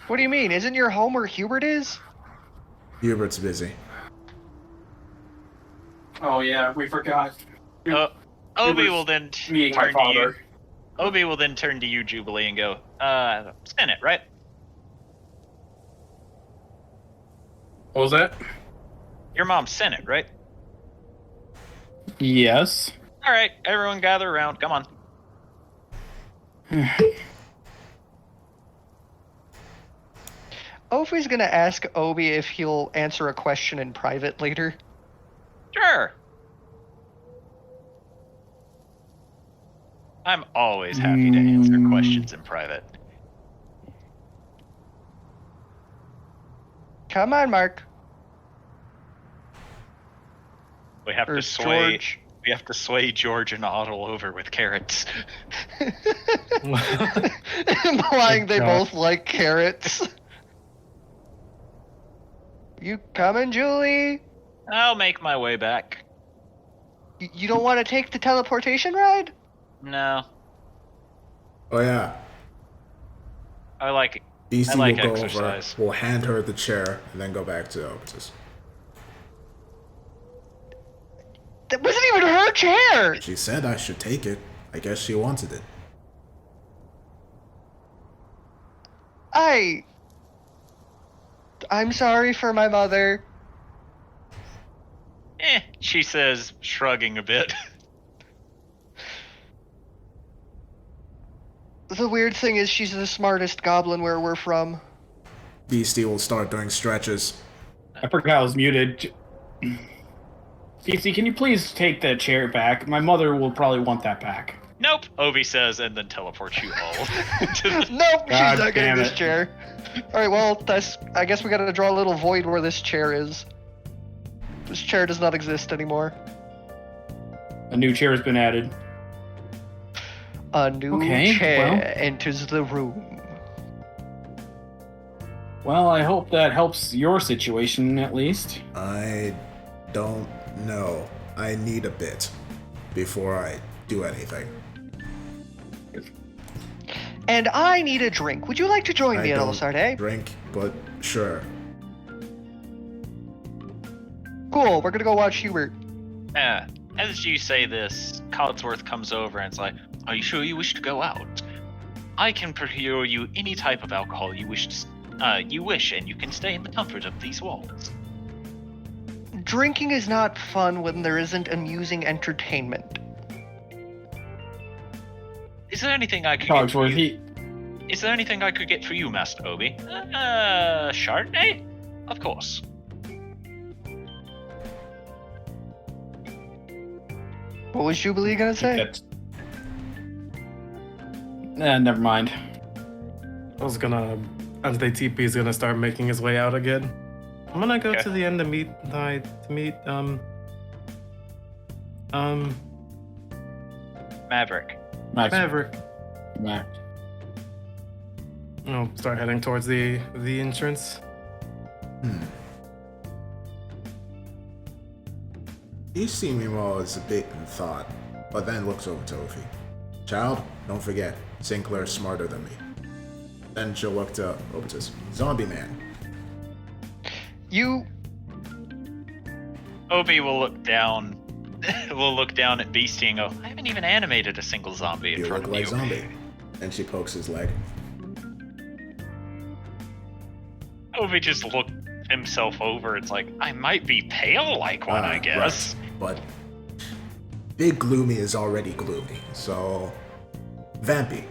[SPEAKER 2] What do you mean? Isn't your home where Hubert is?
[SPEAKER 4] Hubert's busy.
[SPEAKER 5] Oh yeah, we forgot.
[SPEAKER 7] Obi will then
[SPEAKER 5] Meeting my
[SPEAKER 7] turn to you.
[SPEAKER 5] father.
[SPEAKER 7] Obi will then turn to you, Jubilee, and go, Senate, right?
[SPEAKER 5] What was that?
[SPEAKER 7] Your mom's Senate, right?
[SPEAKER 6] Yes.
[SPEAKER 7] All right, everyone gather around. Come on.
[SPEAKER 2] Ofi's gonna ask Obi if he'll answer a question in private later.
[SPEAKER 7] Sure. I'm always happy to answer questions in private.
[SPEAKER 2] Come on, Mark.
[SPEAKER 7] We have
[SPEAKER 2] Or
[SPEAKER 7] to sway.
[SPEAKER 2] George.
[SPEAKER 7] We have to sway George and Otto over with carrots.
[SPEAKER 2] Implying they both like carrots. You coming, Julie?
[SPEAKER 7] I'll make my way back.
[SPEAKER 2] You don't want to take the teleportation ride?
[SPEAKER 7] No,
[SPEAKER 4] Oh yeah.
[SPEAKER 7] I like
[SPEAKER 4] Beastie
[SPEAKER 7] like
[SPEAKER 4] will go
[SPEAKER 7] exercise.
[SPEAKER 4] over, will hand her the chair, and then go back to Optus.
[SPEAKER 2] That wasn't even her chair!
[SPEAKER 4] She said I should take it. I guess she wanted it.
[SPEAKER 2] I'm sorry for my mother.
[SPEAKER 7] She says, shrugging a bit.
[SPEAKER 2] The weird thing is she's the smartest goblin where we're from.
[SPEAKER 4] Beastie will start doing stretches.
[SPEAKER 6] I forgot I was muted. CC, can you please take the chair back? My mother will probably want that back.
[SPEAKER 7] Nope, Obi says, and then teleports you all to the...
[SPEAKER 2] Nope,
[SPEAKER 6] God
[SPEAKER 2] she's not getting
[SPEAKER 6] damn
[SPEAKER 2] this
[SPEAKER 6] it.
[SPEAKER 2] chair. Alright, well, I guess we gotta draw a little void where this chair is. This chair does not exist anymore.
[SPEAKER 6] A new chair has been added.
[SPEAKER 2] A new
[SPEAKER 6] Okay,
[SPEAKER 2] chair
[SPEAKER 6] well.
[SPEAKER 2] enters the room.
[SPEAKER 6] Well, I hope that helps your situation at least.
[SPEAKER 4] I don't know. I need a bit before I do anything.
[SPEAKER 2] And I need a drink. Would you like to join me
[SPEAKER 4] I
[SPEAKER 2] at
[SPEAKER 4] don't
[SPEAKER 2] Sarde?
[SPEAKER 4] drink, but sure.
[SPEAKER 2] Cool, we're gonna go watch Hubert.
[SPEAKER 7] As you say this, Codsworth comes over and it's like, "Are you sure you wish to go out? I can procure you any type of alcohol you wish, and you can stay in the comfort of these walls."
[SPEAKER 2] Drinking is not fun when there isn't amusing entertainment.
[SPEAKER 7] Is there anything I could get for
[SPEAKER 6] Cogsworth,
[SPEAKER 7] you? Is there anything I could get for you, Master Obi? Chardonnay? Of course.
[SPEAKER 2] What was Jubilee gonna say?
[SPEAKER 6] Never mind.
[SPEAKER 3] I was gonna, as they TP, is gonna start making his way out again. I'm gonna go
[SPEAKER 7] Okay.
[SPEAKER 3] to the end to meet,
[SPEAKER 7] Maverick.
[SPEAKER 3] Maverick.
[SPEAKER 6] Mac.
[SPEAKER 3] I'll start heading towards the entrance.
[SPEAKER 4] You see me while it's a bit in thought, but then looks over to Ophie. Child, don't forget, Sinclair's smarter than me. Then she'll look to Obitus. Zombie man.
[SPEAKER 2] You
[SPEAKER 7] Obi will look down. Will look down at Beastie and go, "I haven't even animated a single zombie in
[SPEAKER 4] You
[SPEAKER 7] front
[SPEAKER 4] look
[SPEAKER 7] of
[SPEAKER 4] like
[SPEAKER 7] you."
[SPEAKER 4] zombie. And she pokes his leg.
[SPEAKER 7] Obi just looked himself over. It's like, I might be pale like one, I guess.
[SPEAKER 4] Right. But Big Gloomy is already gloomy, so Vampy.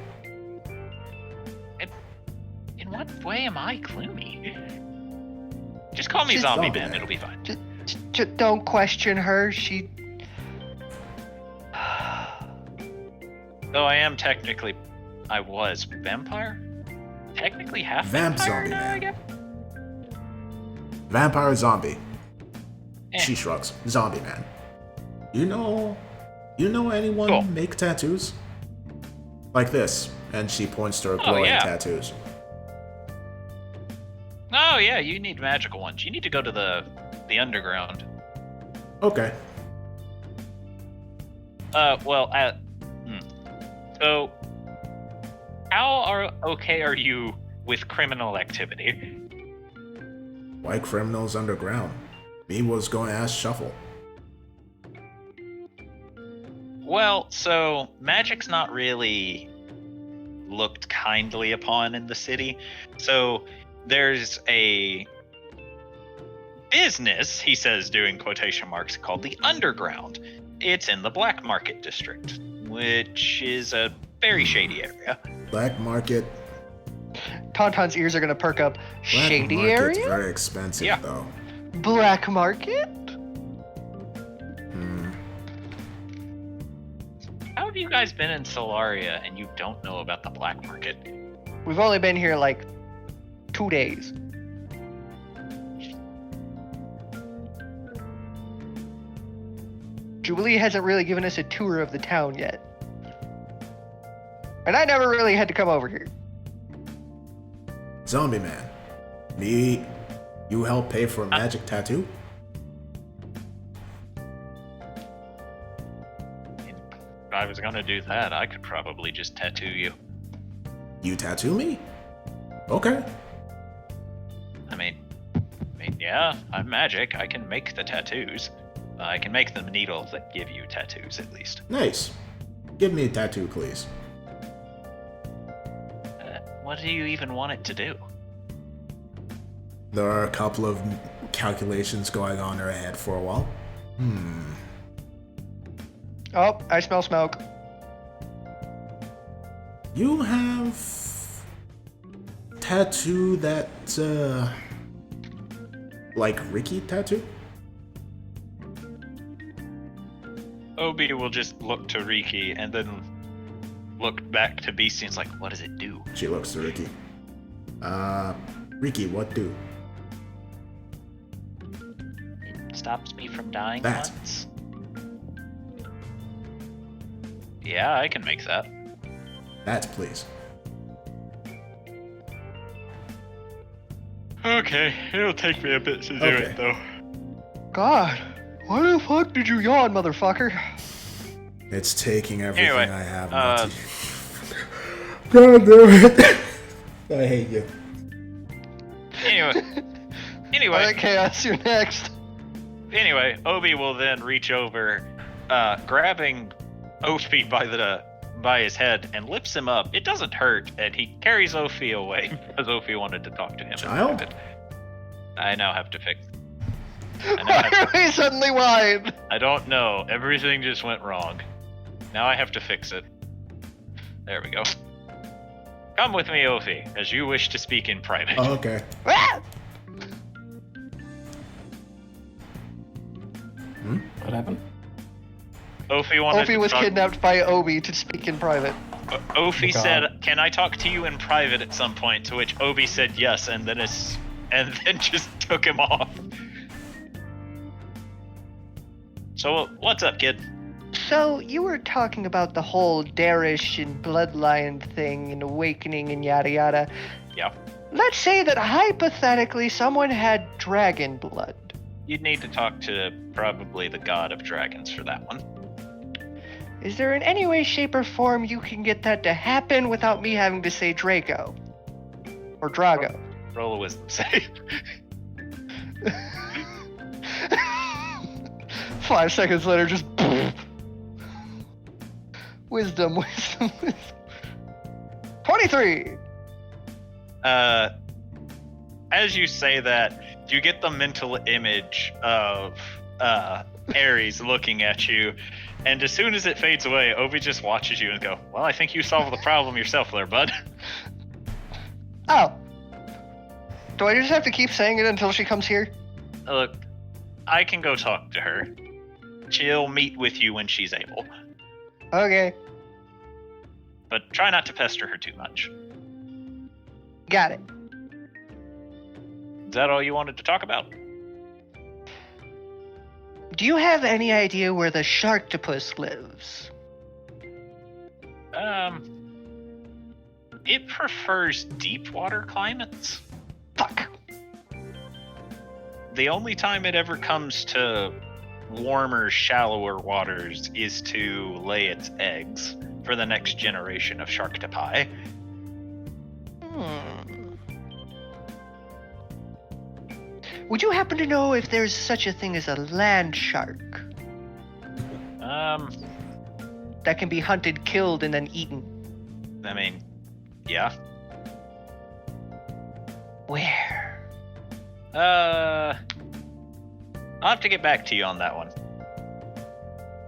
[SPEAKER 7] In what way am I gloomy? Just call me
[SPEAKER 2] Just
[SPEAKER 7] Zombie
[SPEAKER 4] Zombie
[SPEAKER 7] Man.
[SPEAKER 4] Man.
[SPEAKER 7] It'll be fine.
[SPEAKER 2] just don't question her. She
[SPEAKER 7] Though I am technically, I was vampire. Technically half
[SPEAKER 4] Vamp
[SPEAKER 7] vampire
[SPEAKER 4] zombie
[SPEAKER 7] now, I
[SPEAKER 4] man.
[SPEAKER 7] guess.
[SPEAKER 4] Vampire zombie.
[SPEAKER 7] Eh.
[SPEAKER 4] She shrugs. Zombie man. You know anyone
[SPEAKER 7] Cool.
[SPEAKER 4] make tattoos? Like this. And she points to her
[SPEAKER 7] Oh,
[SPEAKER 4] glowing
[SPEAKER 7] yeah.
[SPEAKER 4] tattoos.
[SPEAKER 7] Oh yeah, you need magical ones. You need to go to the underground.
[SPEAKER 4] Okay.
[SPEAKER 7] So, how okay are you with criminal activity?
[SPEAKER 4] Why criminals underground? Me was going to ask Shuffle.
[SPEAKER 7] Well, so magic's not really looked kindly upon in the city. So there's a business, he says, doing quotation marks, called the Underground. It's in the Black Market District, which is a very shady area.
[SPEAKER 4] Black market.
[SPEAKER 2] Tauntaun's ears are gonna perk up.
[SPEAKER 4] Black
[SPEAKER 2] Shady
[SPEAKER 4] market's
[SPEAKER 2] area?
[SPEAKER 4] very expensive
[SPEAKER 7] Yeah.
[SPEAKER 4] though.
[SPEAKER 2] Black market?
[SPEAKER 7] How have you guys been in Solaria and you don't know about the Black Market?
[SPEAKER 2] We've only been here like 2 days. Jubilee hasn't really given us a tour of the town yet. And I never really had to come over here.
[SPEAKER 4] Zombie man. Me, you help pay for a magic tattoo?
[SPEAKER 7] If I was gonna do that, I could probably just tattoo you.
[SPEAKER 4] You tattoo me? Okay.
[SPEAKER 7] I mean, yeah, I'm magic. I can make the tattoos. I can make the needles that give you tattoos, at least.
[SPEAKER 4] Nice. Give me a tattoo, please.
[SPEAKER 7] What do you even want it to do?
[SPEAKER 4] There are a couple of calculations going on in her head for a while.
[SPEAKER 2] Oh, I smell smoke.
[SPEAKER 4] You have tattoo that like Ricky tattoo?
[SPEAKER 7] Obi will just look to Riki and then look back to Beastie and is like, what does it do?
[SPEAKER 4] She looks to Ricky. Ricky, what do?
[SPEAKER 7] It stops me from dying
[SPEAKER 4] That.
[SPEAKER 7] once. Yeah, I can make that.
[SPEAKER 4] That, please.
[SPEAKER 1] Okay, it'll take me a bit to do
[SPEAKER 4] Okay.
[SPEAKER 1] it though.
[SPEAKER 2] God, why the fuck did you yawn, motherfucker?
[SPEAKER 4] It's taking everything
[SPEAKER 1] Anyway,
[SPEAKER 4] I have.
[SPEAKER 1] uh,
[SPEAKER 4] not to... God damn it. I hate you.
[SPEAKER 1] Anyway,
[SPEAKER 2] Alright, Chaos, you're next.
[SPEAKER 1] Anyway, Obi will then reach over, grabbing Ophi by his head and lifts him up. It doesn't hurt, and he carries Ophi away because Ophi wanted to talk to him.
[SPEAKER 4] Child?
[SPEAKER 1] I now have to fix.
[SPEAKER 2] Why are we suddenly wide?
[SPEAKER 1] I don't know. Everything just went wrong. Now I have to fix it. There we go. Come with me, Ophi, as you wish to speak in private.
[SPEAKER 4] Oh, okay.
[SPEAKER 2] Ah!
[SPEAKER 6] What happened?
[SPEAKER 2] Ophi was kidnapped by Obi to speak in private.
[SPEAKER 1] Ophi
[SPEAKER 6] God.
[SPEAKER 1] said, "Can I talk to you in private at some point?" To which Obi said yes, and then just took him off. So what's up, kid?
[SPEAKER 2] So, you were talking about the whole Darish and bloodline thing and awakening and yada yada.
[SPEAKER 1] Yeah.
[SPEAKER 2] Let's say that hypothetically someone had dragon blood.
[SPEAKER 1] You'd need to talk to probably the god of dragons for that one.
[SPEAKER 2] Is there in any way, shape, or form you can get that to happen without me having to say Draco? Or Drago?
[SPEAKER 1] Roll a wisdom save.
[SPEAKER 2] 5 seconds later, just wisdom. 23.
[SPEAKER 1] As you say that, you get the mental image of Ares looking at you, and as soon as it fades away, Obi just watches you and go, "Well, I think you solved the problem yourself there, bud."
[SPEAKER 2] Oh. Do I just have to keep saying it until she comes here?
[SPEAKER 1] Look, I can go talk to her. She'll meet with you when she's able,
[SPEAKER 2] Okay.
[SPEAKER 1] but try not to pester her too much.
[SPEAKER 2] Got it.
[SPEAKER 1] Is that all you wanted to talk about?
[SPEAKER 2] Do you have any idea where the sharktopus lives?
[SPEAKER 1] It prefers deep water climates.
[SPEAKER 2] Fuck.
[SPEAKER 1] The only time it ever comes to warmer, shallower waters is to lay its eggs for the next generation of sharktopus.
[SPEAKER 2] Would you happen to know if there's such a thing as a land shark that can be hunted, killed, and then eaten?
[SPEAKER 1] I mean, yeah.
[SPEAKER 2] Where?
[SPEAKER 1] I'll have to get back to you on that one.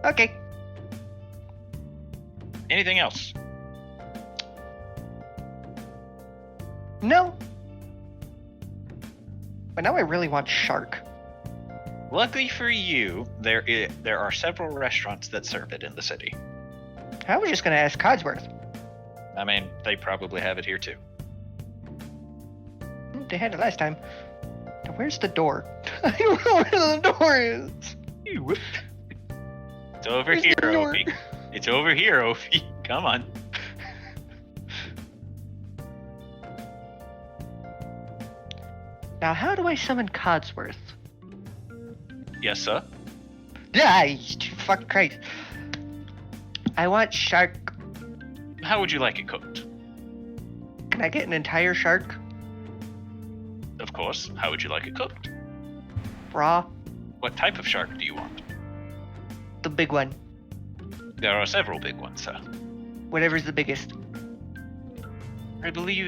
[SPEAKER 2] Okay.
[SPEAKER 1] Anything else?
[SPEAKER 2] No. But now I really want shark.
[SPEAKER 1] Luckily for you, there are several restaurants that serve it in the city.
[SPEAKER 2] I was just gonna ask Codsworth.
[SPEAKER 1] I mean, they probably have it here too.
[SPEAKER 2] They had it last time. Now, where's the door? I don't know where the door is.
[SPEAKER 1] It's over
[SPEAKER 2] Where's
[SPEAKER 1] here,
[SPEAKER 2] the door?
[SPEAKER 1] Ophi. It's over here, Ophi. Come on.
[SPEAKER 2] Now, how do I summon Codsworth?
[SPEAKER 1] Yes, sir.
[SPEAKER 2] Yeah, fuck Christ. I want shark.
[SPEAKER 1] How would you like it cooked?
[SPEAKER 2] Can I get an entire shark?
[SPEAKER 1] Of course. How would you like it cooked?
[SPEAKER 2] Raw?
[SPEAKER 1] What type of shark do you want?
[SPEAKER 2] The big one.
[SPEAKER 1] There are several big ones, sir.
[SPEAKER 2] Whatever's the biggest.
[SPEAKER 1] I believe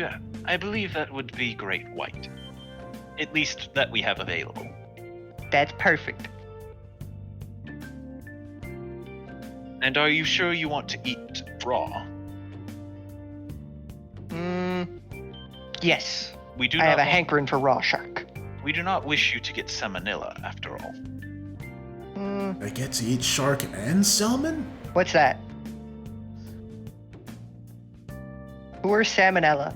[SPEAKER 1] that would be great white. At least that we have available.
[SPEAKER 2] That's perfect.
[SPEAKER 1] And are you sure you want to eat raw?
[SPEAKER 2] Yes.
[SPEAKER 1] We do
[SPEAKER 2] I
[SPEAKER 1] not
[SPEAKER 2] have a
[SPEAKER 1] want-
[SPEAKER 2] hankering for raw shark.
[SPEAKER 1] We do not wish you to get salmonella, after all.
[SPEAKER 4] I get to eat shark and salmon?
[SPEAKER 2] What's that? Poor salmonella.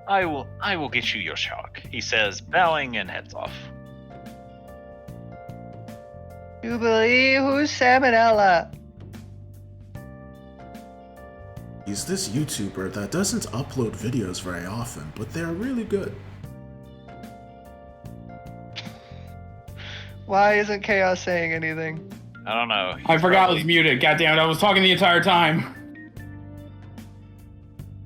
[SPEAKER 1] I will get you your shark, he says, bowing and heads off.
[SPEAKER 2] You believe who's salmonella?
[SPEAKER 4] He's this YouTuber that doesn't upload videos very often, but they're really good.
[SPEAKER 2] Why isn't Chaos saying anything?
[SPEAKER 7] I don't know.
[SPEAKER 6] I forgot I was muted. Goddamn it! I was talking the entire time.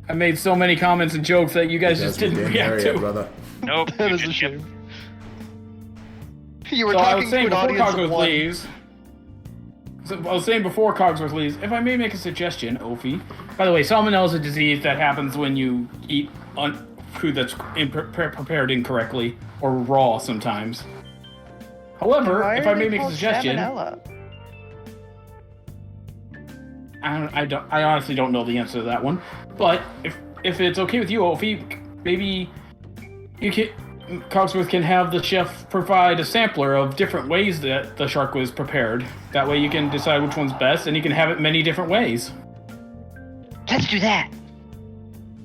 [SPEAKER 6] I made so many comments and jokes that you guys just didn't react
[SPEAKER 4] Aria,
[SPEAKER 6] to.
[SPEAKER 4] brother.
[SPEAKER 7] Nope.
[SPEAKER 2] That
[SPEAKER 7] you
[SPEAKER 2] is a
[SPEAKER 7] just
[SPEAKER 2] shame. You were
[SPEAKER 6] So I
[SPEAKER 2] talking
[SPEAKER 6] was
[SPEAKER 2] to
[SPEAKER 6] saying
[SPEAKER 2] an
[SPEAKER 6] before
[SPEAKER 2] audience of
[SPEAKER 6] Cogsworth
[SPEAKER 2] one.
[SPEAKER 6] leaves. So I was saying before Cogsworth leaves, if I may make a suggestion, Ophi. By the way, salmonella is a disease that happens when you eat food that's prepared incorrectly or raw sometimes. However,
[SPEAKER 2] Why
[SPEAKER 6] if
[SPEAKER 2] are
[SPEAKER 6] I may
[SPEAKER 2] they
[SPEAKER 6] make a
[SPEAKER 2] called
[SPEAKER 6] suggestion,
[SPEAKER 2] salmonella?
[SPEAKER 6] I honestly don't know the answer to that one. But if it's okay with you, Ophi, maybe you can. Cogsworth can have the chef provide a sampler of different ways that the shark was prepared. That way you can decide which one's best, and you can have it many different ways.
[SPEAKER 2] Let's do that.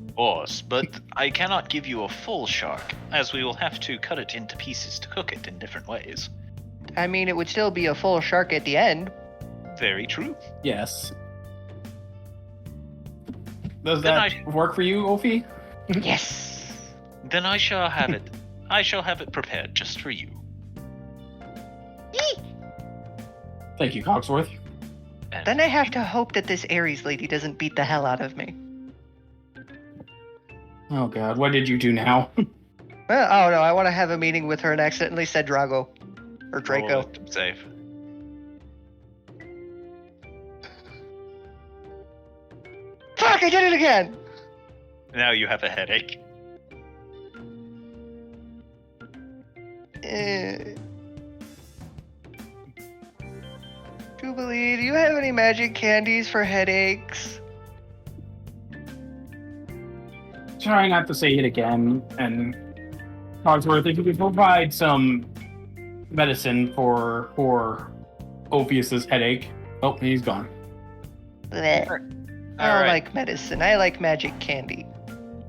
[SPEAKER 7] Of course, but I cannot give you a full shark, as we will have to cut it into pieces to cook it in different ways.
[SPEAKER 2] I mean, it would still be a full shark at the end.
[SPEAKER 7] Very true.
[SPEAKER 6] Yes. Does
[SPEAKER 7] Then
[SPEAKER 6] that work for you, Ophi?
[SPEAKER 2] Yes.
[SPEAKER 7] Then I shall have it. I shall have it prepared just for you.
[SPEAKER 6] Thank you, Cogsworth.
[SPEAKER 7] And
[SPEAKER 2] Then I have to hope that this Aries lady doesn't beat the hell out of me.
[SPEAKER 6] Oh god, what did you do now?
[SPEAKER 2] Well, oh no, I want to have a meeting with her and accidentally said Drago. Or Draco.
[SPEAKER 7] roll it safe.
[SPEAKER 2] Fuck, I did it again!
[SPEAKER 7] Now you have a headache.
[SPEAKER 2] Jubilee, do you have any magic candies for headaches?
[SPEAKER 6] Try not to say it again, and Cogsworth, if you could provide some medicine for Ophius's headache. Oh, he's gone.
[SPEAKER 2] Blech. I don't
[SPEAKER 7] Alright.
[SPEAKER 2] like medicine. I like magic candy.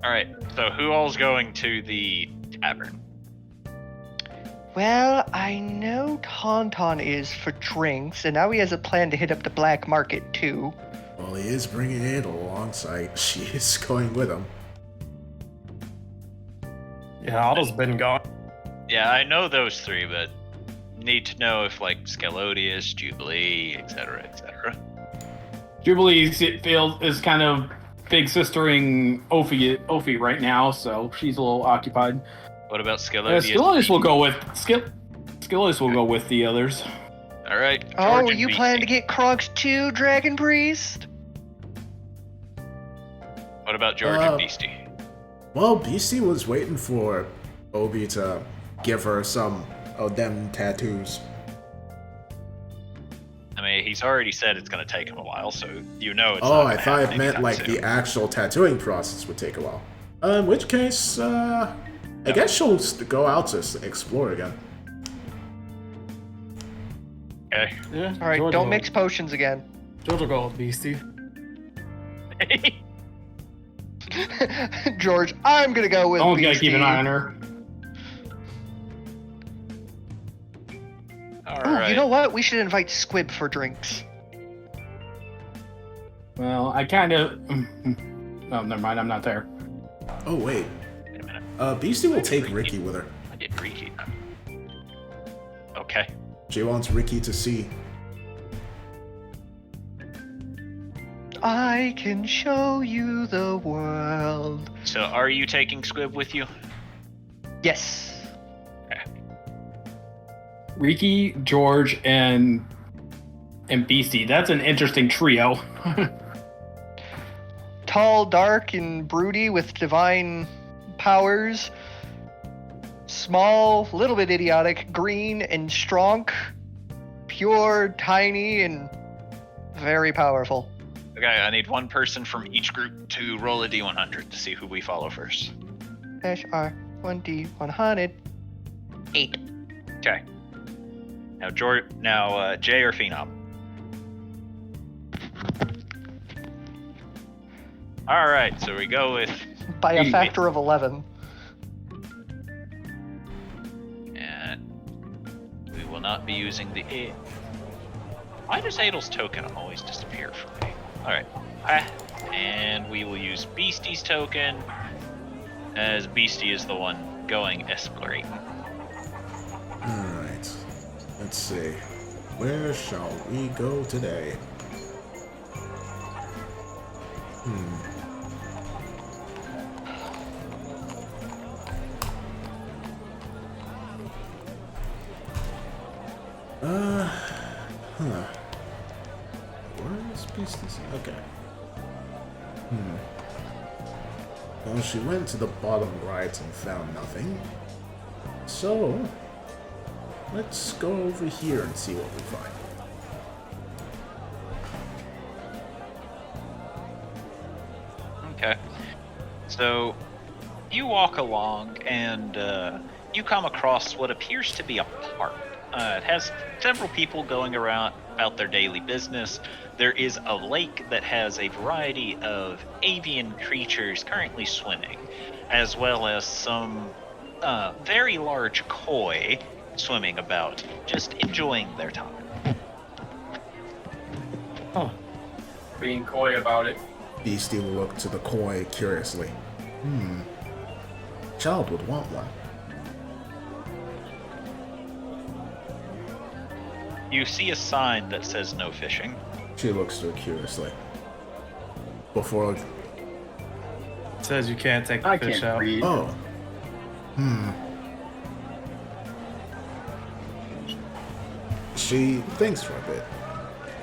[SPEAKER 7] Alright, so who all's going to the tavern?
[SPEAKER 2] Well, I know Tauntaun is for drinks, and now he has a plan to hit up the black market too.
[SPEAKER 4] Well, he is bringing it alongside. She is going with him.
[SPEAKER 3] Yeah, Otto's been gone.
[SPEAKER 7] Yeah, I know those three, but need to know if like Scalodius, Jubilee, etc., etc.
[SPEAKER 6] Jubilee is kind of big sistering Ophi right now, so she's a little occupied.
[SPEAKER 7] What about Scalodius?
[SPEAKER 6] Scalodius will go with Scalodius will go with the others.
[SPEAKER 7] All right.
[SPEAKER 2] Oh,
[SPEAKER 7] George and
[SPEAKER 2] you
[SPEAKER 7] BC.
[SPEAKER 2] plan to get Krogs too, Dragon Priest?
[SPEAKER 7] What about George and Beastie?
[SPEAKER 4] Well, BC was waiting for Obi to give her some of them tattoos.
[SPEAKER 7] I mean, he's already said it's going to take him a while, so you know it's
[SPEAKER 4] Oh,
[SPEAKER 7] not
[SPEAKER 4] I
[SPEAKER 7] gonna
[SPEAKER 4] thought
[SPEAKER 7] happen
[SPEAKER 4] it meant
[SPEAKER 7] anytime
[SPEAKER 4] like
[SPEAKER 7] soon.
[SPEAKER 4] the actual tattooing process would take a while. In which case, I guess she'll go out to explore again.
[SPEAKER 7] Okay.
[SPEAKER 3] Yeah.
[SPEAKER 2] Alright,
[SPEAKER 3] George
[SPEAKER 2] don't
[SPEAKER 3] will-
[SPEAKER 2] mix potions again.
[SPEAKER 3] George will go with Beastie.
[SPEAKER 2] George, I'm gonna go with
[SPEAKER 6] Someone's gotta
[SPEAKER 2] Beastie.
[SPEAKER 6] keep an eye on her.
[SPEAKER 7] All
[SPEAKER 2] Ooh,
[SPEAKER 7] right.
[SPEAKER 2] you know what? We should invite Squib for drinks.
[SPEAKER 6] Well, I kind of. Oh, never mind. I'm not there.
[SPEAKER 4] Oh, wait.
[SPEAKER 7] Wait a minute.
[SPEAKER 4] Beastie will take Ricky with her.
[SPEAKER 7] I did Ricky. Okay.
[SPEAKER 4] She wants Ricky to see.
[SPEAKER 2] I can show you the world.
[SPEAKER 7] So, are you taking Squib with you?
[SPEAKER 2] Yes.
[SPEAKER 6] Riki, George, and Beastie. That's an interesting trio.
[SPEAKER 2] Tall, dark, and broody with divine powers. Small, little bit idiotic, green and strong. Pure, tiny, and very powerful.
[SPEAKER 7] Okay, I need one person from each group to roll a d100 to see who we follow first.
[SPEAKER 2] -R1D100. 8.
[SPEAKER 7] Okay. Now, Jay or Phenom. All right, so we go with,
[SPEAKER 2] By a factor of 11.
[SPEAKER 7] and we will not be using the A. Why does Adel's token always disappear from me? All right, and we will use Beastie's token, as Beastie is the one going exploring.
[SPEAKER 4] Alright. Let's see. Where shall we go today? Where is Beasties? Okay. Well, she went to the bottom right and found nothing. So, let's go over here and see what we find.
[SPEAKER 7] Okay. So, you walk along and you come across what appears to be a park. It has several people going around about their daily business. There is a lake that has a variety of avian creatures currently swimming, as well as some very large koi swimming about, just enjoying their time.
[SPEAKER 3] Oh,
[SPEAKER 5] Being coy about it.
[SPEAKER 4] Beastie will look to the koi curiously. Child would want one.
[SPEAKER 7] You see a sign that says no fishing.
[SPEAKER 4] She looks to it curiously. Before...
[SPEAKER 3] it says you can't take the
[SPEAKER 5] I
[SPEAKER 3] fish
[SPEAKER 5] can't
[SPEAKER 3] out.
[SPEAKER 5] read.
[SPEAKER 4] Oh. She thinks for a bit.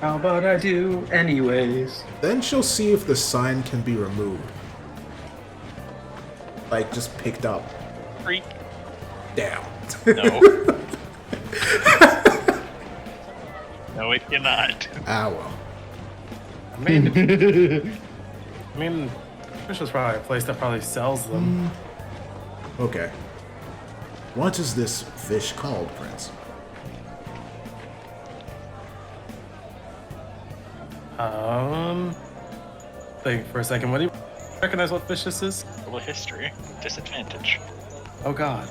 [SPEAKER 5] How about I do anyways?
[SPEAKER 4] Then she'll see if the sign can be removed. Like, just picked up.
[SPEAKER 7] Freak.
[SPEAKER 4] Down.
[SPEAKER 7] No. No, it cannot.
[SPEAKER 4] Ah, well.
[SPEAKER 3] I mean, fish is probably a place that probably sells them.
[SPEAKER 4] Okay. What is this fish called, Prince?
[SPEAKER 3] Think for a second. What do you recognize? What fish this is?
[SPEAKER 7] Roll a history. Disadvantage.
[SPEAKER 3] Oh God.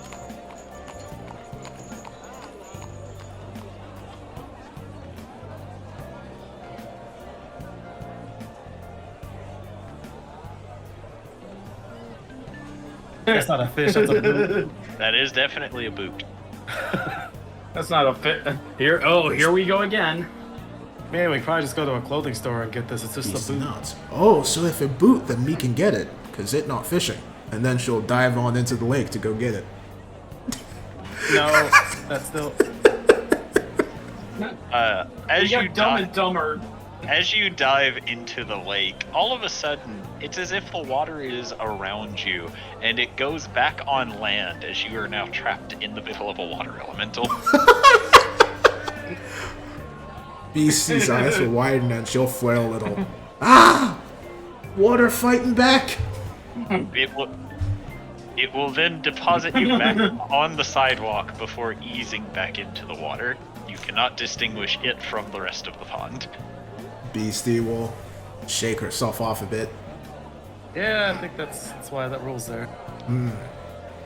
[SPEAKER 3] That's not a fish. That's a boot.
[SPEAKER 7] That is definitely a boot.
[SPEAKER 5] That's not a fit. Here we go again.
[SPEAKER 3] Man, we could probably just go to a clothing store and get this. It's just
[SPEAKER 4] These
[SPEAKER 3] a boot.
[SPEAKER 4] nuts. Oh, so if it boot, then me can get it, cause it not fishing. And then she'll dive on into the lake to go get it.
[SPEAKER 3] No, that's still.
[SPEAKER 7] As
[SPEAKER 5] You
[SPEAKER 7] you
[SPEAKER 5] got Dumb
[SPEAKER 7] dive,
[SPEAKER 5] and Dumber.
[SPEAKER 7] as you dive into the lake, all of a sudden, it's as if the water is around you, and it goes back on land as you are now trapped in the middle of a water elemental.
[SPEAKER 4] Beastie's eyes will widen and she'll flare a little. Ah! Water fighting back!
[SPEAKER 7] It will then deposit you back on the sidewalk before easing back into the water. You cannot distinguish it from the rest of the pond.
[SPEAKER 4] Beastie will shake herself off a bit.
[SPEAKER 3] Yeah, I think that's why that rule's there.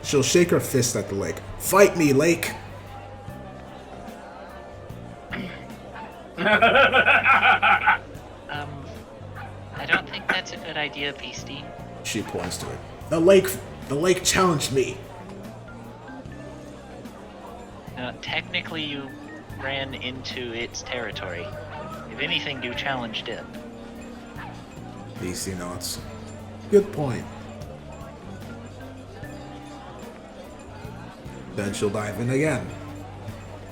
[SPEAKER 4] She'll shake her fist at the lake. Fight me, lake!
[SPEAKER 8] I don't think that's a good idea, Beastie.
[SPEAKER 4] She points to it. The lake challenged me.
[SPEAKER 8] Technically, you ran into its territory. If anything, you challenged it.
[SPEAKER 4] Beastie nods. Good point. Then she'll dive in again.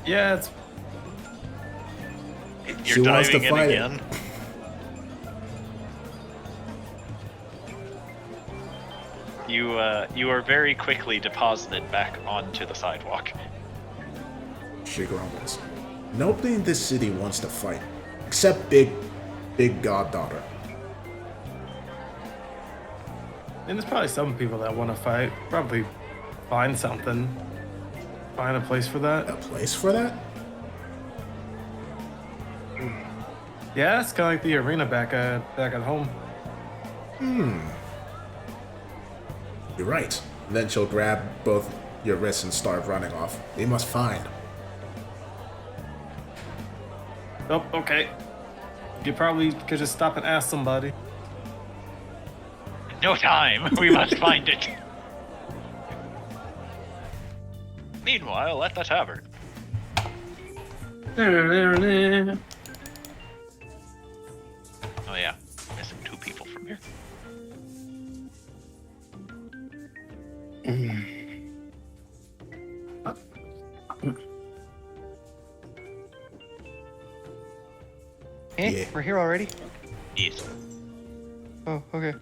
[SPEAKER 3] Yeah, it's
[SPEAKER 7] You're
[SPEAKER 4] She wants to
[SPEAKER 7] diving in
[SPEAKER 4] fight it.
[SPEAKER 7] again. You are very quickly deposited back onto the sidewalk.
[SPEAKER 4] She grumbles. Nobody in this city wants to fight. Except big goddaughter.
[SPEAKER 3] and there's probably some people that want to fight. Probably find something. Find a place for that.
[SPEAKER 4] A place for that?
[SPEAKER 3] Yeah, it's kind of like the arena back at home.
[SPEAKER 4] You're right. And then she'll grab both your wrists and start running off. We must find.
[SPEAKER 3] Oh, okay. You probably could just stop and ask somebody.
[SPEAKER 7] No time. We must find it. Meanwhile, at the tavern. Oh yeah, missing 2 people from here.
[SPEAKER 4] Yeah.
[SPEAKER 2] We're here already?
[SPEAKER 7] Yes.
[SPEAKER 2] Oh, okay.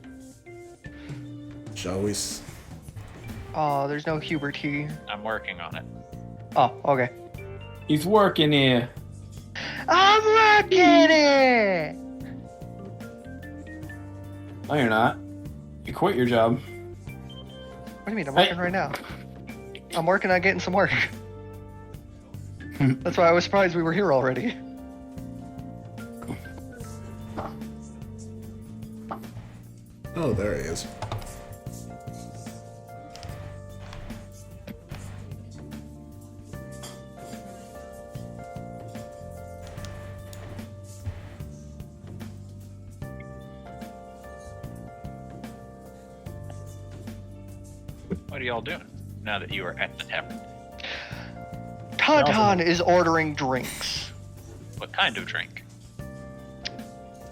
[SPEAKER 4] Shall we?
[SPEAKER 2] Oh, there's no Hubert here.
[SPEAKER 7] I'm working on it.
[SPEAKER 2] Oh, okay.
[SPEAKER 6] He's working here.
[SPEAKER 2] I'm working it!
[SPEAKER 6] No, you're not. You quit your job.
[SPEAKER 2] What do you mean? I'm working right now. I'm working on getting some work. That's why I was surprised we were here already.
[SPEAKER 4] Oh, there he is.
[SPEAKER 7] What are y'all doing now that you are at the tavern?
[SPEAKER 2] Tauntaun is ordering drinks.
[SPEAKER 7] What kind of drink?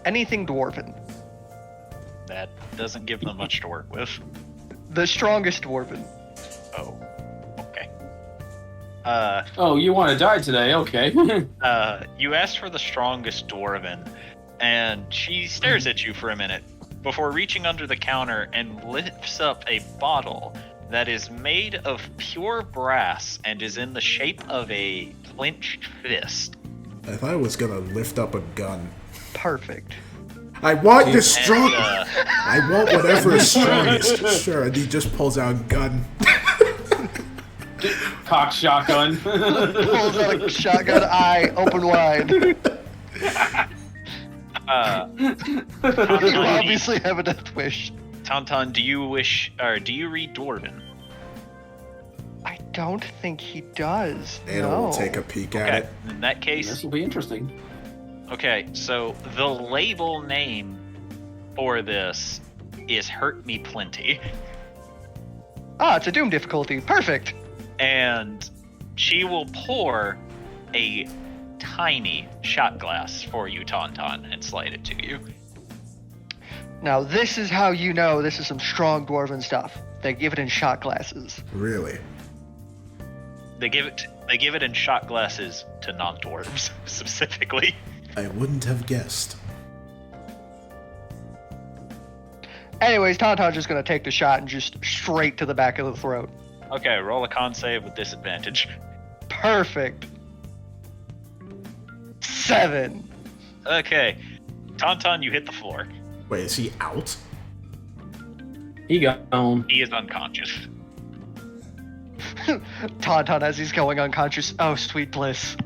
[SPEAKER 2] Anything dwarven.
[SPEAKER 7] That doesn't give them much to work with.
[SPEAKER 2] The strongest dwarven.
[SPEAKER 7] Oh, okay.
[SPEAKER 5] Oh, you want to die today? Okay.
[SPEAKER 7] You asked for the strongest dwarven, and she stares at you for a minute before reaching under the counter and lifts up a bottle that is made of pure brass and is in the shape of a clenched fist.
[SPEAKER 4] I thought I was gonna lift up a gun.
[SPEAKER 2] Perfect.
[SPEAKER 4] I want the strong.
[SPEAKER 7] And,
[SPEAKER 4] I want whatever is strongest. Sure, and he just pulls out a gun.
[SPEAKER 5] Cock shotgun.
[SPEAKER 2] Pulls out a shotgun, eye open wide. You obviously have a death wish.
[SPEAKER 7] Tauntaun, do you wish, or do you read Dwarven?
[SPEAKER 2] I don't think he does.
[SPEAKER 4] Ada
[SPEAKER 2] no.
[SPEAKER 4] will take a peek at
[SPEAKER 7] Okay,
[SPEAKER 4] it.
[SPEAKER 7] in that case,
[SPEAKER 5] This will be interesting.
[SPEAKER 7] okay, so the label name for this is Hurt Me Plenty.
[SPEAKER 2] Ah, it's a Doom difficulty. Perfect.
[SPEAKER 7] And she will pour a tiny shot glass for you, Tauntaun, and slide it to you.
[SPEAKER 2] Now, this is how you know this is some strong dwarven stuff. They give it in shot glasses.
[SPEAKER 4] Really?
[SPEAKER 7] They give it in shot glasses to non-dwarves, specifically.
[SPEAKER 4] I wouldn't have guessed.
[SPEAKER 2] Anyways, Tauntaun's just gonna take the shot and just straight to the back of the throat.
[SPEAKER 7] Okay, roll a con save with disadvantage.
[SPEAKER 2] Perfect. 7.
[SPEAKER 7] Okay, Tauntaun, you hit the floor.
[SPEAKER 4] Wait, is he out?
[SPEAKER 6] He gone.
[SPEAKER 7] He is unconscious.
[SPEAKER 2] Tauntaun, as he's going unconscious. Oh, sweet bliss.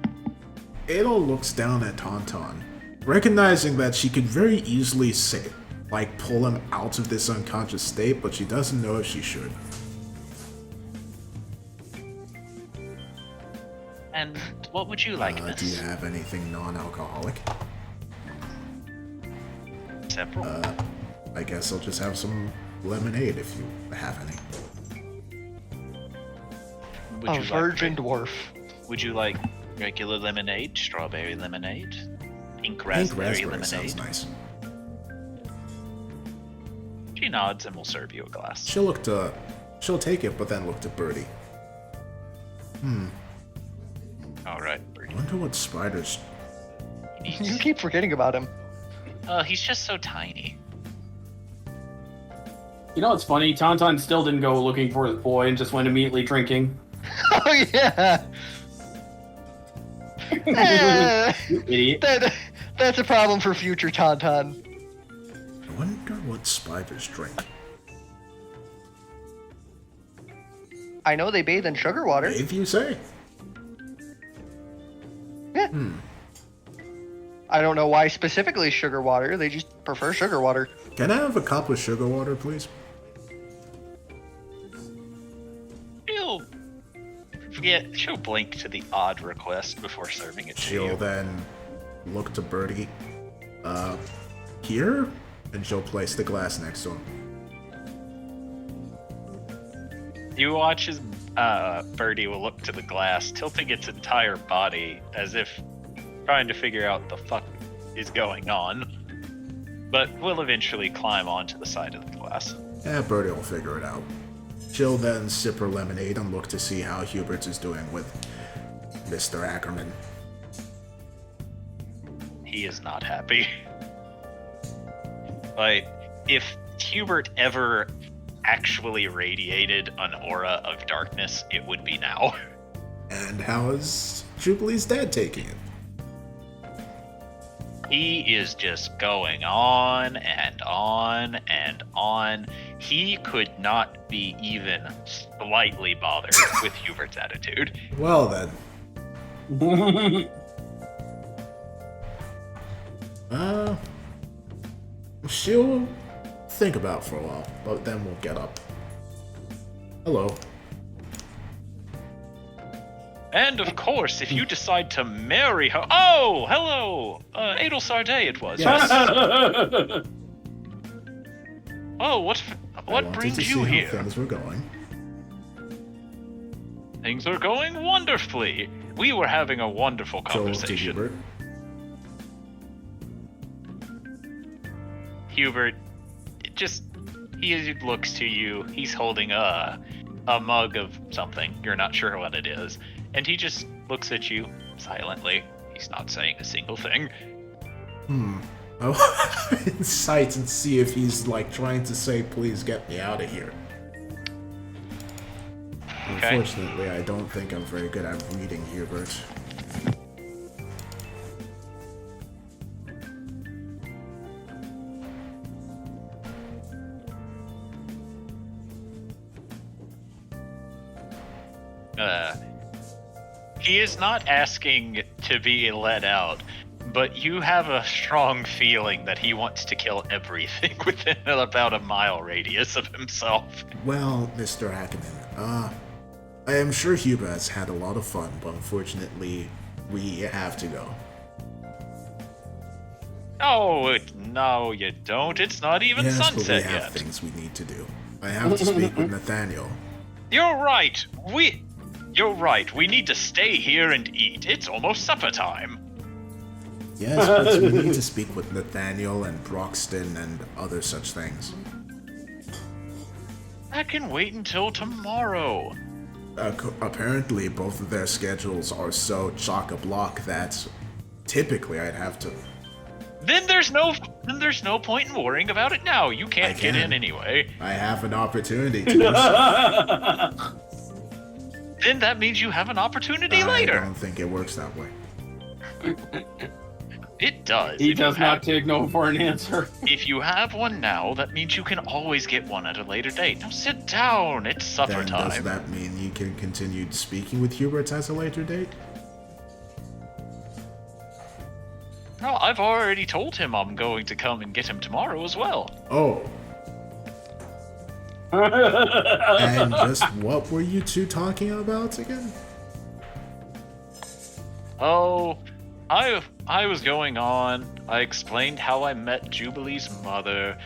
[SPEAKER 4] Ada looks down at Tauntaun, recognizing that she could very easily say, like, pull him out of this unconscious state, but she doesn't know if she should.
[SPEAKER 7] And what would you like,
[SPEAKER 4] Do you
[SPEAKER 7] miss?
[SPEAKER 4] have anything non-alcoholic?
[SPEAKER 7] Several.
[SPEAKER 4] I guess I'll just have some lemonade if you have any.
[SPEAKER 7] Would
[SPEAKER 2] A
[SPEAKER 7] you
[SPEAKER 2] virgin dwarf.
[SPEAKER 7] Would you like regular lemonade, strawberry lemonade, pink raspberry
[SPEAKER 4] Pink raspberry
[SPEAKER 7] lemonade?
[SPEAKER 4] sounds nice.
[SPEAKER 7] She nods and will serve you a glass.
[SPEAKER 4] She'll take it, but then look to Birdie.
[SPEAKER 7] All right, Birdie.
[SPEAKER 4] Wonder what spiders.
[SPEAKER 2] You keep forgetting about him.
[SPEAKER 7] He's just so tiny.
[SPEAKER 5] You know what's funny? Tauntaun still didn't go looking for his boy and just went immediately drinking.
[SPEAKER 2] Oh, yeah.
[SPEAKER 5] Idiot.
[SPEAKER 2] That's a problem for future Tauntaun.
[SPEAKER 4] I wonder what spiders drink.
[SPEAKER 2] I know they bathe in sugar water.
[SPEAKER 4] If you say.
[SPEAKER 2] Yeah. I don't know why specifically sugar water. They just prefer sugar water.
[SPEAKER 4] Can I have a cup of sugar water, please?
[SPEAKER 7] She'll blink to the odd request before serving it to
[SPEAKER 4] She'll
[SPEAKER 7] you.
[SPEAKER 4] then look to Birdie. Here? And she'll place the glass next to him.
[SPEAKER 7] You watch as Birdie will look to the glass, tilting its entire body as if trying to figure out the fuck is going on, but will eventually climb onto the side of the glass.
[SPEAKER 4] Yeah, Birdie will figure it out. She'll then sip her lemonade and look to see how Hubert is doing with Mr. Ackerman.
[SPEAKER 7] He is not happy. Like, if Hubert ever actually radiated an aura of darkness, it would be now.
[SPEAKER 4] And how is Jubilee's dad taking it?
[SPEAKER 7] He is just going on and on and on. He could not be even slightly bothered with Hubert's attitude.
[SPEAKER 4] Well then. She'll think about it for a while, but then we'll get up. Hello.
[SPEAKER 7] And of course, if you decide to marry her... Oh, hello! Adel Sarday it was.
[SPEAKER 4] Yes.
[SPEAKER 7] Oh, what
[SPEAKER 4] I wanted
[SPEAKER 7] brings
[SPEAKER 4] to
[SPEAKER 7] you
[SPEAKER 4] see how
[SPEAKER 7] here?
[SPEAKER 4] things were going.
[SPEAKER 7] Things are going wonderfully. We were having a wonderful
[SPEAKER 4] Joel to
[SPEAKER 7] conversation.
[SPEAKER 4] Hubert.
[SPEAKER 7] Hubert, he looks to you. He's holding a mug of something. You're not sure what it is. And he just looks at you silently. He's not saying a single thing.
[SPEAKER 4] Oh, insight and see if he's like trying to say, please get me out of here.
[SPEAKER 7] Okay.
[SPEAKER 4] Unfortunately, I don't think I'm very good at reading Hubert.
[SPEAKER 7] He is not asking to be let out, but you have a strong feeling that he wants to kill everything within about a mile radius of himself.
[SPEAKER 4] Well, Mr. Ackerman, I am sure Hubert has had a lot of fun, but unfortunately, we have to go.
[SPEAKER 7] Oh, no, you don't. It's not even
[SPEAKER 4] Yes, but we
[SPEAKER 7] sunset
[SPEAKER 4] have
[SPEAKER 7] yet.
[SPEAKER 4] things we need to do. I have to speak with Nathaniel.
[SPEAKER 7] You're right. You're right. We need to stay here and eat. It's almost supper time.
[SPEAKER 4] Yes, but we need to speak with Nathaniel and Broxton and other such things.
[SPEAKER 7] I can wait until tomorrow.
[SPEAKER 4] Apparently, both of their schedules are so chock-a-block that typically I'd have to...
[SPEAKER 7] Then there's no point in worrying about it now. You can't get in anyway.
[SPEAKER 4] I have an opportunity to do so.
[SPEAKER 7] Then that means you have an opportunity
[SPEAKER 4] I
[SPEAKER 7] later.
[SPEAKER 4] don't think it works that way.
[SPEAKER 7] It does.
[SPEAKER 5] He
[SPEAKER 7] If you
[SPEAKER 5] does not
[SPEAKER 7] have-
[SPEAKER 5] take no for an answer.
[SPEAKER 7] If you have one now, that means you can always get one at a later date. Now sit down. It's supper
[SPEAKER 4] Then does
[SPEAKER 7] time.
[SPEAKER 4] that mean you can continue speaking with Hubert at a later date?
[SPEAKER 7] No, I've already told him I'm going to come and get him tomorrow as well.
[SPEAKER 4] Oh. And just what were you two talking about again?
[SPEAKER 7] Oh, I was going on. I explained how I met Jubilee's mother.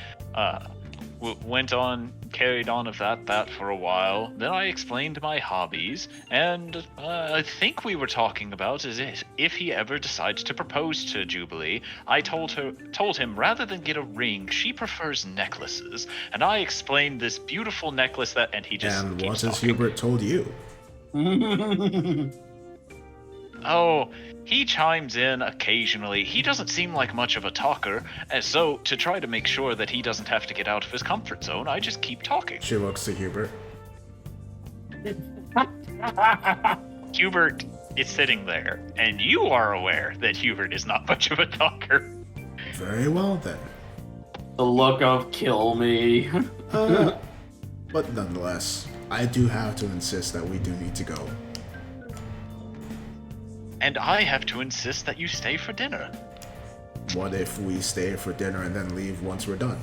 [SPEAKER 7] Went on, carried on of that for a while. Then I explained my hobbies, and I think we were talking about is if he ever decides to propose to Jubilee. I told him rather than get a ring, she prefers necklaces, and I explained this beautiful necklace and he just
[SPEAKER 4] And
[SPEAKER 7] keeps
[SPEAKER 4] what has
[SPEAKER 7] talking.
[SPEAKER 4] Hubert told you?
[SPEAKER 7] Oh, he chimes in occasionally. He doesn't seem like much of a talker, and so to try to make sure that he doesn't have to get out of his comfort zone, I just keep talking.
[SPEAKER 4] She looks to Hubert.
[SPEAKER 7] Hubert is sitting there, and you are aware that Hubert is not much of a talker.
[SPEAKER 4] Very well then.
[SPEAKER 5] The look of kill me.
[SPEAKER 4] But nonetheless, I do have to insist that we do need to go.
[SPEAKER 7] And I have to insist that you stay for dinner.
[SPEAKER 4] What if we stay for dinner and then leave once we're done?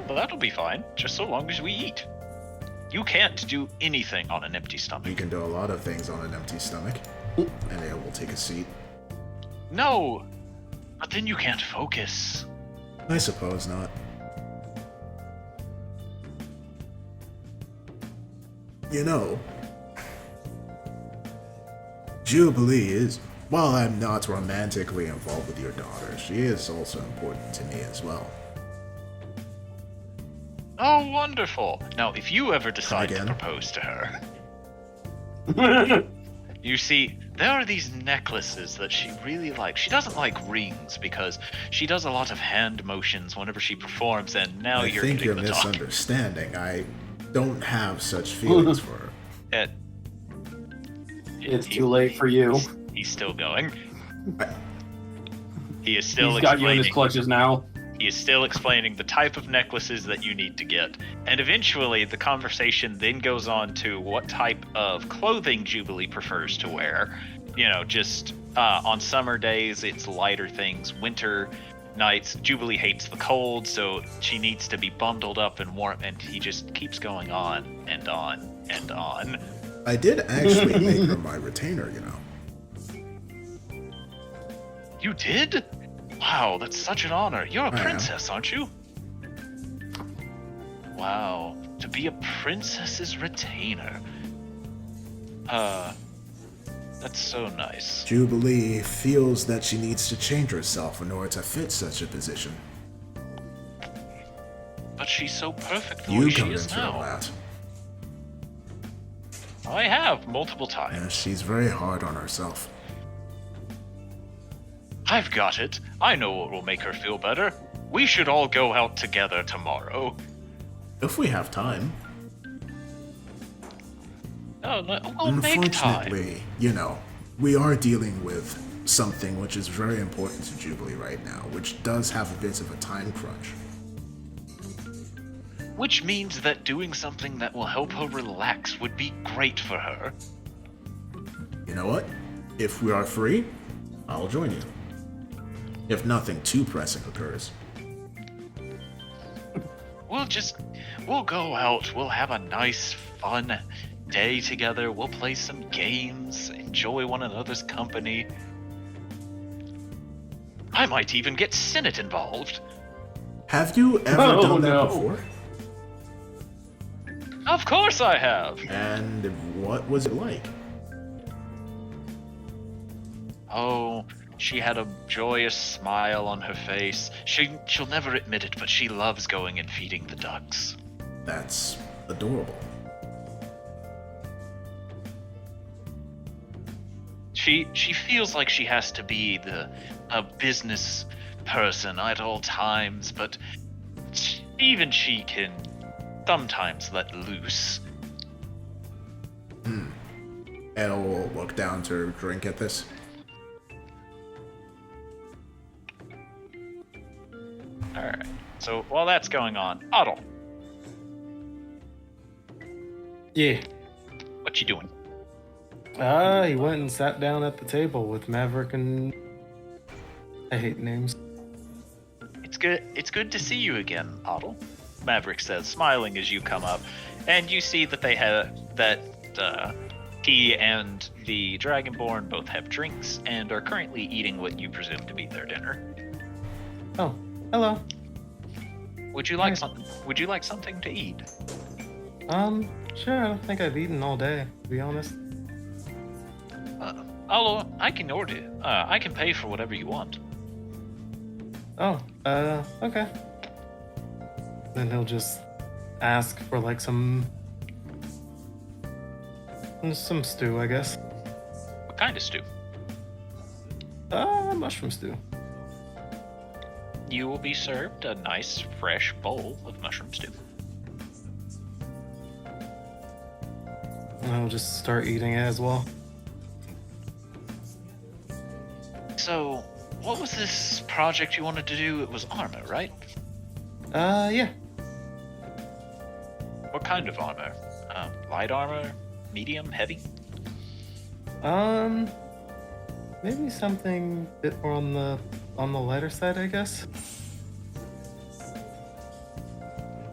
[SPEAKER 7] Well, that'll be fine, just so long as we eat. You can't do anything on an empty
[SPEAKER 4] You
[SPEAKER 7] stomach.
[SPEAKER 4] can do a lot of things on an empty stomach. And I will take a seat.
[SPEAKER 7] No, but then you can't focus.
[SPEAKER 4] I suppose not. You know, Jubilee is, while I'm not romantically involved with your daughter, she is also important to me as well.
[SPEAKER 7] Oh, wonderful. Now, if you ever decide to
[SPEAKER 4] again?
[SPEAKER 7] propose to her, you see, there are these necklaces that she really likes. She doesn't like rings because she does a lot of hand motions whenever she performs, and now
[SPEAKER 4] I
[SPEAKER 7] you're
[SPEAKER 4] think
[SPEAKER 7] getting
[SPEAKER 4] you're
[SPEAKER 7] the talk.
[SPEAKER 4] misunderstanding. I don't have such feelings for her.
[SPEAKER 5] It's too late for you.
[SPEAKER 7] He's still going. He is still
[SPEAKER 5] He's got you in his
[SPEAKER 7] explaining.
[SPEAKER 5] clutches now.
[SPEAKER 7] He is still explaining the type of necklaces that you need to get. And eventually, the conversation then goes on to what type of clothing Jubilee prefers to wear. You know, just on summer days, it's lighter things. Winter nights, Jubilee hates the cold, so she needs to be bundled up and warm. And he just keeps going on and on and on.
[SPEAKER 4] I did actually make her my retainer, you know.
[SPEAKER 7] You did? Wow, that's such an honor. You're a
[SPEAKER 4] I am.
[SPEAKER 7] princess, aren't you? Wow, to be a princess's retainer. That's so nice.
[SPEAKER 4] Jubilee feels that she needs to change herself in order to fit such a position.
[SPEAKER 7] But she's so perfect the
[SPEAKER 4] You
[SPEAKER 7] way she is
[SPEAKER 4] convinced her of
[SPEAKER 7] now.
[SPEAKER 4] that.
[SPEAKER 7] I have multiple
[SPEAKER 4] Yeah,
[SPEAKER 7] times.
[SPEAKER 4] she's very hard on herself.
[SPEAKER 7] I've got it. I know what will make her feel better. We should all go out together tomorrow.
[SPEAKER 4] If we have time.
[SPEAKER 7] Oh, no, we'll make time.
[SPEAKER 4] Unfortunately, you know, we are dealing with something which is very important to Jubilee right now, which does have a bit of a time crunch.
[SPEAKER 7] Which means that doing something that will help her relax would be great for her.
[SPEAKER 4] You know what? If we are free, I'll join you. If nothing too pressing occurs.
[SPEAKER 7] We'll go out, we'll have a nice, fun day together, we'll play some games, enjoy one another's company. I might even get Senate involved.
[SPEAKER 4] Have you ever
[SPEAKER 5] Oh,
[SPEAKER 4] done that
[SPEAKER 5] no.
[SPEAKER 4] before?
[SPEAKER 7] Of course I have.
[SPEAKER 4] And what was it like?
[SPEAKER 7] Oh, she had a joyous smile on her face. She'll never admit it, but she loves going and feeding the ducks.
[SPEAKER 4] That's adorable.
[SPEAKER 7] She feels like she has to be a business person at all times, but even she can sometimes let loose.
[SPEAKER 4] Ella will look down to drink at this.
[SPEAKER 7] Alright. So while that's going on, Otto,
[SPEAKER 3] Yeah.
[SPEAKER 7] what you doing?
[SPEAKER 3] He went and sat down at the table with Maverick and... I hate names.
[SPEAKER 7] It's good to see you again, Otto. Maverick says, smiling as you come up, and you see that he and the Dragonborn both have drinks and are currently eating what you presume to be their dinner.
[SPEAKER 3] Oh, hello.
[SPEAKER 7] Would you like something? Would you like something to eat?
[SPEAKER 3] Sure, I don't think I've eaten all day, to be honest.
[SPEAKER 7] I can order. I can pay for whatever you want.
[SPEAKER 3] Oh, okay. Then he'll just ask for like some stew, I guess.
[SPEAKER 7] What kind of stew?
[SPEAKER 3] Mushroom stew.
[SPEAKER 7] You will be served a nice, fresh bowl of mushroom stew.
[SPEAKER 3] And I'll just start eating it as well.
[SPEAKER 7] So, what was this project you wanted to do? It was armor, right?
[SPEAKER 3] Yeah.
[SPEAKER 7] What kind of armor? Light armor? Medium? Heavy?
[SPEAKER 3] Maybe something a bit more on the lighter side, I guess.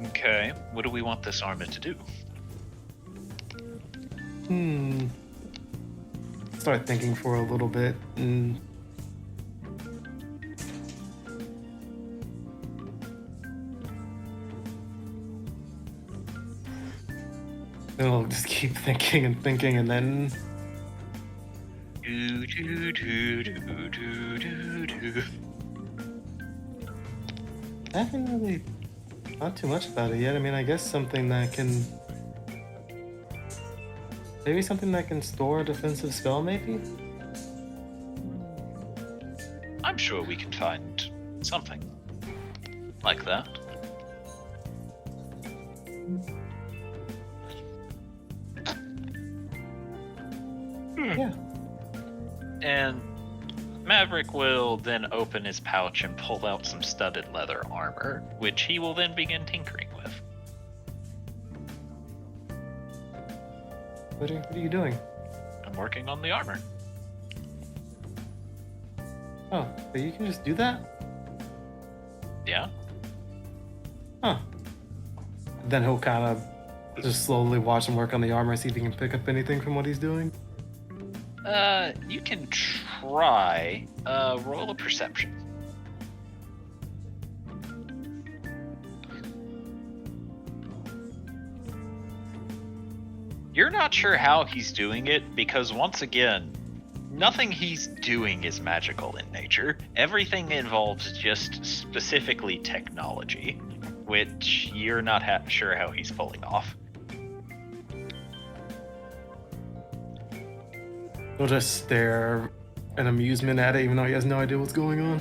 [SPEAKER 7] Okay. What do we want this armor to do?
[SPEAKER 3] Start thinking for a little bit, and I'll just keep thinking and thinking, and then
[SPEAKER 7] Do, do, do, do, do, do, do.
[SPEAKER 3] I haven't really thought too much about it yet. I mean, I guess something that can... Maybe something that can store a defensive spell, maybe?
[SPEAKER 7] I'm sure we can find something like that.
[SPEAKER 3] Yeah.
[SPEAKER 7] And Maverick will then open his pouch and pull out some studded leather armor, which he will then begin tinkering with.
[SPEAKER 3] What are you doing?
[SPEAKER 7] I'm working on the armor.
[SPEAKER 3] Oh, but you can just do that?
[SPEAKER 7] Yeah?
[SPEAKER 3] Huh. Then he'll kind of just slowly watch him work on the armor, see if he can pick up anything from what he's doing.
[SPEAKER 7] You can try. Roll a perception. You're not sure how he's doing it because, once again, nothing he's doing is magical in nature. Everything involves just specifically technology, which you're not sure how he's pulling off.
[SPEAKER 3] He'll just stare in amusement at it, even though he has no idea what's going on.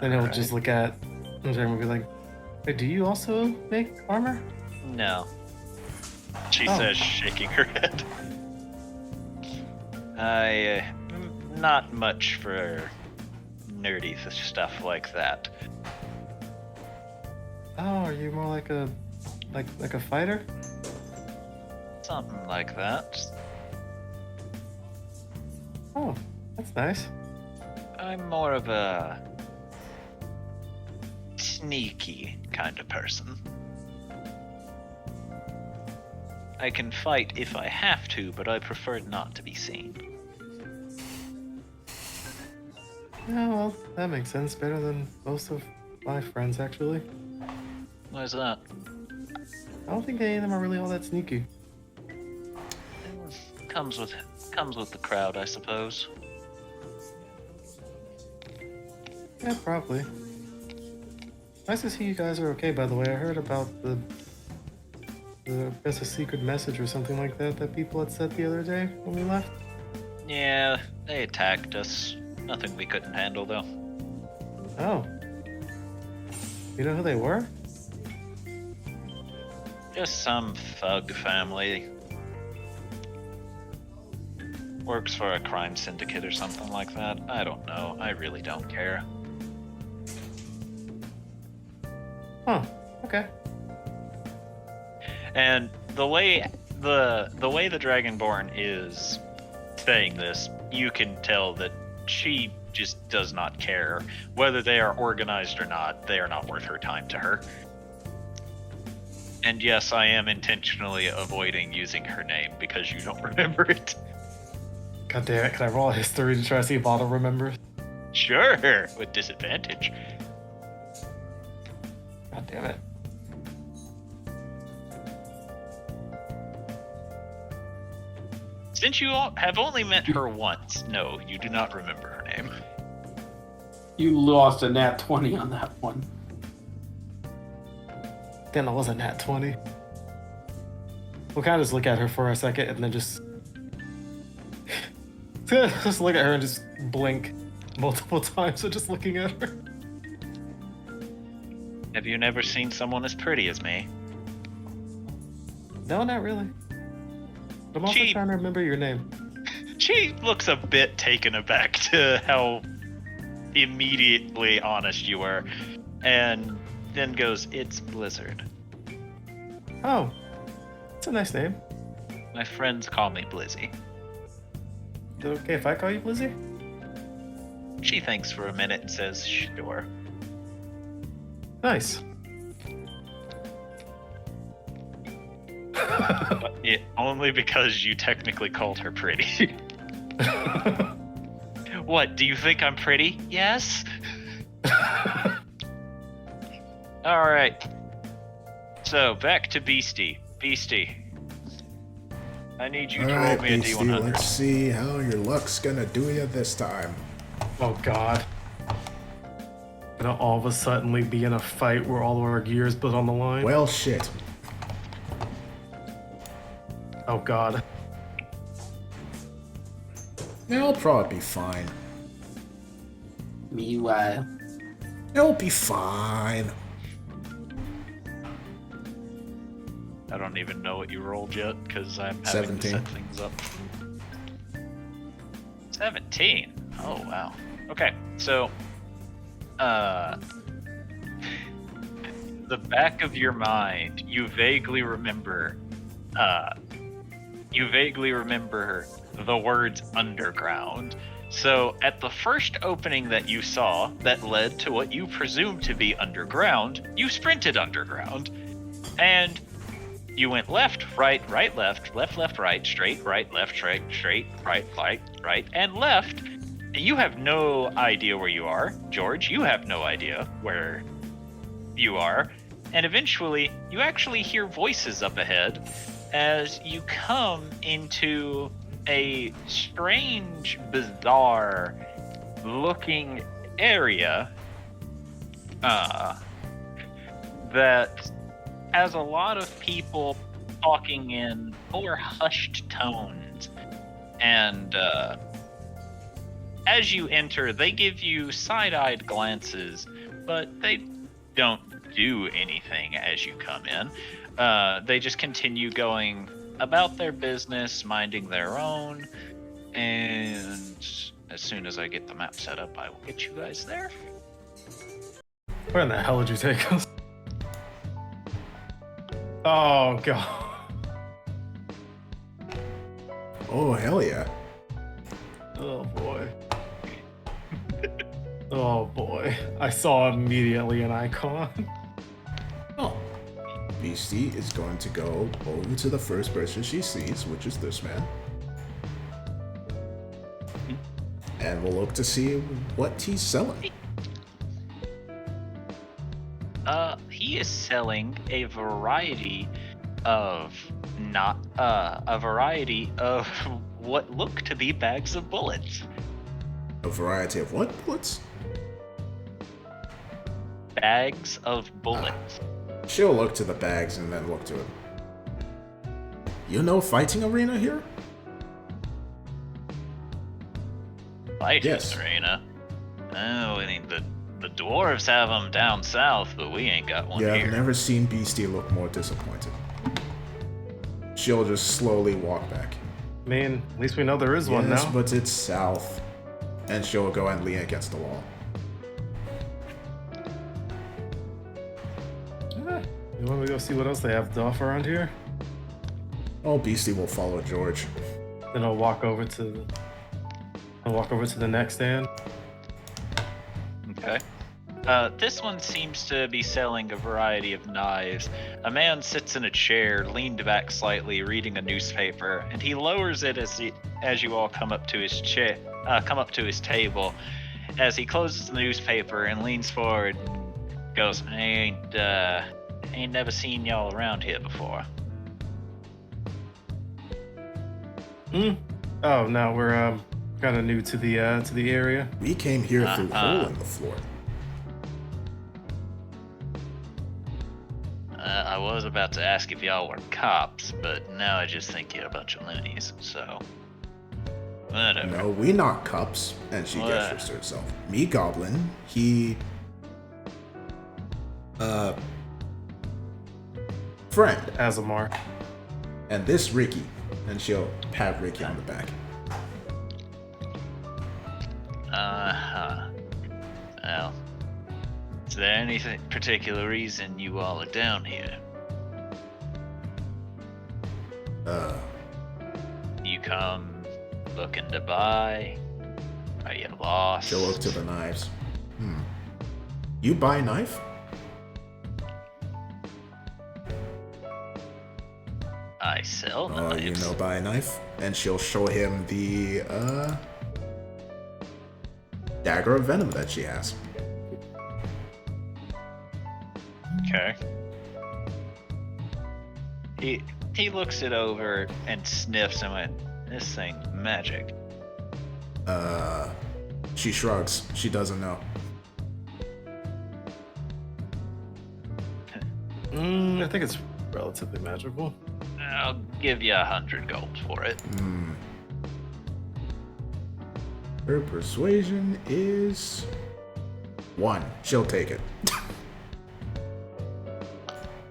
[SPEAKER 3] Then he'll just look at Jeremy and be like, "Hey, do you also make armor?"
[SPEAKER 7] No. She
[SPEAKER 3] Oh.
[SPEAKER 7] says, shaking her head. Not much for nerdy stuff like that.
[SPEAKER 3] Oh, are you more like a fighter?
[SPEAKER 7] Something like that.
[SPEAKER 3] Oh, that's nice.
[SPEAKER 7] I'm more of a sneaky kind of person. I can fight if I have to, but I prefer not to be seen.
[SPEAKER 3] Yeah, well, that makes sense. Better than most of my friends, actually.
[SPEAKER 7] Why's that?
[SPEAKER 3] I don't think any of them are really all that sneaky.
[SPEAKER 7] Comes with the crowd, I suppose.
[SPEAKER 3] Yeah, probably. Nice to see you guys are okay, by the way. I heard about the I guess a secret message or something like that that people had sent the other day when we left.
[SPEAKER 7] Yeah, they attacked us. Nothing we couldn't handle, though.
[SPEAKER 3] Oh. You know who they were?
[SPEAKER 7] Just some thug family. Works for a crime syndicate or something like that. I don't know. I really don't care.
[SPEAKER 3] Huh. Okay.
[SPEAKER 7] And the way the Dragonborn is saying this, you can tell that she just does not care. Whether they are organized or not, they are not worth her time to her. And yes, I am intentionally avoiding using her name because you don't remember it.
[SPEAKER 3] God damn it, can I roll a history to try to see if Otto remembers?
[SPEAKER 7] Sure, with disadvantage.
[SPEAKER 3] God damn it.
[SPEAKER 7] Since you all have only met her once, no, you do not remember her name.
[SPEAKER 5] You lost a nat 20 on that one.
[SPEAKER 3] Damn, that wasn't nat 20. We'll kind of just look at her for a second and then just just look at her and just blink multiple times. So just looking at her.
[SPEAKER 7] Have you never seen someone as pretty as me?
[SPEAKER 3] No, not really. But I'm also
[SPEAKER 7] She-
[SPEAKER 3] trying to remember your name.
[SPEAKER 7] She looks a bit taken aback to how immediately honest you were, and then goes, "It's Blizzard.
[SPEAKER 3] Oh, it's a nice name.
[SPEAKER 7] My friends call me Blizzy."
[SPEAKER 3] Is it okay if I call you Blizzy?
[SPEAKER 7] She thinks for a minute and says, "Sure."
[SPEAKER 3] Nice.
[SPEAKER 7] But only because you technically called her pretty. What, do you think I'm pretty? Yes? Alright. So, back to Beastie. Beastie. I need you
[SPEAKER 4] All
[SPEAKER 7] to roll
[SPEAKER 4] right,
[SPEAKER 7] me a
[SPEAKER 4] Beastie,
[SPEAKER 7] D100.
[SPEAKER 4] let's see how your luck's gonna do you this time.
[SPEAKER 3] Oh God. Gonna all of a suddenly be in a fight where all of our gear is put on the line.
[SPEAKER 4] Well, shit.
[SPEAKER 3] Oh God.
[SPEAKER 4] It'll probably be fine.
[SPEAKER 5] Meanwhile,
[SPEAKER 4] It'll be fine.
[SPEAKER 7] I don't even know what you rolled yet because I'm having
[SPEAKER 4] 17.
[SPEAKER 7] to set things up. 17. Oh wow. Okay, so the back of your mind, you vaguely remember the words underground. So at the first opening that you saw that led to what you presumed to be underground, you sprinted underground. And you went left, right, left, right, straight, left, straight, right, and left. You have no idea where you are. George, you have no idea where you are. And eventually, you actually hear voices up ahead as you come into a strange, bizarre looking area that has a lot of people talking in more hushed tones. And as you enter, they give you side-eyed glances, but they don't do anything as you come in. They just continue going about their business, minding their own, and as soon as I get the map set up, I will get you guys there.
[SPEAKER 3] Where in the hell did you take us? Oh God.
[SPEAKER 4] Oh, hell yeah.
[SPEAKER 3] Oh boy. Oh boy. I saw immediately an icon.
[SPEAKER 4] Oh. Beastie is going to go over to the first person she sees, which is this man. And we'll look to see what he's selling.
[SPEAKER 7] He is selling a variety of what look to be bags of bullets.
[SPEAKER 4] A variety of what bullets?
[SPEAKER 7] Bags of bullets.
[SPEAKER 4] She'll look to the bags and then look to it. You know fighting arena here?
[SPEAKER 7] Fighting
[SPEAKER 4] Yes.
[SPEAKER 7] arena. Oh, I mean the dwarves have them down south, but we ain't got one
[SPEAKER 4] Yeah,
[SPEAKER 7] here.
[SPEAKER 4] I've never seen Beastie look more disappointed. She'll just slowly walk back.
[SPEAKER 3] I mean, at least we know there is one
[SPEAKER 4] Yes,
[SPEAKER 3] now.
[SPEAKER 4] but it's south. And she'll go and lean against the wall.
[SPEAKER 3] You want me to go see what else they have to offer around here?
[SPEAKER 4] Oh, Beastie will follow George.
[SPEAKER 3] Then I'll walk over to the next stand.
[SPEAKER 7] Okay. This one seems to be selling a variety of knives. A man sits in a chair, leaned back slightly, reading a newspaper, and he lowers it as you all come up to his table. As he closes the newspaper and leans forward and goes, I ain't never seen y'all around here before.
[SPEAKER 3] Oh no, we're kind of new to the area.
[SPEAKER 4] We came here through a hole in the floor.
[SPEAKER 7] I was about to ask if y'all were cops, but now I just think you're a bunch of loonies, so... Whatever.
[SPEAKER 4] No, we not cups. And she
[SPEAKER 7] What?
[SPEAKER 4] gestures to herself. Me, Goblin, he... friend.
[SPEAKER 3] Azamar.
[SPEAKER 4] And this Ricky. And she'll pat Ricky on the back.
[SPEAKER 7] Well, is there any particular reason you all are down here? You come looking to buy? Are you lost?
[SPEAKER 4] She'll look to the knives. You buy a knife?
[SPEAKER 7] I sell
[SPEAKER 4] Oh,
[SPEAKER 7] knives.
[SPEAKER 4] you know buy a knife? And she'll show him the, dagger of venom that she has.
[SPEAKER 7] Okay. He looks it over and sniffs and went, "This thing's magic."
[SPEAKER 4] She shrugs. She doesn't know.
[SPEAKER 3] I think it's relatively magical.
[SPEAKER 7] I'll give you 100 gold for it.
[SPEAKER 4] Her persuasion is 1. She'll take it.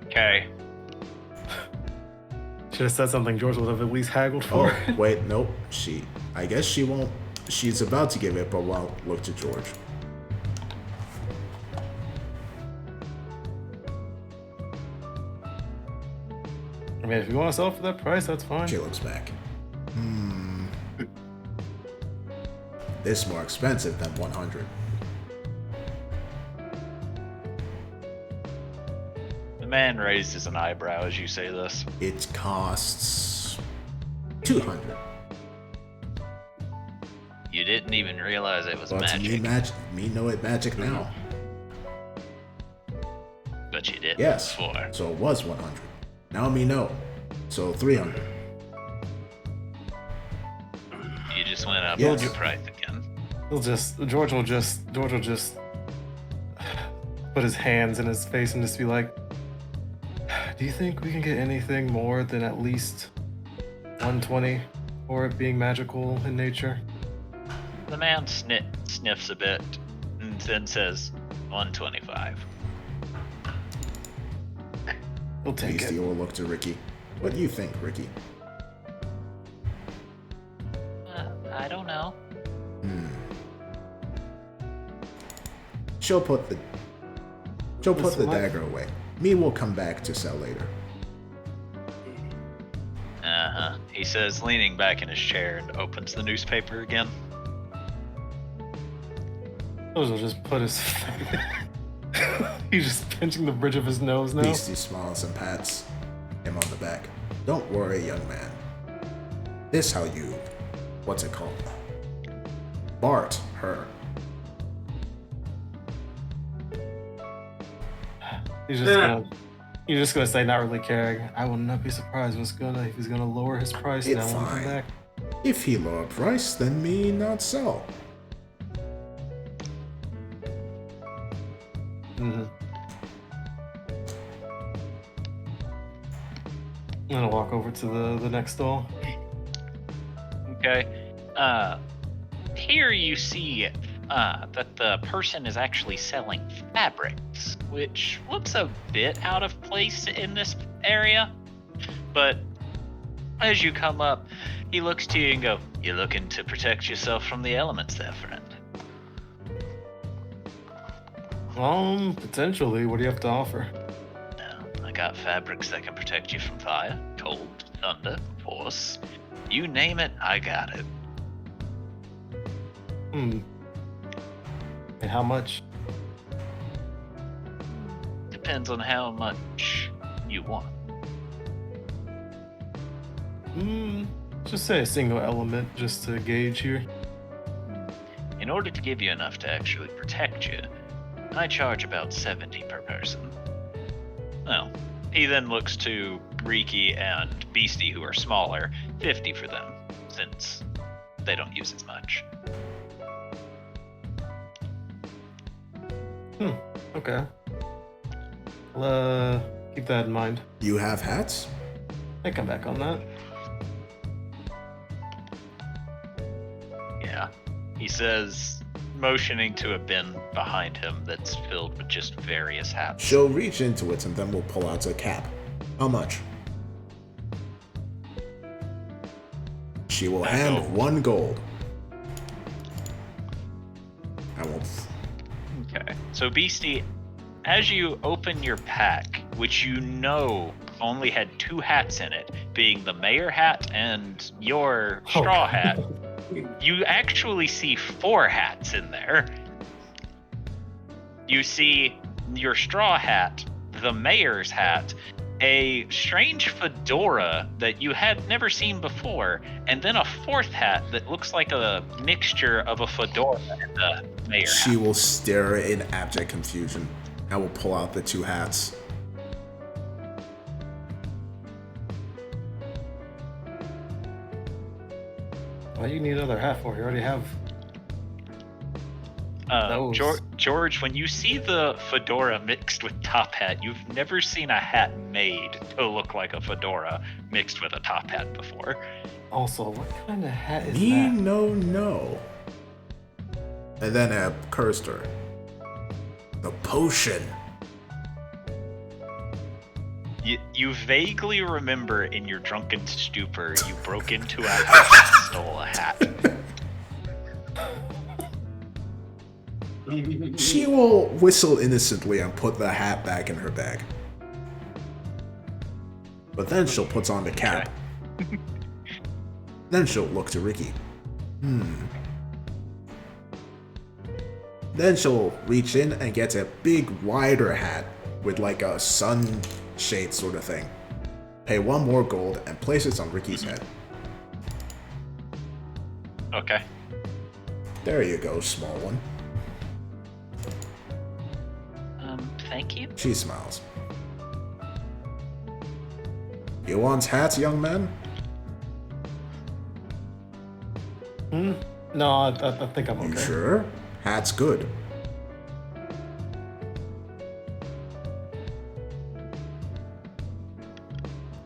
[SPEAKER 7] Okay.
[SPEAKER 3] Should have said something George would have at least haggled for.
[SPEAKER 4] Oh, wait, nope. I guess she won't. She's about to give it, but won't look to George.
[SPEAKER 3] I mean, if you want to sell it for that price, that's fine.
[SPEAKER 4] She looks back. This is more expensive than 100.
[SPEAKER 7] The man raises an eyebrow as you say this.
[SPEAKER 4] It costs 200.
[SPEAKER 7] You didn't even realize it was
[SPEAKER 4] But
[SPEAKER 7] magic.
[SPEAKER 4] me know it magic now.
[SPEAKER 7] But you didn't
[SPEAKER 4] Yes.
[SPEAKER 7] before.
[SPEAKER 4] So it was 100. Now me know. So 300.
[SPEAKER 7] You just went up
[SPEAKER 4] Yes.
[SPEAKER 7] on your price again.
[SPEAKER 3] George will just put his hands in his face and just be like, "Do you think we can get anything more than at least 120 for it being magical in nature?"
[SPEAKER 7] The man sniffs a bit and then says 125.
[SPEAKER 3] He'll take
[SPEAKER 4] Beastie
[SPEAKER 3] it.
[SPEAKER 4] will look to Ricky. What do you think, Ricky?
[SPEAKER 8] I don't know.
[SPEAKER 4] She'll put the
[SPEAKER 3] Listen, my-
[SPEAKER 4] dagger away. Me will come back to sell later.
[SPEAKER 7] Uh-huh. He says, leaning back in his chair and opens the newspaper again.
[SPEAKER 3] George will just put his he's just pinching the bridge of his nose now.
[SPEAKER 4] Beastie smiles and pats him on the back. Don't worry, young man. This how you, what's it called? Bart her.
[SPEAKER 3] He's just gonna say, not really caring. I will not be surprised if he's gonna lower his price
[SPEAKER 4] It's
[SPEAKER 3] now when we come
[SPEAKER 4] fine.
[SPEAKER 3] back.
[SPEAKER 4] If he lower price, then me not sell.
[SPEAKER 3] Mm-hmm. I'm gonna walk over to the next stall.
[SPEAKER 7] Okay. Here you see that the person is actually selling fabrics, which looks a bit out of place in this area. But as you come up, he looks to you and go, "You're looking to protect yourself from the elements there, friend."
[SPEAKER 3] Potentially. What do you have to offer?
[SPEAKER 7] Now, I got fabrics that can protect you from fire, cold, thunder, force. You name it, I got it.
[SPEAKER 3] And how much?
[SPEAKER 7] Depends on how much you want.
[SPEAKER 3] Just say a single element just to gauge here.
[SPEAKER 7] In order to give you enough to actually protect you, I charge about 70 per person. Well, he then looks to Riki and Beastie, who are smaller, 50 for them, since they don't use as much.
[SPEAKER 3] Okay. I'll keep that in mind.
[SPEAKER 4] You have hats?
[SPEAKER 3] I come back on that.
[SPEAKER 7] Yeah. He says, motioning to a bin behind him that's filled with just various hats.
[SPEAKER 4] She'll reach into it and then we'll pull out a cap. How much? She will hand
[SPEAKER 7] gold.
[SPEAKER 4] 1 gold. I won't.
[SPEAKER 7] Okay. So, Beastie, as you open your pack, which you know only had 2 hats in it, being the mayor hat and your straw hat, you actually see 4 hats in there. You see your straw hat, the mayor's hat, a strange fedora that you had never seen before, and then a 4th hat that looks like a mixture of a fedora and a mayor
[SPEAKER 4] She
[SPEAKER 7] hat.
[SPEAKER 4] will stare in abject confusion. I will pull out the 2 hats.
[SPEAKER 3] Why do you need another hat for? You already have. Those.
[SPEAKER 7] George, when you see the fedora mixed with top hat, you've never seen a hat made to look like a fedora mixed with a top hat before.
[SPEAKER 3] Also, what kind of hat is
[SPEAKER 4] Me
[SPEAKER 3] that?
[SPEAKER 4] no. And then it cursed her. The potion.
[SPEAKER 7] You vaguely remember in your drunken stupor you broke into a house and stole a hat.
[SPEAKER 4] She will whistle innocently and put the hat back in her bag. But then she'll put on the cap. Then she'll look to Ricky. Then she'll reach in and get a big wider hat with like a sunshade sort of thing. Pay 1 more gold and place it on Ricky's head.
[SPEAKER 7] Okay.
[SPEAKER 4] There you go, small one.
[SPEAKER 8] Thank you.
[SPEAKER 4] She smiles. You want hats, young man?
[SPEAKER 3] No, I think I'm okay.
[SPEAKER 4] You sure? Hat's good.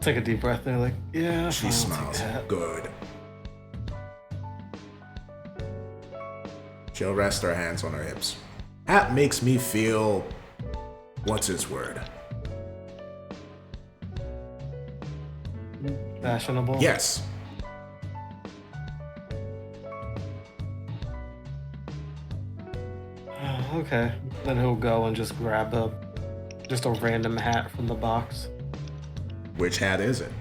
[SPEAKER 3] Take a deep breath and they're like, yeah,
[SPEAKER 4] She
[SPEAKER 3] I'll take
[SPEAKER 4] smiles.
[SPEAKER 3] that.
[SPEAKER 4] Good. She'll rest her hands on her hips. Hat makes me feel... What's his word?
[SPEAKER 3] Fashionable.
[SPEAKER 4] Yes.
[SPEAKER 3] Okay. Then he'll go and just grab just a random hat from the box.
[SPEAKER 4] Which hat is it?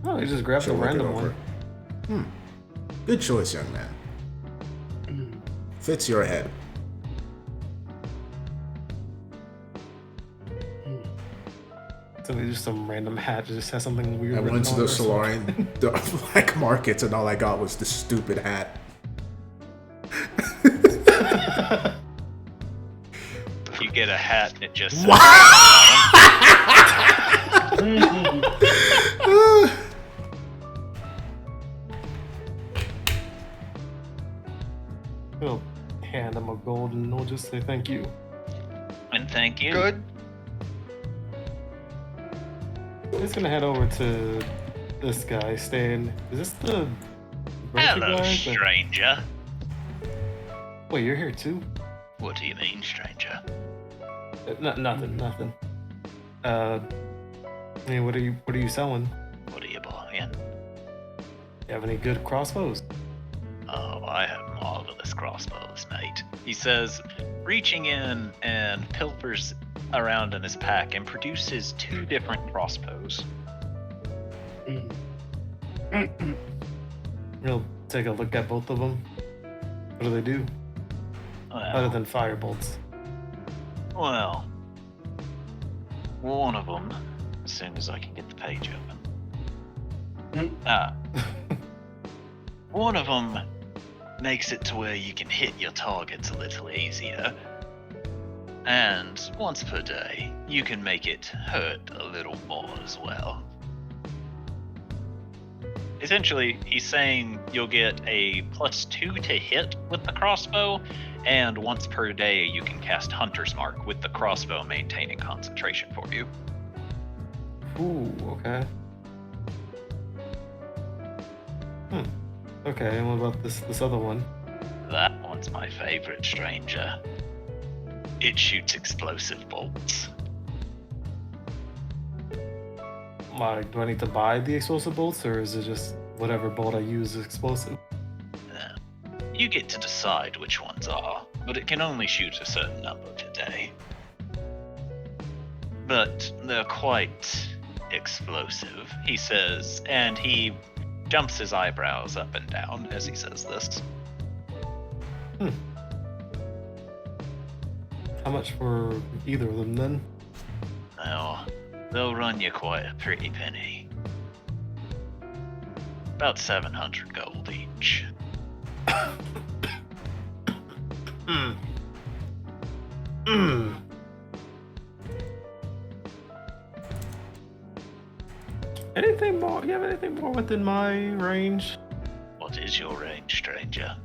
[SPEAKER 3] Oh, he just grabbed
[SPEAKER 4] She'll
[SPEAKER 3] a
[SPEAKER 4] look it
[SPEAKER 3] random
[SPEAKER 4] over.
[SPEAKER 3] one.
[SPEAKER 4] Good choice, young man. Fits your head.
[SPEAKER 3] So it's just some random hat that just has something weird.
[SPEAKER 4] I
[SPEAKER 3] written
[SPEAKER 4] went to
[SPEAKER 3] on
[SPEAKER 4] the
[SPEAKER 3] it or something.
[SPEAKER 4] Solarian the black market and all I got was this stupid hat.
[SPEAKER 7] You get a hat and it just says
[SPEAKER 3] He'll hand him a gold and we'll just say thank you.
[SPEAKER 7] and thank you.
[SPEAKER 2] Good.
[SPEAKER 3] He's gonna head over to this guy staying. Is this the broken
[SPEAKER 7] Hello,
[SPEAKER 3] guy?
[SPEAKER 7] stranger.
[SPEAKER 3] Wait, you're here too?
[SPEAKER 7] What do you mean, stranger?
[SPEAKER 3] Nothing. I mean, what are you selling?
[SPEAKER 7] What are you buying?
[SPEAKER 3] You have any good crossbows?
[SPEAKER 7] Oh, I have marvelous crossbows, mate. He says, reaching in and pilfers around in his pack and produces 2 different crossbows.
[SPEAKER 3] We'll take a look at both of them. What do they do? Other than fire bolts.
[SPEAKER 7] Well, one of them, as soon as I can get the page open. One of them makes it to where you can hit your targets a little easier. And once per day, you can make it hurt a little more as well. Essentially, he's saying you'll get a +2 to hit with the crossbow, and once per day you can cast Hunter's Mark with the crossbow maintaining concentration for you.
[SPEAKER 3] Ooh, okay. Okay, and what about this other one?
[SPEAKER 7] That one's my favorite, stranger. It shoots explosive bolts.
[SPEAKER 3] Like, do I need to buy the explosive bolts, or is it just whatever bolt I use is explosive?
[SPEAKER 7] You get to decide which ones are, but it can only shoot a certain number per day. But they're quite explosive, he says, and he jumps his eyebrows up and down as he says this.
[SPEAKER 3] How much for either of them then?
[SPEAKER 7] Well, they'll run you quite a pretty penny. About 700 gold each.
[SPEAKER 3] Anything more? You have anything more within my range?
[SPEAKER 7] What is your range, stranger?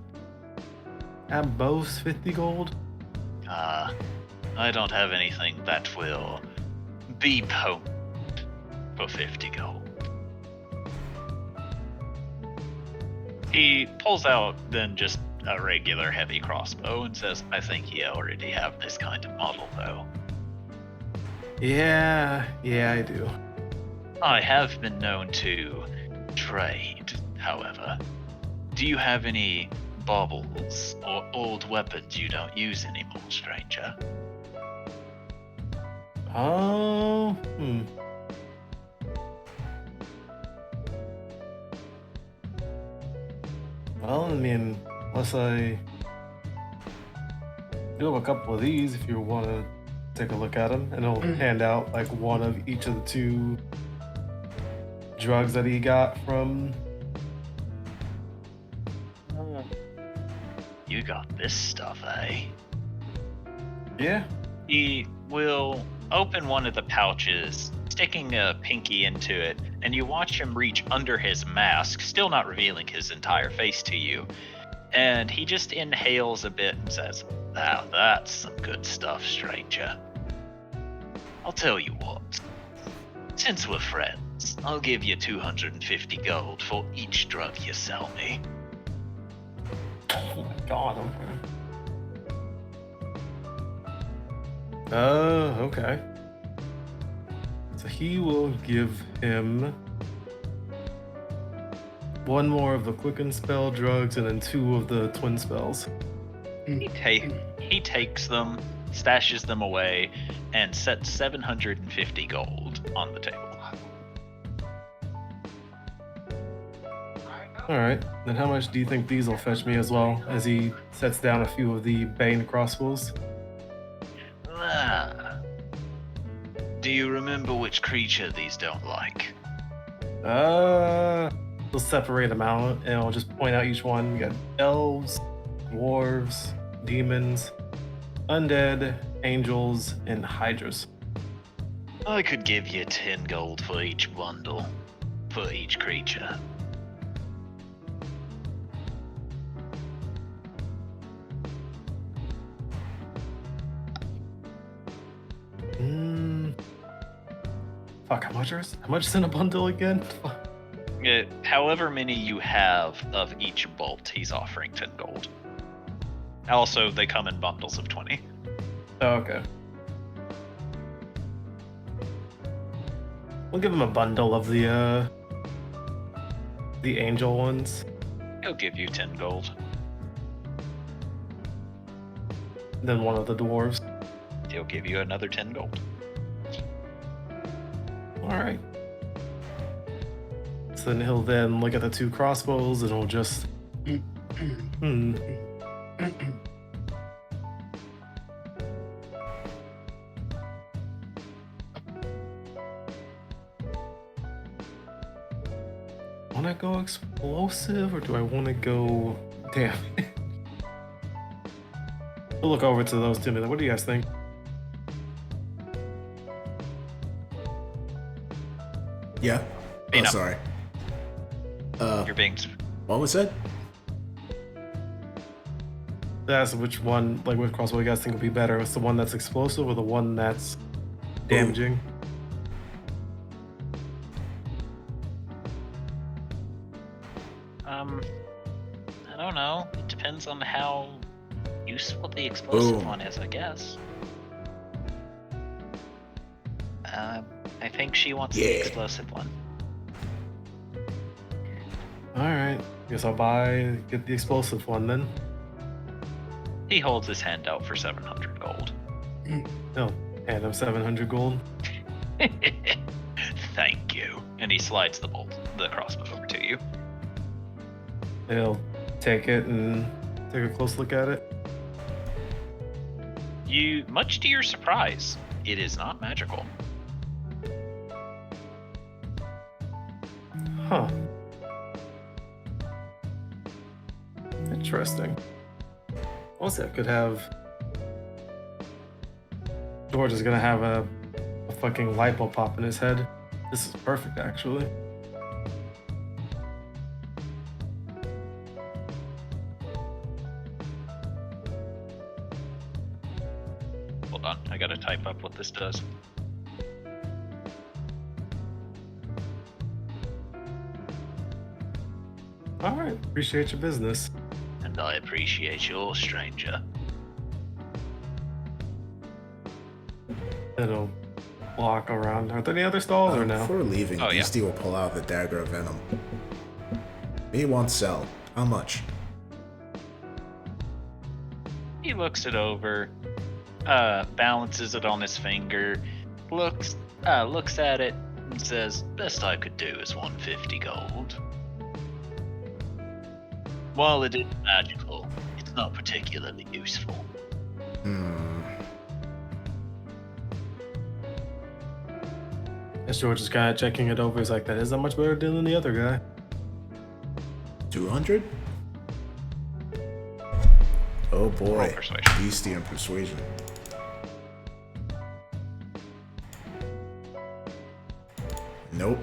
[SPEAKER 3] At most 50 gold.
[SPEAKER 7] I don't have anything that will be potent for 50 gold. He pulls out then just a regular heavy crossbow and says, I think you already have this kind of model, though.
[SPEAKER 3] Yeah, I do.
[SPEAKER 7] I have been known to trade, however. Do you have any baubles or old weapons you don't use anymore, stranger?
[SPEAKER 3] Oh, Well, I mean, unless I do have a couple of these, if you want to take a look at them, and he'll hand out like one of each of the 2 drugs that he got from.
[SPEAKER 7] You got this stuff, eh?
[SPEAKER 3] Yeah.
[SPEAKER 7] He will open one of the pouches, sticking a pinky into it, and you watch him reach under his mask, still not revealing his entire face to you. And he just inhales a bit and says, Now that's some good stuff, stranger. I'll tell you what. Since we're friends, I'll give you 250 gold for each drug you sell me.
[SPEAKER 3] Oh my god. Okay. So he will give him 1 more of the quicken spell drugs and then 2 of the twin spells.
[SPEAKER 7] He takes them, stashes them away, and sets 750 gold on the table.
[SPEAKER 3] Alright, then how much do you think these will fetch me as well, as he sets down a few of the Bane crossbows?
[SPEAKER 7] Do you remember which creature these don't like?
[SPEAKER 3] We'll separate them out, and I'll just point out each one. We got elves, dwarves, demons, undead, angels, and hydras.
[SPEAKER 7] I could give you 10 gold for each bundle, for each creature.
[SPEAKER 3] Fuck, how much is in a bundle again?
[SPEAKER 7] However many you have of each bolt, he's offering 10 gold. Also, they come in bundles of 20.
[SPEAKER 3] Oh, okay. We'll give him a bundle of the angel ones.
[SPEAKER 7] He'll give you 10 gold.
[SPEAKER 3] Then one of the dwarves.
[SPEAKER 7] He'll give you another 10 gold.
[SPEAKER 3] Alright. So then he'll then look at the 2 crossbows and he'll just... Want to go explosive or do I want to go... Damn. We'll look over to those 2 minutes. What do you guys think?
[SPEAKER 4] Yeah.
[SPEAKER 7] Hey,
[SPEAKER 4] Oh,
[SPEAKER 7] no.
[SPEAKER 4] sorry.
[SPEAKER 7] You're being...
[SPEAKER 4] What was that?
[SPEAKER 3] That's which one, like which crossbow you guys think would be better? It's the one that's explosive or the one that's damaging?
[SPEAKER 7] I don't know. It depends on how useful the explosive
[SPEAKER 4] Boom.
[SPEAKER 7] one is, I guess. I think she wants the explosive one.
[SPEAKER 3] Alright. Guess I'll get the explosive one then.
[SPEAKER 7] He holds his hand out for 700 gold.
[SPEAKER 3] Oh, hand him 700 gold.
[SPEAKER 7] Thank you. And he slides the crossbow over to you.
[SPEAKER 3] He'll take it and take a close look at it.
[SPEAKER 7] Much to your surprise, it is not magical.
[SPEAKER 3] Huh. Interesting. Also, could have... George is gonna have a fucking light bulb pop in his head. This is perfect, actually.
[SPEAKER 1] Hold on, I gotta type up what this does.
[SPEAKER 3] All right, appreciate your business.
[SPEAKER 8] And I appreciate your stranger.
[SPEAKER 3] It'll walk around. Are there any other stalls or no?
[SPEAKER 4] Before leaving,
[SPEAKER 1] Oh, yeah.
[SPEAKER 4] Beastie will pull out the dagger of venom. Me wants sell. How much?
[SPEAKER 1] He looks it over, balances it on his finger, looks at it, and says,
[SPEAKER 8] Best I could do is 150 gold.
[SPEAKER 1] "Well,
[SPEAKER 8] While it is magical, it's not particularly useful.
[SPEAKER 3] And George is kind of checking it over. He's like, that is a much better deal than the other guy.
[SPEAKER 4] 200? Oh boy.
[SPEAKER 1] Roll persuasion.
[SPEAKER 4] Beastie and persuasion. Nope.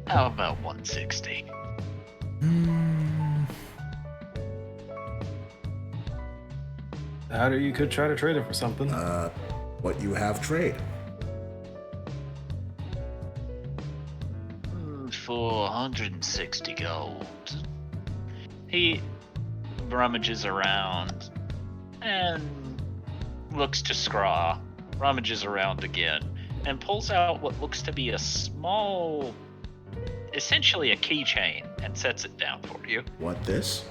[SPEAKER 8] How about 160?
[SPEAKER 3] How do you could try to trade it for something?
[SPEAKER 4] What you have trade?
[SPEAKER 8] For 160 gold.
[SPEAKER 1] He rummages around and looks to Scraw, rummages around again, and pulls out what looks to be a small, essentially a keychain, and sets it down for you.
[SPEAKER 4] What this?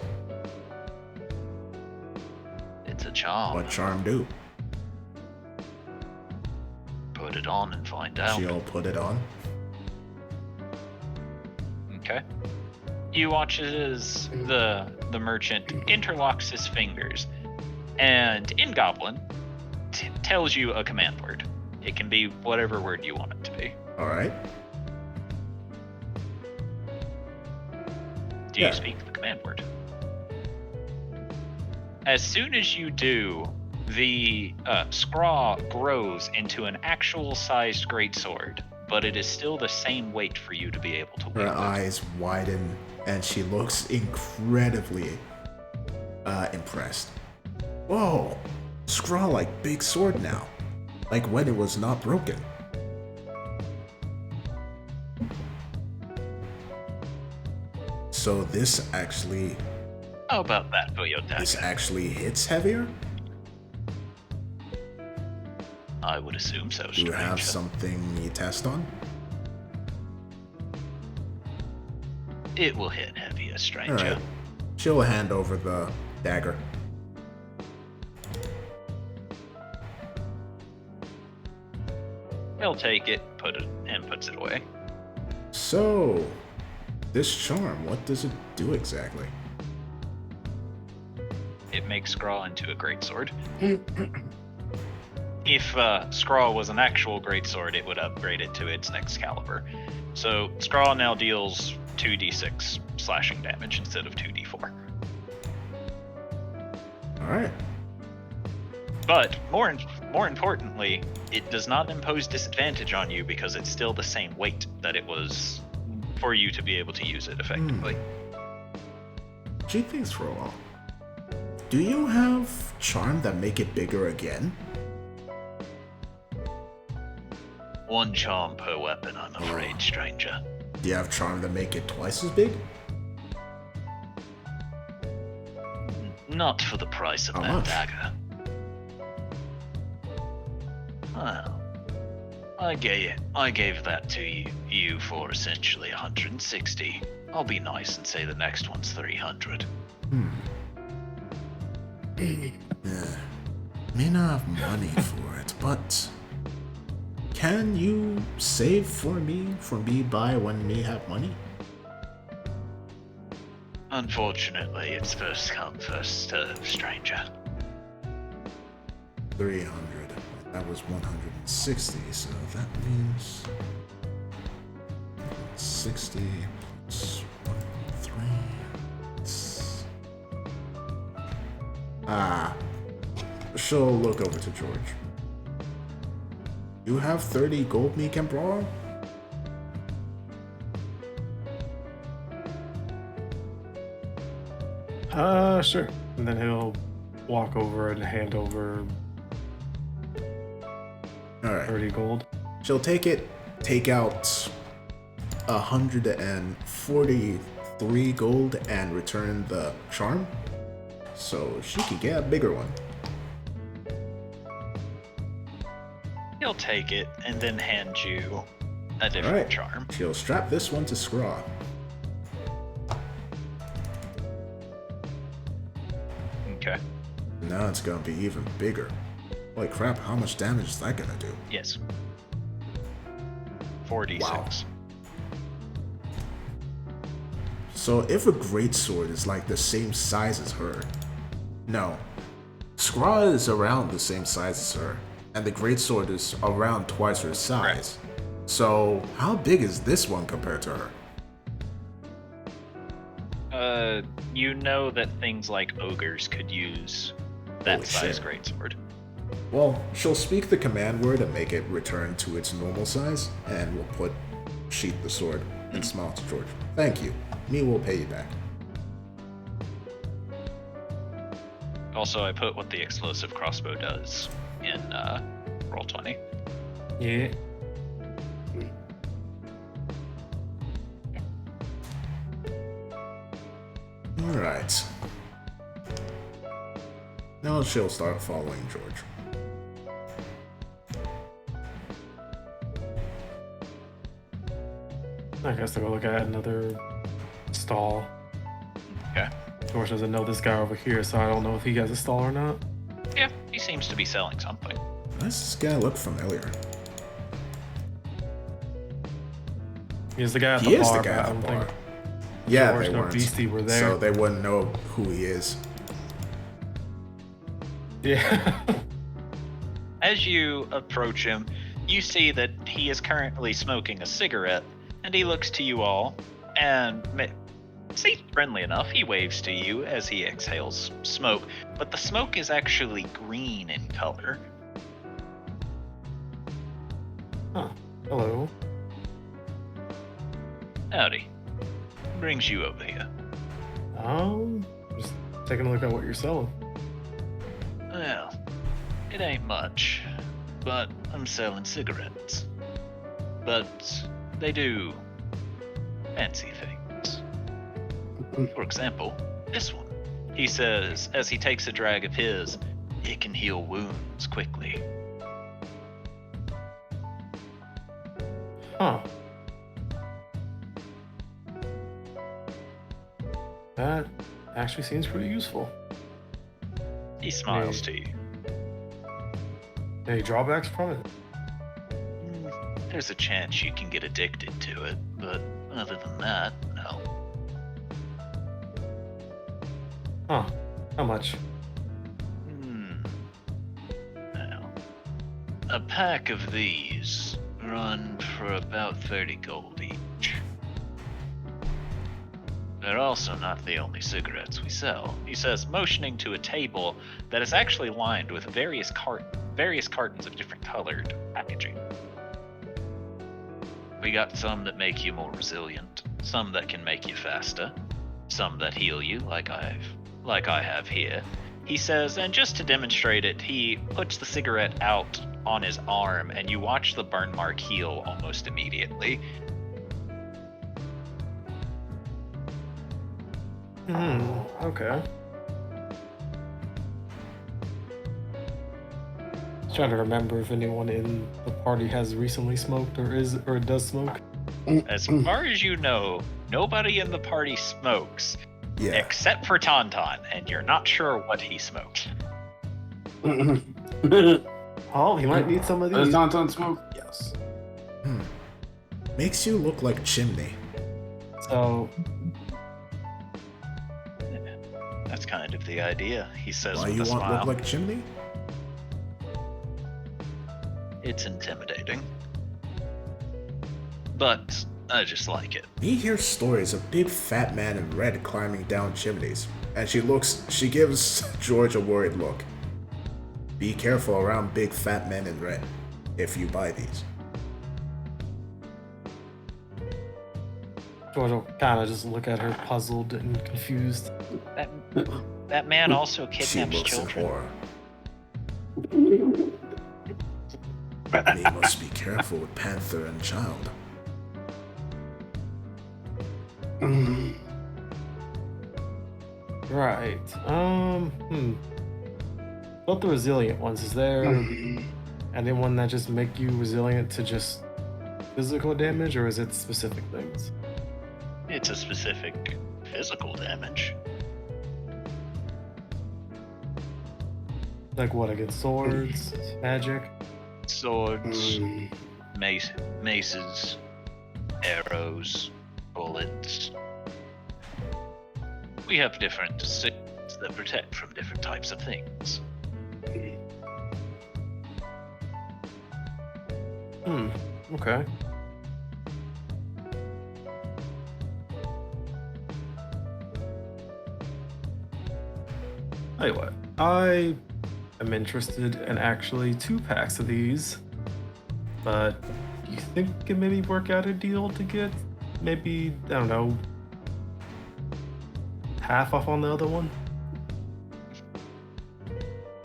[SPEAKER 8] It's a charm.
[SPEAKER 4] What charm do?
[SPEAKER 8] Put it on and find out.
[SPEAKER 4] She'll put it on.
[SPEAKER 1] Okay. You watch as the merchant interlocks his fingers, and in Goblin tells you a command word. It can be whatever word you want it to be.
[SPEAKER 4] Alright.
[SPEAKER 1] Do
[SPEAKER 4] Yeah.
[SPEAKER 1] you speak the command word? As soon as you do, the scraw grows into an actual sized greatsword, but it is still the same weight for you to be able to
[SPEAKER 4] Her
[SPEAKER 1] wield it.
[SPEAKER 4] eyes widen and she looks incredibly impressed. Whoa! Scrawl like big sword now. Like when it was not broken. So this actually
[SPEAKER 8] How about that for your dagger?
[SPEAKER 4] this actually hits heavier?
[SPEAKER 8] I would assume so,
[SPEAKER 4] Do you have
[SPEAKER 8] stranger.
[SPEAKER 4] something you test on?
[SPEAKER 8] It will hit heavier, stranger.
[SPEAKER 4] Alright. She'll hand over the dagger.
[SPEAKER 1] He'll take it, puts it away.
[SPEAKER 4] So, this charm, what does it do exactly?
[SPEAKER 1] It makes Scrawl into a greatsword. If Scrawl was an actual greatsword, it would upgrade it to its next caliber. So Scrawl now deals 2d6 slashing damage instead of 2d4.
[SPEAKER 4] Alright.
[SPEAKER 1] But more importantly, it does not impose disadvantage on you because it's still the same weight that it was for you to be able to use it effectively.
[SPEAKER 4] She thinks for a while. Do you have charm that make it bigger again?
[SPEAKER 8] One charm per weapon, I'm afraid, stranger.
[SPEAKER 4] Do you have charm that make it twice as big?
[SPEAKER 8] Not for the price of
[SPEAKER 4] How
[SPEAKER 8] that
[SPEAKER 4] much?
[SPEAKER 8] dagger. Well, I gave that to you for essentially 160. I'll be nice and say the next one's 300.
[SPEAKER 4] May not have money for it, but can you save for me by when me have money?
[SPEAKER 8] Unfortunately, it's first come, first served, stranger.
[SPEAKER 4] 300. That was 160, so that means 60 plus 1.3. She'll look over to George. You have 30 gold me can borrow?
[SPEAKER 3] Sure. And then he'll walk over and hand over
[SPEAKER 4] Alright.
[SPEAKER 3] 30 gold.
[SPEAKER 4] She'll take it, take out 143 gold and return the charm. So she could get a bigger one.
[SPEAKER 7] He'll take it and then hand you a different
[SPEAKER 4] Alright.
[SPEAKER 7] charm.
[SPEAKER 4] She'll strap this one to Scraw.
[SPEAKER 7] Okay.
[SPEAKER 4] Now it's gonna be even bigger. Holy crap, how much damage is that gonna do?
[SPEAKER 7] Yes. 4d6.
[SPEAKER 4] Wow. So if a greatsword is like the same size as her, no, Scraw is around the same size as her, and the greatsword is around twice her size. So how big is this one compared to her?
[SPEAKER 7] You know that things like ogres could use that
[SPEAKER 4] Holy
[SPEAKER 7] size
[SPEAKER 4] shit.
[SPEAKER 7] greatsword.
[SPEAKER 4] Well, she'll speak the command word and make it return to its normal size, and we'll sheath the sword and smile to George. Thank you. Me will pay you back.
[SPEAKER 7] Also, I put what the explosive crossbow does in roll 20.
[SPEAKER 3] Yeah.
[SPEAKER 4] Alright. Now she'll start following George.
[SPEAKER 3] I guess I'll go look at another stall.
[SPEAKER 7] Okay.
[SPEAKER 3] George doesn't know this guy over here, so I don't know if he has a stall or not.
[SPEAKER 7] Yeah, he seems to be selling something.
[SPEAKER 4] Why does this guy look familiar?
[SPEAKER 3] He's the guy at
[SPEAKER 4] He
[SPEAKER 3] the
[SPEAKER 4] is
[SPEAKER 3] bar.
[SPEAKER 4] the guy
[SPEAKER 3] but I
[SPEAKER 4] at
[SPEAKER 3] don't
[SPEAKER 4] the bar.
[SPEAKER 3] think
[SPEAKER 4] Yeah,
[SPEAKER 3] George
[SPEAKER 4] they
[SPEAKER 3] nor
[SPEAKER 4] weren't.
[SPEAKER 3] Beastie were there.
[SPEAKER 4] So they wouldn't know who he is.
[SPEAKER 3] Yeah.
[SPEAKER 7] As you approach him, you see that he is currently smoking a cigarette, and he looks to you all, and seems friendly enough. He waves to you as he exhales smoke, but the smoke is actually green in color.
[SPEAKER 3] Huh. Hello.
[SPEAKER 7] Howdy. What brings you over here?
[SPEAKER 3] Just taking a look at what you're selling.
[SPEAKER 7] Well, it ain't much, but I'm selling cigarettes. But they do fancy things. For example, this one. He says, as he takes a drag of his, it can heal wounds quickly.
[SPEAKER 3] Huh. That actually seems pretty useful.
[SPEAKER 7] He smiles to you.
[SPEAKER 3] Any drawbacks from it?
[SPEAKER 7] There's a chance you can get addicted to it, but other than that, no.
[SPEAKER 3] Huh. How much?
[SPEAKER 7] Now, a pack of these run for about 30 gold each. They're also not the only cigarettes we sell, he says, motioning to a table that is actually lined with various cartons of different colored packaging. We got some that make you more resilient, some that can make you faster, some that heal you like I have here. He says, and just to demonstrate it, he puts the cigarette out on his arm, and you watch the burn mark heal almost immediately.
[SPEAKER 3] Okay. Trying to remember if anyone in the party has recently smoked or does smoke.
[SPEAKER 7] As far as you know, nobody in the party smokes,
[SPEAKER 4] Yeah.
[SPEAKER 7] except for Tauntaun, and you're not sure what he smoked.
[SPEAKER 3] Oh, he might need some of
[SPEAKER 5] Does
[SPEAKER 3] these.
[SPEAKER 5] Tauntaun smoke?
[SPEAKER 3] Yes.
[SPEAKER 4] Makes you look like Chimney.
[SPEAKER 3] So,
[SPEAKER 7] That's kind of the idea, he says
[SPEAKER 4] Why
[SPEAKER 7] with
[SPEAKER 4] you
[SPEAKER 7] a
[SPEAKER 4] want
[SPEAKER 7] smile.
[SPEAKER 4] look like Chimney?
[SPEAKER 7] It's intimidating. But I just like it.
[SPEAKER 4] He hears stories of big fat man in red climbing down chimneys, and she gives George a worried look. Be careful around big fat men in red. if you buy these.
[SPEAKER 3] George will kind of just look at her puzzled and confused.
[SPEAKER 7] That man also
[SPEAKER 4] She
[SPEAKER 7] kidnaps
[SPEAKER 4] looks in
[SPEAKER 7] children.
[SPEAKER 4] horror. We must be careful with Panther and Child.
[SPEAKER 3] Right. About the resilient ones, is there anyone that just make you resilient to just physical damage, or is it specific things?
[SPEAKER 7] It's a specific physical damage.
[SPEAKER 3] Like what, against swords, magic?
[SPEAKER 7] Swords, maces, arrows, bullets. We have different systems that protect from different types of things.
[SPEAKER 3] Okay. Tell you what, I am interested in actually 2 packs of these, but do you think we can maybe work out a deal to get maybe, I don't know, half off on the other one?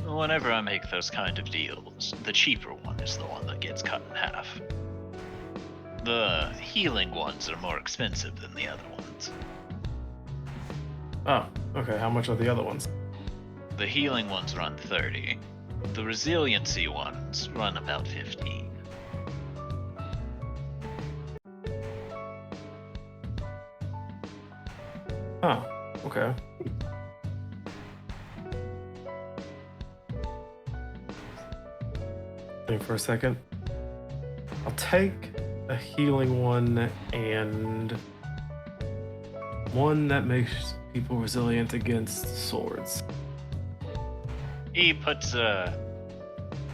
[SPEAKER 7] Whenever I make those kind of deals, the cheaper one is the one that gets cut in half. The healing ones are more expensive than the other ones.
[SPEAKER 3] Oh, okay, how much are the other ones?
[SPEAKER 7] The healing ones run 30. The resiliency ones run about 15.
[SPEAKER 3] Oh, okay. Think for a second. I'll take a healing one and one that makes people resilient against swords.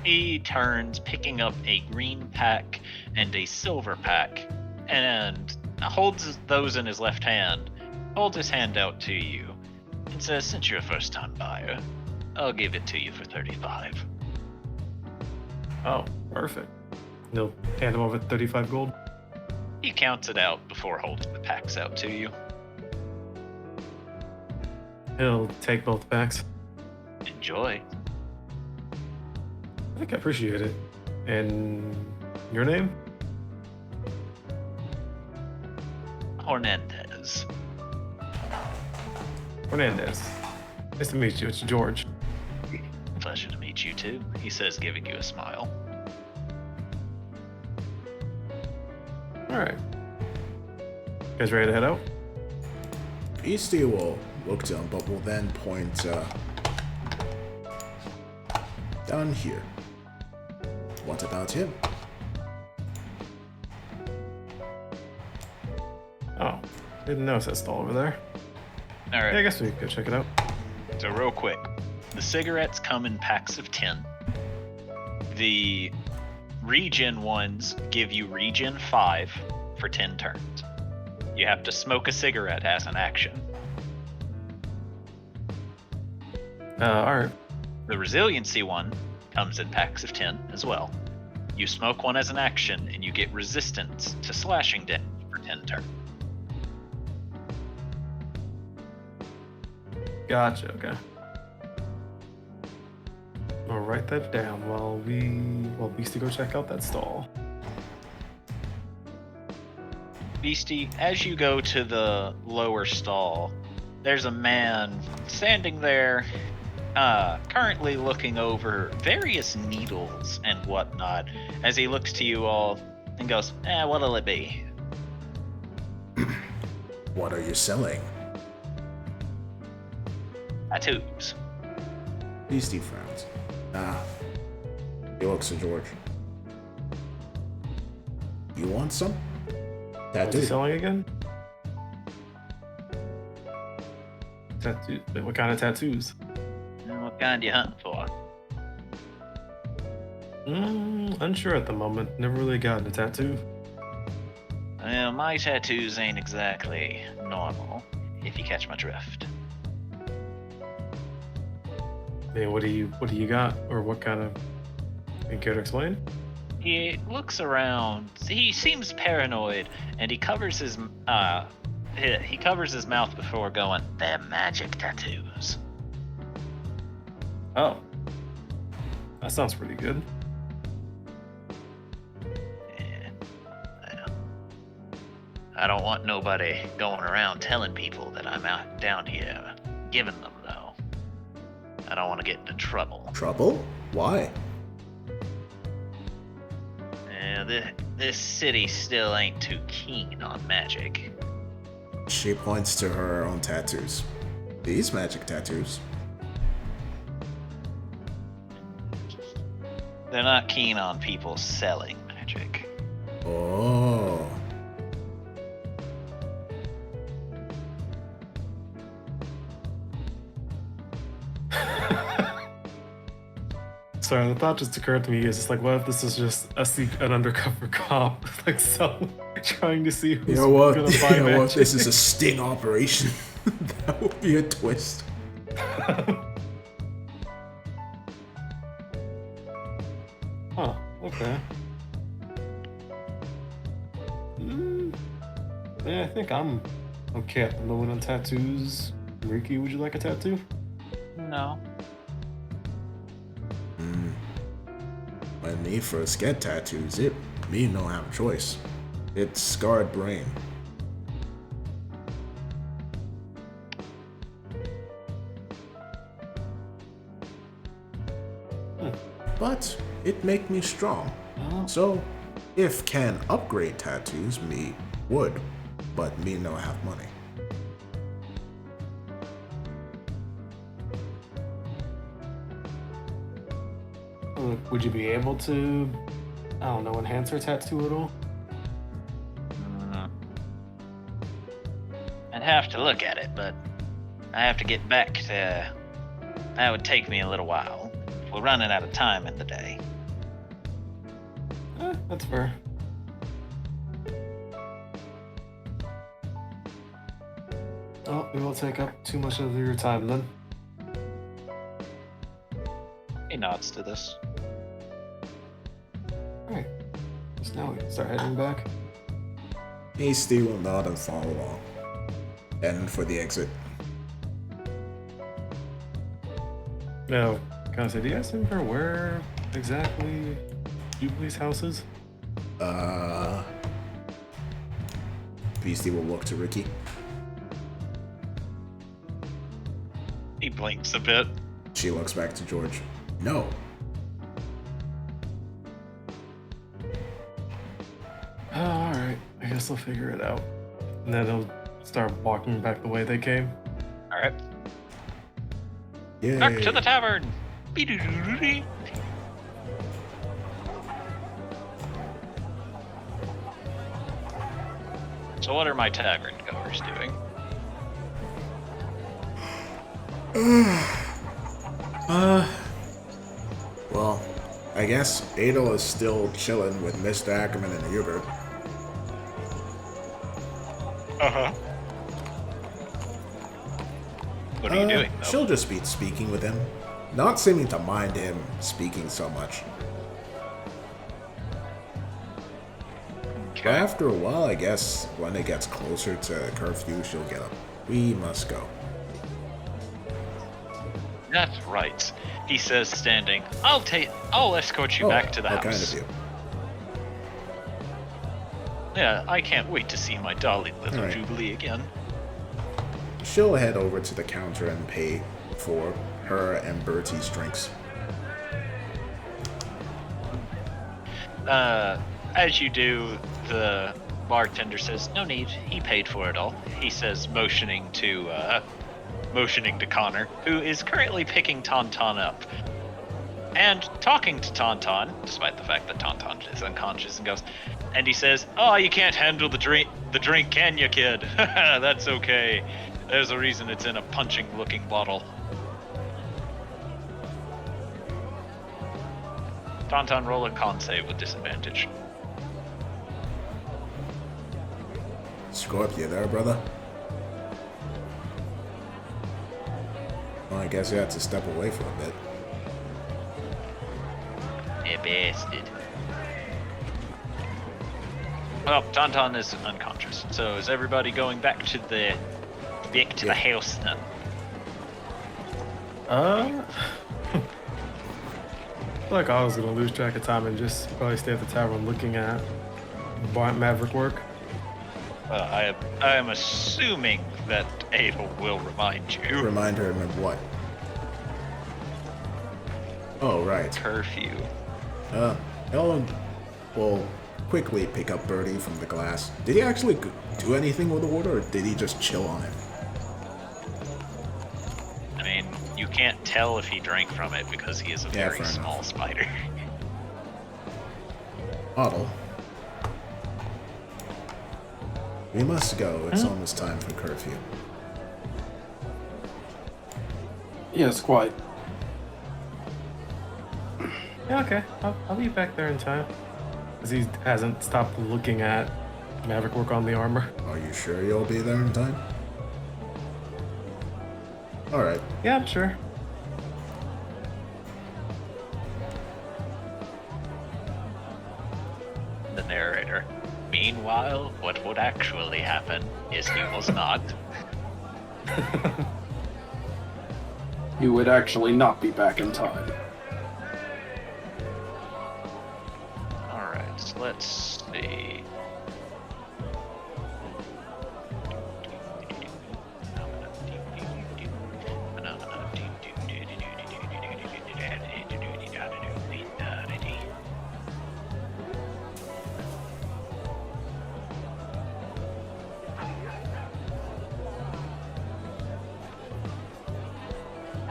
[SPEAKER 7] He turns, picking up a green pack and a silver pack, and holds those in his left hand, holds his hand out to you, and says, "Since you're a first-time buyer, I'll give it to you for 35.
[SPEAKER 3] Oh, perfect. He'll hand him over 35 gold.
[SPEAKER 7] He counts it out before holding the packs out to you.
[SPEAKER 3] He'll take both packs.
[SPEAKER 7] Enjoy.
[SPEAKER 3] I think I appreciate it. And your name?
[SPEAKER 7] Hernandez.
[SPEAKER 3] Hernandez. Nice to meet you. It's George.
[SPEAKER 7] Pleasure to meet you too, he says, giving you a smile.
[SPEAKER 3] Alright. Guys ready to head out?
[SPEAKER 4] Beastie will look down, but will then point down here. What about him?
[SPEAKER 3] Oh, didn't notice that stall over there.
[SPEAKER 7] Alright.
[SPEAKER 3] Yeah, I guess we could go check it out.
[SPEAKER 7] So real quick, the cigarettes come in packs of 10. The regen ones give you regen 5 for 10 turns. You have to smoke a cigarette as an action.
[SPEAKER 3] Alright.
[SPEAKER 7] The resiliency one comes in packs of 10 as well. You smoke one as an action and you get resistance to slashing damage for 10 turns.
[SPEAKER 3] Gotcha, okay. I'll write that down while Beastie go check out that stall.
[SPEAKER 7] Beastie, as you go to the lower stall, there's a man standing there, currently looking over various needles and whatnot, as he looks to you all and goes, what'll it be?
[SPEAKER 4] What are you selling?
[SPEAKER 7] Tattoos.
[SPEAKER 4] Beastie frowns. He looks at George. You want some?
[SPEAKER 3] What's he
[SPEAKER 4] Tattoo.
[SPEAKER 3] selling again? Tattoo. Wait, what kind of tattoos?
[SPEAKER 7] What kind you hunting for?
[SPEAKER 3] Unsure at the moment. Never really gotten a tattoo.
[SPEAKER 7] Well, my tattoos ain't exactly normal, if you catch my drift.
[SPEAKER 3] I mean, what do you got, or what kind of? You care to explain?
[SPEAKER 7] He looks around. He seems paranoid, and he covers his mouth before going, "They're magic tattoos."
[SPEAKER 3] Oh. That sounds pretty good.
[SPEAKER 7] Yeah. Well, I don't want nobody going around telling people that I'm out down here giving them, though. I don't want to get into trouble.
[SPEAKER 4] Trouble? Why?
[SPEAKER 7] Yeah, this city still ain't too keen on magic.
[SPEAKER 4] She points to her own tattoos. These magic tattoos.
[SPEAKER 7] They're not keen on people selling magic.
[SPEAKER 4] Oh.
[SPEAKER 3] Sorry, the thought just occurred to me. Is just like, what if this is just an undercover cop, like trying to see who's
[SPEAKER 4] You know what?
[SPEAKER 3] gonna buy
[SPEAKER 4] You know what?
[SPEAKER 3] magic?
[SPEAKER 4] This is a sting operation. That would be a twist.
[SPEAKER 3] Huh, okay. Yeah, I think I'm okay at the moment on tattoos. Riki, would you like a tattoo?
[SPEAKER 7] No.
[SPEAKER 4] When me first get tattoos, me no have a choice. It's scarred brain. But it make me strong. So, if can upgrade tattoos, me would. But me no have money.
[SPEAKER 3] Would you be able to, I don't know, enhance her tattoo at all?
[SPEAKER 7] I'd have to look at it, but I have to get back to... That would take me a little while. We're running out of time in the day.
[SPEAKER 3] That's fair. Oh, we won't take up too much of your time then.
[SPEAKER 7] He nods to this.
[SPEAKER 3] Alright. So now we can start heading back.
[SPEAKER 4] Hasty will nod and follow along. And for the exit.
[SPEAKER 3] Now, can I say, do you guys remember where exactly Jubilee's house is?
[SPEAKER 4] Beastie will look to Ricky.
[SPEAKER 7] He blinks a bit.
[SPEAKER 4] She looks back to George. No.
[SPEAKER 3] Oh, alright. I guess I'll figure it out. And then they'll start walking back the way they came.
[SPEAKER 7] Alright.
[SPEAKER 4] Yay.
[SPEAKER 7] Back to the tavern! Be-do-do-do-do. So what are my tavern goers doing?
[SPEAKER 4] Well, I guess Adel is still chilling with Mr. Ackerman and Hubert.
[SPEAKER 7] Uh-huh. What are you doing, though?
[SPEAKER 4] She'll just be speaking with him. Not seeming to mind him speaking so much. But after a while, I guess, when it gets closer to curfew, she'll get up. We must go.
[SPEAKER 7] That's right. He says, standing. I'll escort you back to the
[SPEAKER 4] how
[SPEAKER 7] house.
[SPEAKER 4] kind of you.
[SPEAKER 7] Yeah, I can't wait to see my darling little
[SPEAKER 4] Alright.
[SPEAKER 7] Jubilee again.
[SPEAKER 4] She'll head over to the counter and pay for her and Bertie's drinks.
[SPEAKER 7] As you do, the bartender says, "No need. He paid for it all." He says, motioning to Connor, who is currently picking Tauntaun up and talking to Tauntaun, despite the fact that Tauntaun is unconscious, and goes, and he says, "Oh, you can't handle the drink, can you, kid? That's okay. There's a reason it's in a punching-looking bottle." Tauntaun, roll a con save with disadvantage.
[SPEAKER 4] Scorp, you there, brother? Well, I guess you have to step away for a bit.
[SPEAKER 7] Yeah, bastard. Well, Tauntaun is unconscious. So is everybody going back to the house then?
[SPEAKER 3] I feel like I was gonna lose track of time and just probably stay at the tavern looking at Maverick work.
[SPEAKER 7] Well, I am assuming that Adel will remind you.
[SPEAKER 4] Remind her of what? Oh, right.
[SPEAKER 7] Curfew.
[SPEAKER 4] Ellen will quickly pick up Birdie from the glass. Did he actually do anything with the water, or did he just chill on it?
[SPEAKER 7] I mean, you can't tell if he drank from it because he is a very
[SPEAKER 4] fair
[SPEAKER 7] small
[SPEAKER 4] enough.
[SPEAKER 7] spider.
[SPEAKER 4] Otto. We must go. It's almost time for curfew.
[SPEAKER 5] Yes, quite.
[SPEAKER 3] Yeah, okay. I'll be back there in time. Because he hasn't stopped looking at Maverick work on the armor.
[SPEAKER 4] Are you sure you'll be there in time? Alright.
[SPEAKER 3] Yeah, I'm sure.
[SPEAKER 7] The narrator. Meanwhile, what would actually happen is he was not.
[SPEAKER 5] You would actually not be back in time.
[SPEAKER 7] Alright, so let's see.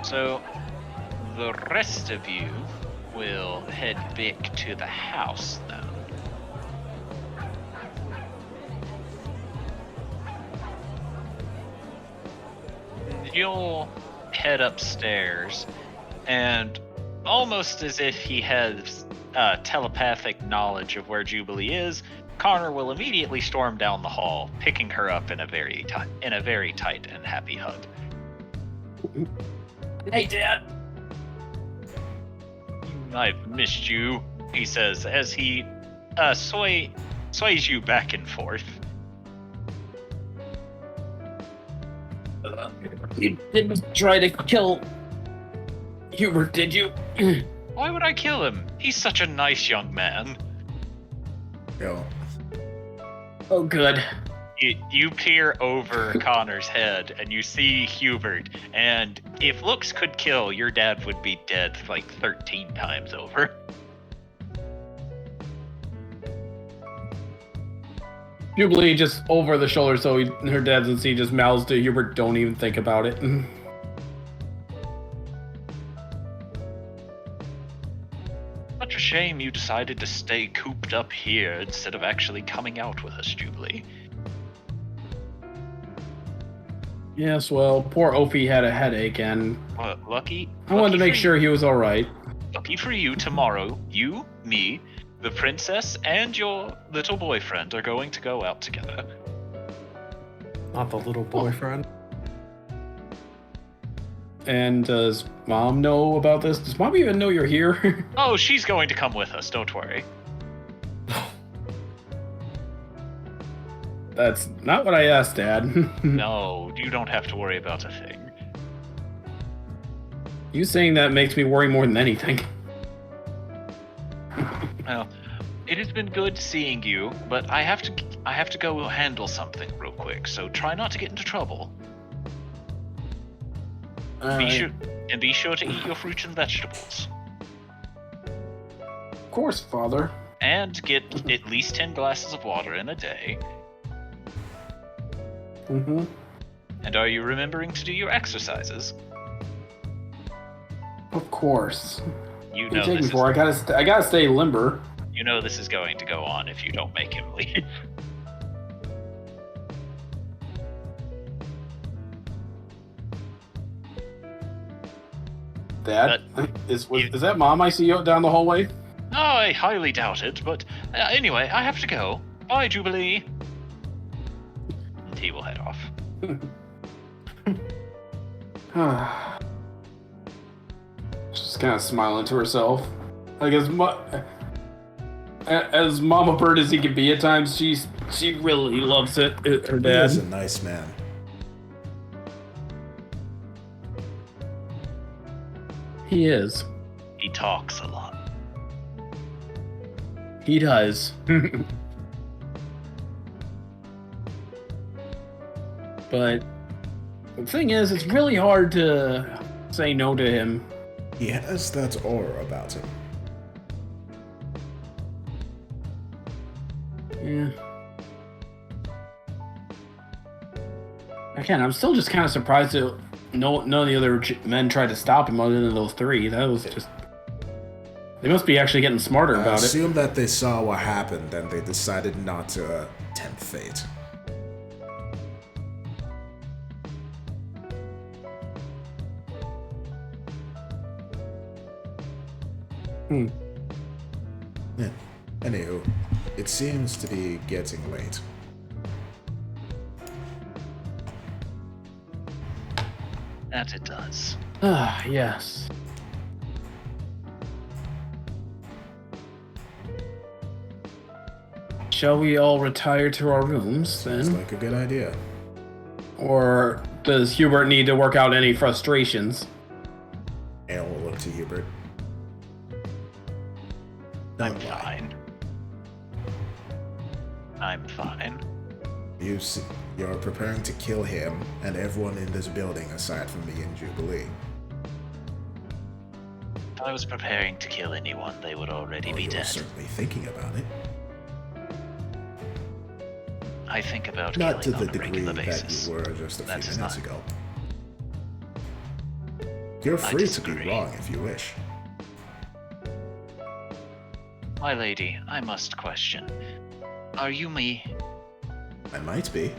[SPEAKER 7] So, the rest of you will head back to the house then. You'll head upstairs, and almost as if he has telepathic knowledge of where Jubilee is, Connor will immediately storm down the hall, picking her up in a very tight and happy hug.
[SPEAKER 5] Hey, Dad.
[SPEAKER 7] I've missed you, he says as he sways you back and forth.
[SPEAKER 5] You didn't try to kill Hubert, did you?
[SPEAKER 7] Why would I kill him? He's such a nice young man.
[SPEAKER 4] Yo.
[SPEAKER 5] Oh, good.
[SPEAKER 7] You peer over Connor's head and you see Hubert, and if looks could kill, your dad would be dead like 13 times over.
[SPEAKER 5] Jubilee just over the shoulder so her dad doesn't see, just mouths to Hubert, don't even think about it.
[SPEAKER 7] Such a shame you decided to stay cooped up here instead of actually coming out with us, Jubilee.
[SPEAKER 5] Yes, well, poor Ophi had a headache, and
[SPEAKER 7] Lucky.
[SPEAKER 5] I wanted to make
[SPEAKER 7] for
[SPEAKER 5] sure he was alright.
[SPEAKER 7] Lucky for you, tomorrow, you, me, the princess, and your little boyfriend are going to go out together.
[SPEAKER 3] Not the little boyfriend.
[SPEAKER 5] And does Mom know about this? Does Mom even know you're here?
[SPEAKER 7] Oh, she's going to come with us, don't worry.
[SPEAKER 5] That's not what I asked, Dad.
[SPEAKER 7] No, you don't have to worry about a thing.
[SPEAKER 5] You saying that makes me worry more than anything.
[SPEAKER 7] Well, it has been good seeing you, but I have to go handle something real quick, so try not to get into trouble. Be sure to eat your fruits and vegetables.
[SPEAKER 5] Of course, Father.
[SPEAKER 7] And get at least 10 glasses of water in a day.
[SPEAKER 5] Mm-hmm.
[SPEAKER 7] And are you remembering to do your exercises?
[SPEAKER 5] Of course.
[SPEAKER 7] You
[SPEAKER 5] What
[SPEAKER 7] know
[SPEAKER 5] are you taking
[SPEAKER 7] this
[SPEAKER 5] for?
[SPEAKER 7] is,
[SPEAKER 5] I gotta stay limber.
[SPEAKER 7] you know this is going to go on if you don't make him leave.
[SPEAKER 5] Dad, is that Mom I see down the hallway?
[SPEAKER 7] Oh, I highly doubt it, but anyway, I have to go. Bye, Jubilee. And he will head off.
[SPEAKER 5] She's kind of smiling to herself. I guess as mama bird as he can be at times, she really loves it. Her
[SPEAKER 4] He is a
[SPEAKER 5] dad.
[SPEAKER 4] nice man.
[SPEAKER 5] He is.
[SPEAKER 7] He talks a lot.
[SPEAKER 5] He does. But the thing is, it's really hard to say no to him.
[SPEAKER 4] He has that aura about him.
[SPEAKER 5] Yeah. Again, I'm still just kind of surprised that none of the other men tried to stop him other than those three. That was just... They must be actually getting smarter
[SPEAKER 4] I
[SPEAKER 5] about it.
[SPEAKER 4] assume that they saw what happened and they decided not to tempt fate. Yeah. Anywho, it seems to be getting late.
[SPEAKER 7] That it does.
[SPEAKER 5] Ah, yes. Shall we all retire to our rooms
[SPEAKER 4] Seems
[SPEAKER 5] then?
[SPEAKER 4] like a good idea.
[SPEAKER 5] Or does Hubert need to work out any frustrations?
[SPEAKER 4] Ale will look to Hubert.
[SPEAKER 7] I'm
[SPEAKER 4] Don't lie.
[SPEAKER 7] fine. I'm fine.
[SPEAKER 4] You're preparing to kill him and everyone in this building aside from me and Jubilee.
[SPEAKER 7] If I was preparing to kill anyone, they would already be
[SPEAKER 4] You're
[SPEAKER 7] dead.
[SPEAKER 4] certainly thinking about it.
[SPEAKER 7] I think about
[SPEAKER 4] Not to
[SPEAKER 7] killing
[SPEAKER 4] the
[SPEAKER 7] on a
[SPEAKER 4] degree
[SPEAKER 7] regular
[SPEAKER 4] that
[SPEAKER 7] basis.
[SPEAKER 4] you were just a few
[SPEAKER 7] That's
[SPEAKER 4] minutes
[SPEAKER 7] not-
[SPEAKER 4] ago. You're
[SPEAKER 7] I
[SPEAKER 4] free to be
[SPEAKER 7] disagree.
[SPEAKER 4] wrong if you wish.
[SPEAKER 7] My lady, I must question. Are you me?
[SPEAKER 4] I might be.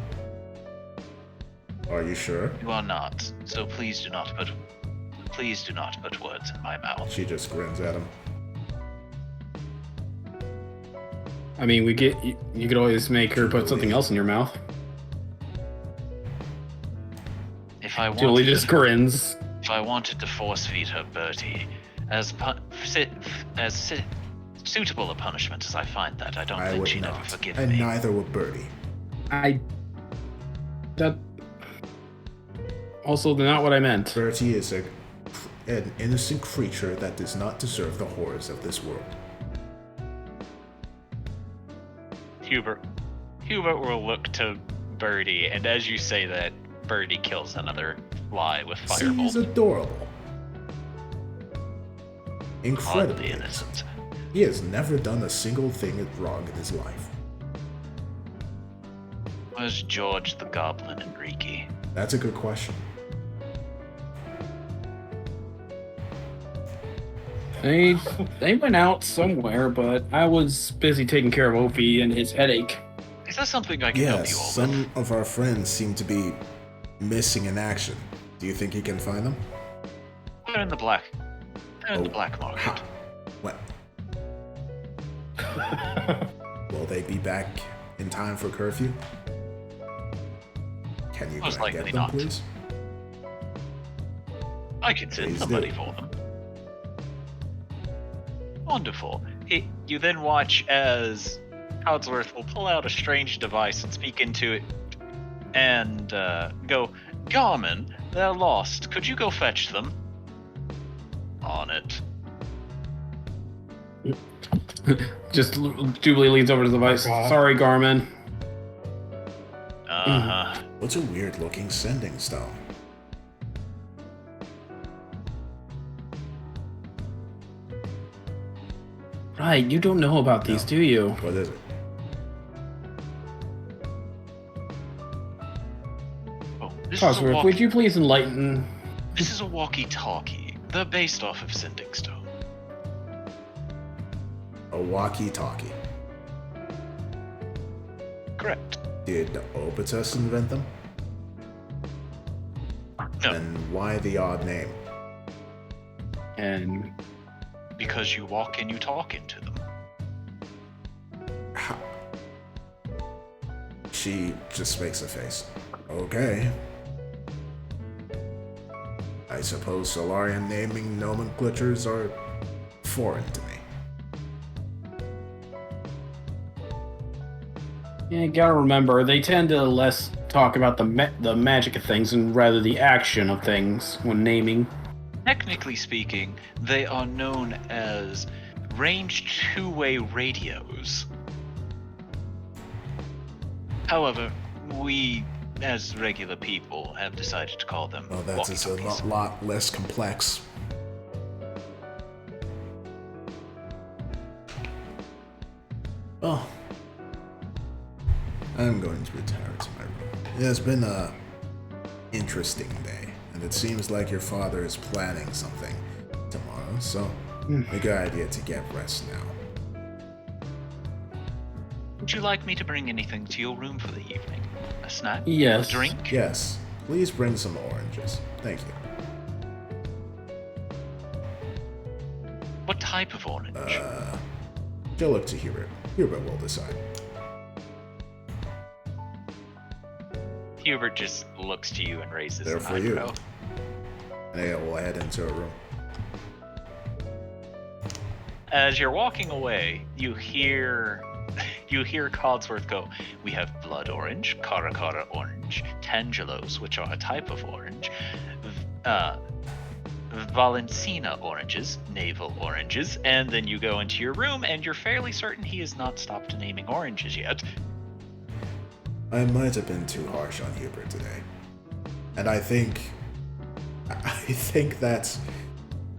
[SPEAKER 4] Are you sure?
[SPEAKER 7] You are not. So please do not put words in my mouth.
[SPEAKER 4] She just grins at him.
[SPEAKER 5] I mean, you could always make her put something else in your mouth.
[SPEAKER 7] If I
[SPEAKER 5] Julie
[SPEAKER 7] wanted,
[SPEAKER 5] just grins.
[SPEAKER 7] if I wanted to force feed her Bertie, as suitable a punishment as I find that, I don't
[SPEAKER 4] I
[SPEAKER 7] think
[SPEAKER 4] would
[SPEAKER 7] she'd ever
[SPEAKER 4] not.
[SPEAKER 7] forgive
[SPEAKER 4] And
[SPEAKER 7] me.
[SPEAKER 4] neither would Birdie.
[SPEAKER 5] Also, not what I meant.
[SPEAKER 4] Bertie is an innocent creature that does not deserve the horrors of this world.
[SPEAKER 1] Hubert will look to Birdie, and as you say that, Birdie kills another fly with
[SPEAKER 4] See,
[SPEAKER 1] firebolt.
[SPEAKER 4] he's adorable.
[SPEAKER 7] Hardly
[SPEAKER 4] Incredibly
[SPEAKER 7] innocent.
[SPEAKER 4] He has never done a single thing wrong in his life.
[SPEAKER 7] Where's George the Goblin and Riki?
[SPEAKER 4] That's a good question.
[SPEAKER 5] They went out somewhere, but I was busy taking care of Opie and his headache.
[SPEAKER 7] Is that something I can help
[SPEAKER 4] Yes,
[SPEAKER 7] you all
[SPEAKER 4] some
[SPEAKER 7] with?
[SPEAKER 4] of our friends seem to be missing in action. Do you think you can find them?
[SPEAKER 7] They're in the black. They're in the
[SPEAKER 4] Oh,
[SPEAKER 7] black market.
[SPEAKER 4] Ha. What? Will they be back in time for curfew? Can you
[SPEAKER 7] Most
[SPEAKER 4] go and get
[SPEAKER 7] likely
[SPEAKER 4] them,
[SPEAKER 7] not.
[SPEAKER 4] please?
[SPEAKER 7] I can send
[SPEAKER 4] Please
[SPEAKER 7] somebody
[SPEAKER 4] do.
[SPEAKER 7] for them.
[SPEAKER 1] Wonderful. You then watch as Codsworth will pull out a strange device and speak into it and go, Garmin, they're lost. Could you go fetch them? On it.
[SPEAKER 5] Just Jubilee leans over to the device.
[SPEAKER 3] God.
[SPEAKER 5] Sorry, Garmin.
[SPEAKER 1] Uh-huh.
[SPEAKER 4] What's a weird looking sending stone?
[SPEAKER 5] Right, you don't know about these,
[SPEAKER 4] No.
[SPEAKER 5] do you?
[SPEAKER 4] What is it?
[SPEAKER 7] Oh, this is a
[SPEAKER 5] Codsworth, would you please enlighten?
[SPEAKER 7] This is a walkie-talkie. They're based off of Sending Stone.
[SPEAKER 4] A walkie-talkie.
[SPEAKER 7] Correct.
[SPEAKER 4] Did Obitus invent them?
[SPEAKER 7] No,
[SPEAKER 4] And why the odd name?
[SPEAKER 5] And
[SPEAKER 7] because you walk and you talk into them.
[SPEAKER 4] How? She just makes a face. Okay. I suppose Solarian naming nomenclatures are foreign to me.
[SPEAKER 6] Yeah, you gotta remember, they tend to less talk about the magic of things and rather the action of things when naming.
[SPEAKER 7] Technically speaking, they are known as ranged two-way radios. However, we, as regular people, have decided to call them
[SPEAKER 4] Well, that is a
[SPEAKER 7] walkie-talkies.
[SPEAKER 4] lot less complex. Well, I'm going to retire to my room. It has been a interesting day, and it seems like your father is planning something tomorrow, so a good idea to get rest now.
[SPEAKER 7] Would you like me to bring anything to your room for the evening? A snack?
[SPEAKER 6] Yes.
[SPEAKER 7] A drink?
[SPEAKER 4] Yes, please bring some oranges. Thank you.
[SPEAKER 7] What type of orange?
[SPEAKER 4] Go look to Hubert. Hubert will decide.
[SPEAKER 7] Hubert just looks to you and raises
[SPEAKER 4] They're
[SPEAKER 7] an
[SPEAKER 4] for you.
[SPEAKER 7] eyebrow.
[SPEAKER 4] And they will head into a room.
[SPEAKER 7] As you're walking away, you hear Codsworth go, "We have blood orange, Caracara orange, Tangelos, which are a type of orange, Valencina oranges, navel oranges," and then you go into your room and you're fairly certain he has not stopped naming oranges yet.
[SPEAKER 4] I might have been too harsh on Hubert today. And I think that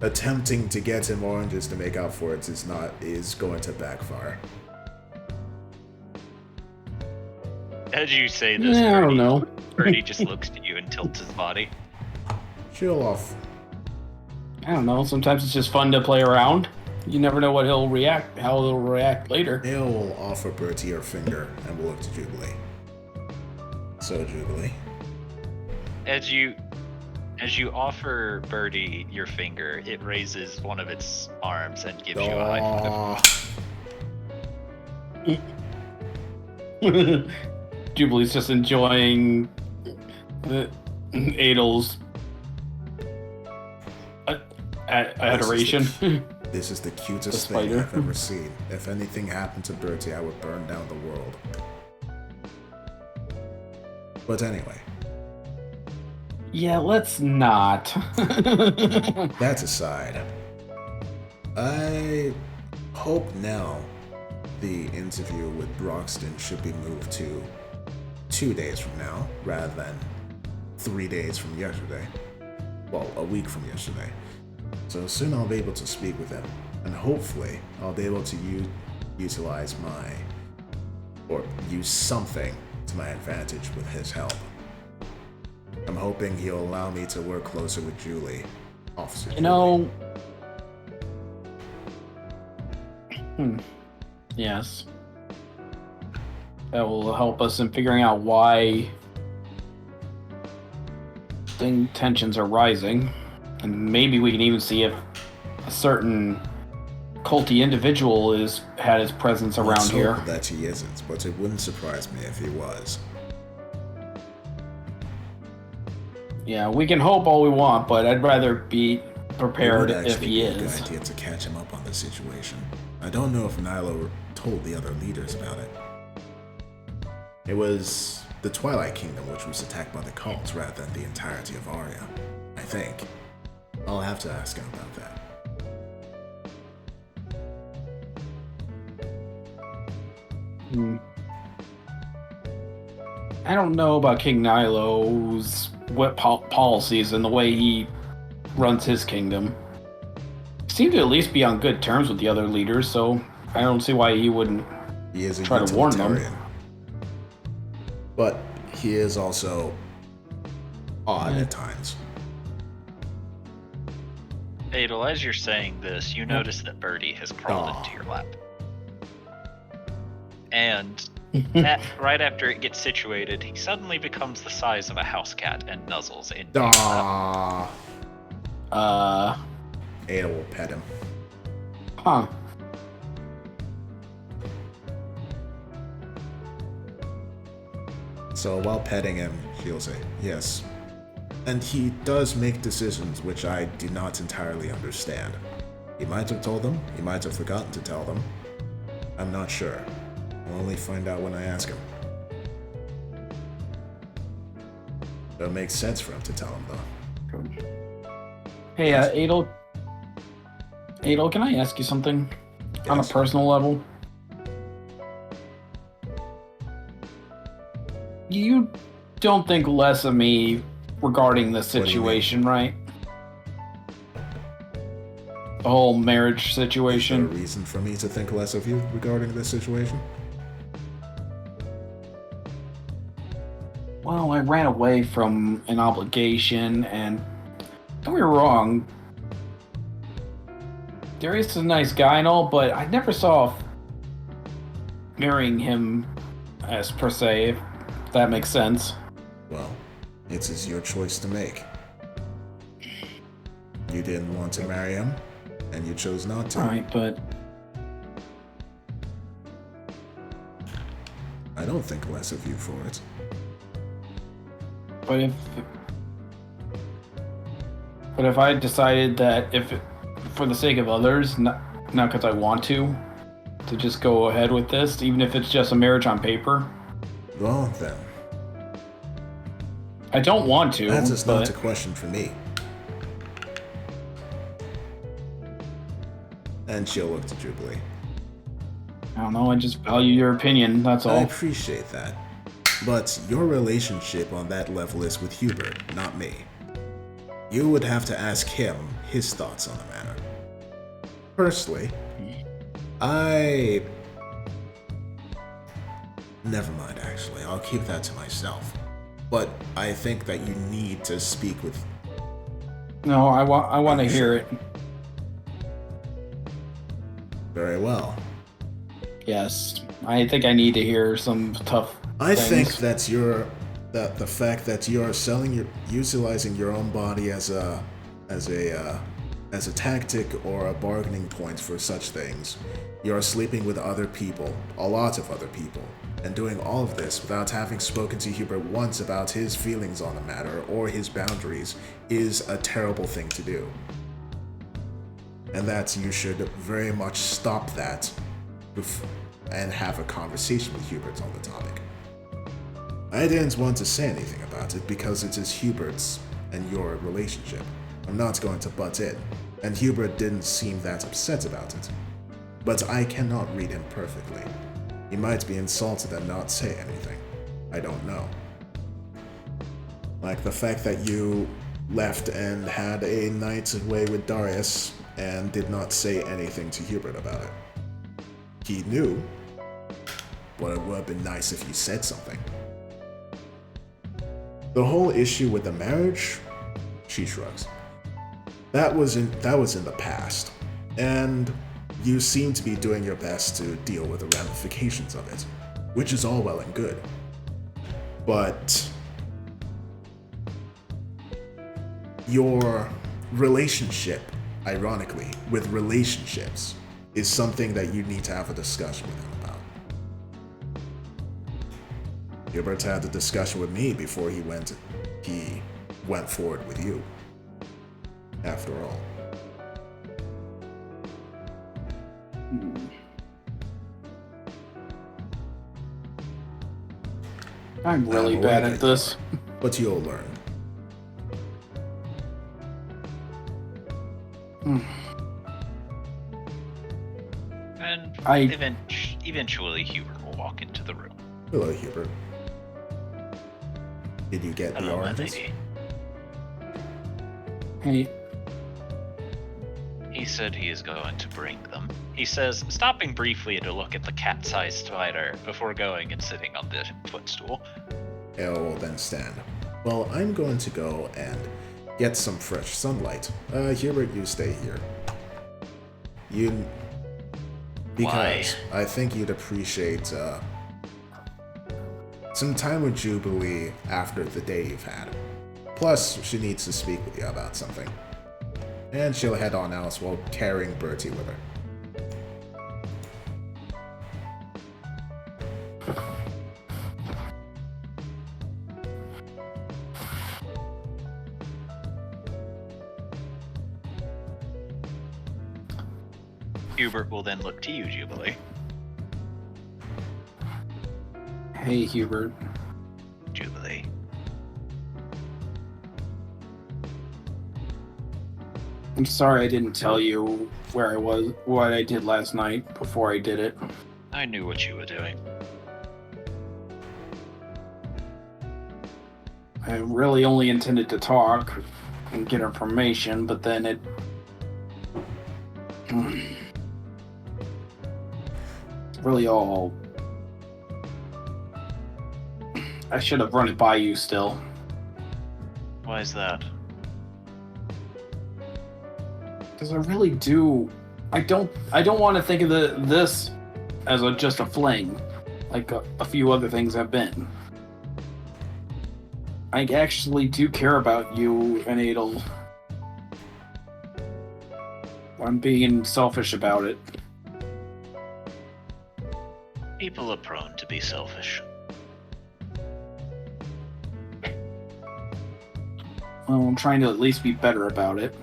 [SPEAKER 4] attempting to get him oranges to make up for it is going to backfire.
[SPEAKER 7] As you say this,
[SPEAKER 6] I don't know.
[SPEAKER 7] Birdie just looks at you and tilts his body.
[SPEAKER 4] Chill off.
[SPEAKER 6] I don't know. Sometimes it's just fun to play around. You never know how he'll react later.
[SPEAKER 4] Ale will offer Bertie her finger and will look to Jubilee. So, Jubilee.
[SPEAKER 7] As you offer Birdie your finger, it raises one of its arms and gives you a high five.
[SPEAKER 6] Jubilee's just enjoying Adel's adoration.
[SPEAKER 4] This is the cutest
[SPEAKER 6] The
[SPEAKER 4] thing
[SPEAKER 6] spider.
[SPEAKER 4] I've ever seen. If anything happened to Bertie, I would burn down the world. But anyway,
[SPEAKER 6] Yeah, let's not.
[SPEAKER 4] that aside, I hope now the interview with Broxton should be moved to 2 days from now rather than 3 days from yesterday. Well, a week from yesterday. So soon I'll be able to speak with him, and hopefully I'll be able to utilize use something to my advantage with his help. I'm hoping he'll allow me to work closer with Julie, Officer
[SPEAKER 6] You know. Yes. That will help us in figuring out why tensions are rising. And maybe we can even see if a certain culty individual had his presence around
[SPEAKER 4] Let's
[SPEAKER 6] here.
[SPEAKER 4] hope that he isn't, but it wouldn't surprise me if he was.
[SPEAKER 6] Yeah, we can hope all we want, but I'd rather be prepared
[SPEAKER 4] It would
[SPEAKER 6] if
[SPEAKER 4] actually
[SPEAKER 6] he
[SPEAKER 4] be a good
[SPEAKER 6] is.
[SPEAKER 4] idea to catch him up on the situation. I don't know if Nilo told the other leaders about it. It was the Twilight Kingdom which was attacked by the cults rather than the entirety of Aria, I think. I'll have to ask him about that.
[SPEAKER 6] I don't know about King Nilo's policies and the way he runs his kingdom. He seemed to at least be on good terms with the other leaders, so I don't see why he wouldn't
[SPEAKER 4] He is a
[SPEAKER 6] try to warn them.
[SPEAKER 4] utilitarian. But he is also odd at times.
[SPEAKER 7] Adel, as you're saying this, you notice that Birdie has crawled
[SPEAKER 4] Aw.
[SPEAKER 7] into your lap. And right after it gets situated, he suddenly becomes the size of a house cat and nuzzles into your lap.
[SPEAKER 4] Aww. Ada will pet him.
[SPEAKER 6] Huh.
[SPEAKER 4] So while petting him, she'll say, yes. And he does make decisions which I do not entirely understand. He might have told them, he might have forgotten to tell them. I'm not sure. I'll only find out when I ask him. It makes sense for him to tell him, though.
[SPEAKER 6] Hey, Adel. Adel, can I ask you something on a
[SPEAKER 4] Yes.
[SPEAKER 6] personal level? You don't think less of me regarding the
[SPEAKER 4] do you mean?
[SPEAKER 6] situation, right? The whole marriage
[SPEAKER 4] Is there a
[SPEAKER 6] situation.
[SPEAKER 4] reason for me to think less of you regarding this situation?
[SPEAKER 6] Well, I ran away from an obligation, and don't get me wrong, Darius is a nice guy and all, but I never saw marrying him as per se, if that makes sense.
[SPEAKER 4] Well, it is your choice to make. You didn't want to marry him, and you chose not to.
[SPEAKER 6] Right, but
[SPEAKER 4] I don't think less of you for it.
[SPEAKER 6] But if I decided that for the sake of others, not because I want to just go ahead with this, even if it's just a marriage on paper,
[SPEAKER 4] Well, then,
[SPEAKER 6] I don't want to.
[SPEAKER 4] that's just
[SPEAKER 6] but
[SPEAKER 4] not a question for me. And she'll look to Jubilee.
[SPEAKER 6] I don't know. I just value your opinion. That's
[SPEAKER 4] I
[SPEAKER 6] all.
[SPEAKER 4] appreciate that. But your relationship on that level is with Hubert, not me. You would have to ask him his thoughts on the matter. Personally, Never mind, actually. I'll keep that to myself. But I think that you need to speak with...
[SPEAKER 6] No, I want to hear it.
[SPEAKER 4] Very well.
[SPEAKER 6] Yes, I think I need to hear some tough.
[SPEAKER 4] I
[SPEAKER 6] things.
[SPEAKER 4] think that the fact that you are utilizing your own body as a tactic or a bargaining point for such things. You are sleeping with other people, a lot of other people, and doing all of this without having spoken to Hubert once about his feelings on the matter or his boundaries is a terrible thing to do. And that you should very much stop that and have a conversation with Hubert on the topic. I didn't want to say anything about it because it is Hubert's and your relationship. I'm not going to butt in, and Hubert didn't seem that upset about it. But I cannot read him perfectly. He might be insulted and not say anything. I don't know. Like the fact that you left and had a night away with Darius and did not say anything to Hubert about it. He knew, but it would have been nice if you said something. The whole issue with the marriage, she shrugs. That was in the past, and you seem to be doing your best to deal with the ramifications of it, which is all well and good. But your relationship, ironically, with relationships is something that you need to have a discussion with him about. Hubert had a discussion with me before he went forward with you. After all.
[SPEAKER 6] I'm really
[SPEAKER 4] I'm
[SPEAKER 6] bad
[SPEAKER 4] aware
[SPEAKER 6] at
[SPEAKER 4] that you
[SPEAKER 6] this.
[SPEAKER 4] are, but you'll learn.
[SPEAKER 7] And eventually Hubert will walk into the room.
[SPEAKER 4] Hello, Hubert. Did you get the
[SPEAKER 7] Hello, my
[SPEAKER 4] oranges?
[SPEAKER 7] lady.
[SPEAKER 6] Hey,
[SPEAKER 7] He said he is going to bring them. He says, stopping briefly to look at the cat-sized spider before going and sitting on the footstool.
[SPEAKER 4] Oh, then stand. Well, I'm going to go and get some fresh sunlight. Hubert, you stay here. Because I think you'd appreciate some time with Jubilee after the day you've had. Plus, she needs to speak with you about something. And she'll head on out while carrying Bertie with her.
[SPEAKER 7] Hubert will then look to you, Jubilee.
[SPEAKER 6] hey, Hubert.
[SPEAKER 7] Jubilee.
[SPEAKER 6] I'm sorry I didn't tell you where I was, what I did last night before I did it.
[SPEAKER 8] I knew what you were doing.
[SPEAKER 6] I really only intended to talk and get information, but then it... really all... I should have run it by you still.
[SPEAKER 8] Why is that?
[SPEAKER 6] Because I really do... I don't want to think of this as just a fling, like a few other things have been. I actually do care about you and Adel. I'm being selfish about it.
[SPEAKER 8] People are prone to be selfish.
[SPEAKER 6] Well, I'm trying to at least be better about it.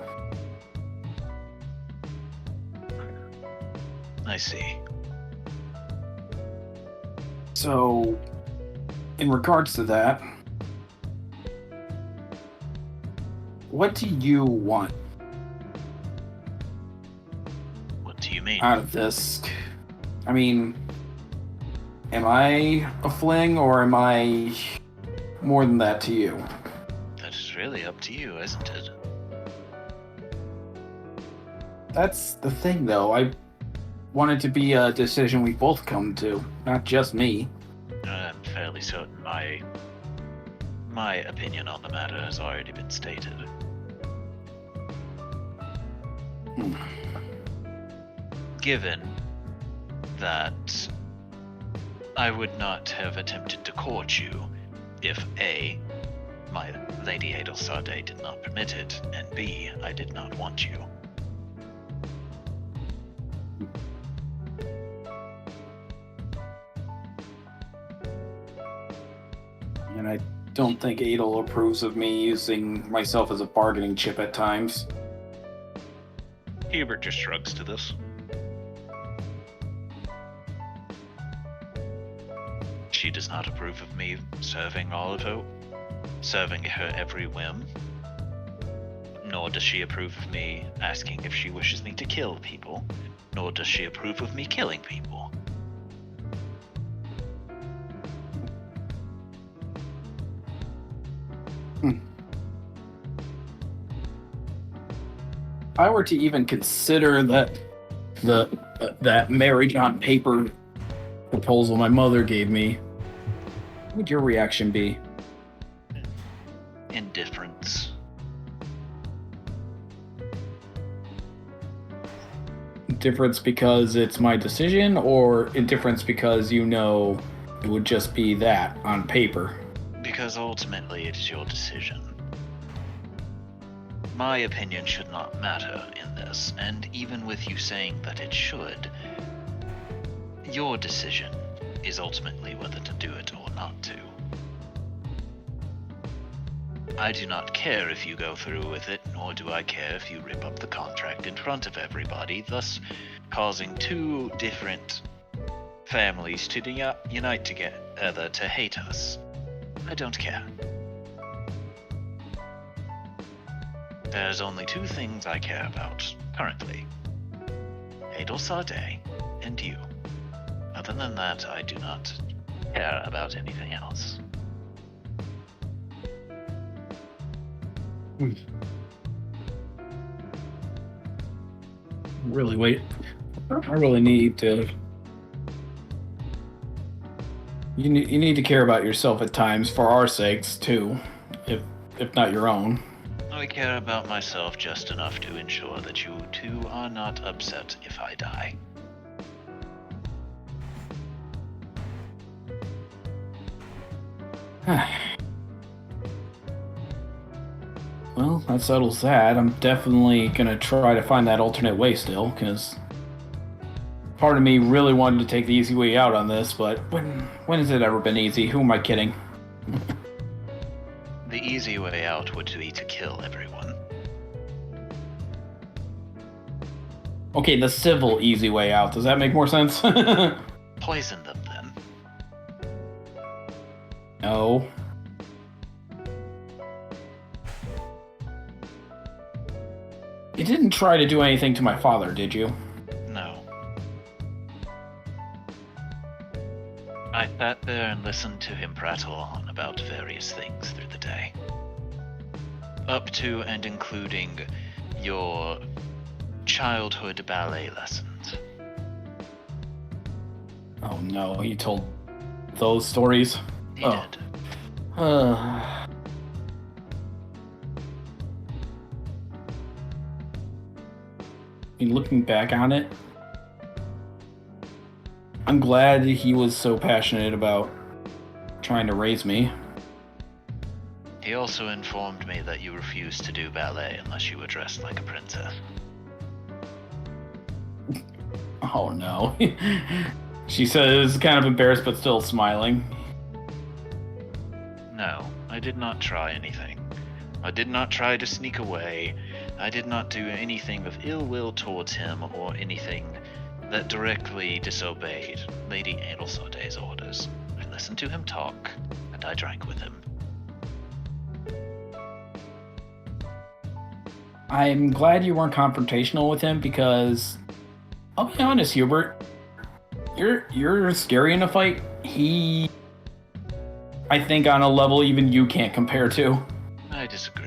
[SPEAKER 8] I see.
[SPEAKER 6] So, in regards to that, what do you want
[SPEAKER 8] What do you mean?
[SPEAKER 6] out of this? I mean, am I a fling or am I more than that to you?
[SPEAKER 8] That is really up to you, isn't it?
[SPEAKER 6] That's the thing, though. I want it to be a decision we both come to, not just me.
[SPEAKER 8] I'm fairly certain my opinion on the matter has already been stated. Given that I would not have attempted to court you if A, my Lady Adelsarde did not permit it, and B, I did not want you.
[SPEAKER 6] And I don't think Adel approves of me using myself as a bargaining chip at times.
[SPEAKER 7] Hubert just shrugs to this.
[SPEAKER 8] She does not approve of me serving her every whim. Nor does she approve of me asking if she wishes me to kill people. Nor does she approve of me killing people.
[SPEAKER 6] If I were to even consider that marriage on paper proposal my mother gave me, what would your reaction be?
[SPEAKER 8] Indifference.
[SPEAKER 6] Indifference because it's my decision, or indifference because you know it would just be that on paper?
[SPEAKER 8] Because ultimately it is your decision. My opinion should not matter in this, and even with you saying that it should, your decision is ultimately whether to do it or not to. I do not care if you go through with it, nor do I care if you rip up the contract in front of everybody, thus causing two different families to unite together to hate us. I don't care. There's only two things I care about, currently. Adelsarde and you. Other than that, I do not care about anything else.
[SPEAKER 6] Really wait. I really need to. You need to care about yourself at times for our sakes too, if not your own.
[SPEAKER 8] I care about myself just enough to ensure that you two are not upset if I die.
[SPEAKER 6] Well, that settles that. I'm definitely gonna try to find that alternate way still, because part of me really wanted to take the easy way out on this, but when has it ever been easy? Who am I kidding?
[SPEAKER 8] The easy way out would be to kill everyone.
[SPEAKER 6] Okay, the civil easy way out. Does that make more sense?
[SPEAKER 8] Poison them then.
[SPEAKER 6] No. You didn't try to do anything to my father, did you?
[SPEAKER 8] No. I sat there and listened to him prattle on about various things through the day. Up to and including your childhood ballet lessons.
[SPEAKER 6] Oh no, he told those stories?
[SPEAKER 8] He did.
[SPEAKER 6] I mean, looking back on it, I'm glad he was so passionate about trying to raise me.
[SPEAKER 8] He also informed me that you refused to do ballet unless you were dressed like a princess.
[SPEAKER 6] Oh no. She says, kind of embarrassed but still smiling.
[SPEAKER 8] No, I did not try anything. I did not try to sneak away. I did not do anything of ill will towards him or anything that directly disobeyed Lady Adelsaudet's orders. I listened to him talk, and I drank with him.
[SPEAKER 6] I'm glad you weren't confrontational with him because, I'll be honest, Hubert, you're scary in a fight. He, I think, on a level even you can't compare to.
[SPEAKER 8] I disagree.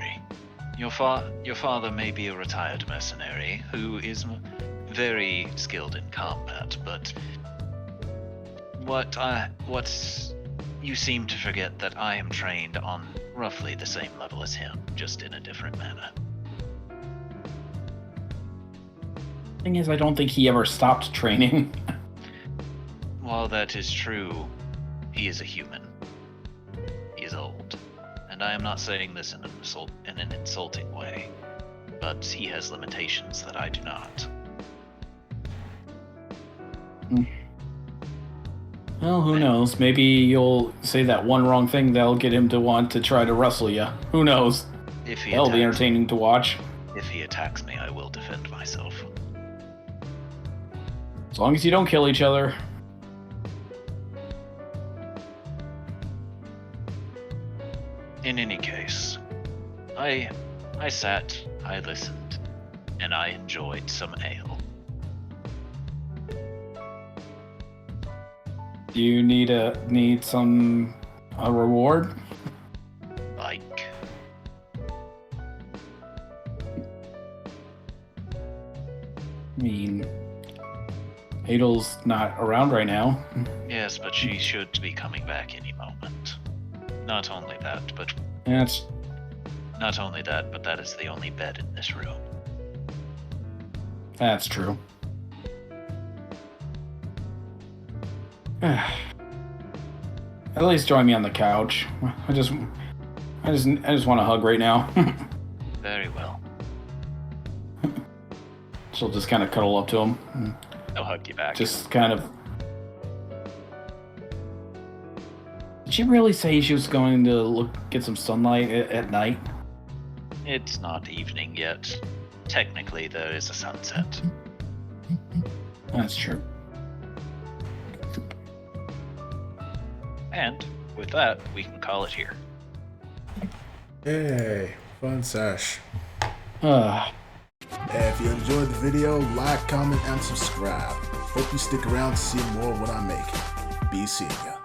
[SPEAKER 8] Your father may be a retired mercenary who is very skilled in combat, but what you seem to forget that I am trained on roughly the same level as him, just in a different manner.
[SPEAKER 6] Thing is, I don't think he ever stopped training.
[SPEAKER 8] While that is true, he is a human. He is old. And I am not saying this in an insulting way, but he has limitations that I do not.
[SPEAKER 6] Well, who knows? Maybe you'll say that one wrong thing that'll get him to want to try to wrestle you. Who knows? That'll be entertaining to watch.
[SPEAKER 8] If he attacks me, I will defend myself.
[SPEAKER 6] As long as you don't kill each other.
[SPEAKER 8] In any case, I sat, I listened, and I enjoyed some ale.
[SPEAKER 6] Do you need a reward?
[SPEAKER 8] Like,
[SPEAKER 6] I mean, Adel's not around right now.
[SPEAKER 8] yes, but she should be coming back any moment. Not only that, but that is the only bed in this room.
[SPEAKER 6] That's true. At least join me on the couch. I just want a hug right now.
[SPEAKER 8] Very well.
[SPEAKER 6] She'll just kind of cuddle up to him.
[SPEAKER 8] I'll hug you back.
[SPEAKER 6] Just kind of. Did she really say she was going to get some sunlight at night?
[SPEAKER 8] It's not evening yet. Technically, there is a sunset.
[SPEAKER 6] That's true.
[SPEAKER 8] And with that, we can call it here.
[SPEAKER 4] Hey, fun sesh.
[SPEAKER 6] Uh,
[SPEAKER 4] If you enjoyed the video, like, comment, and subscribe. Hope you stick around to see more of what I make. Be seeing ya.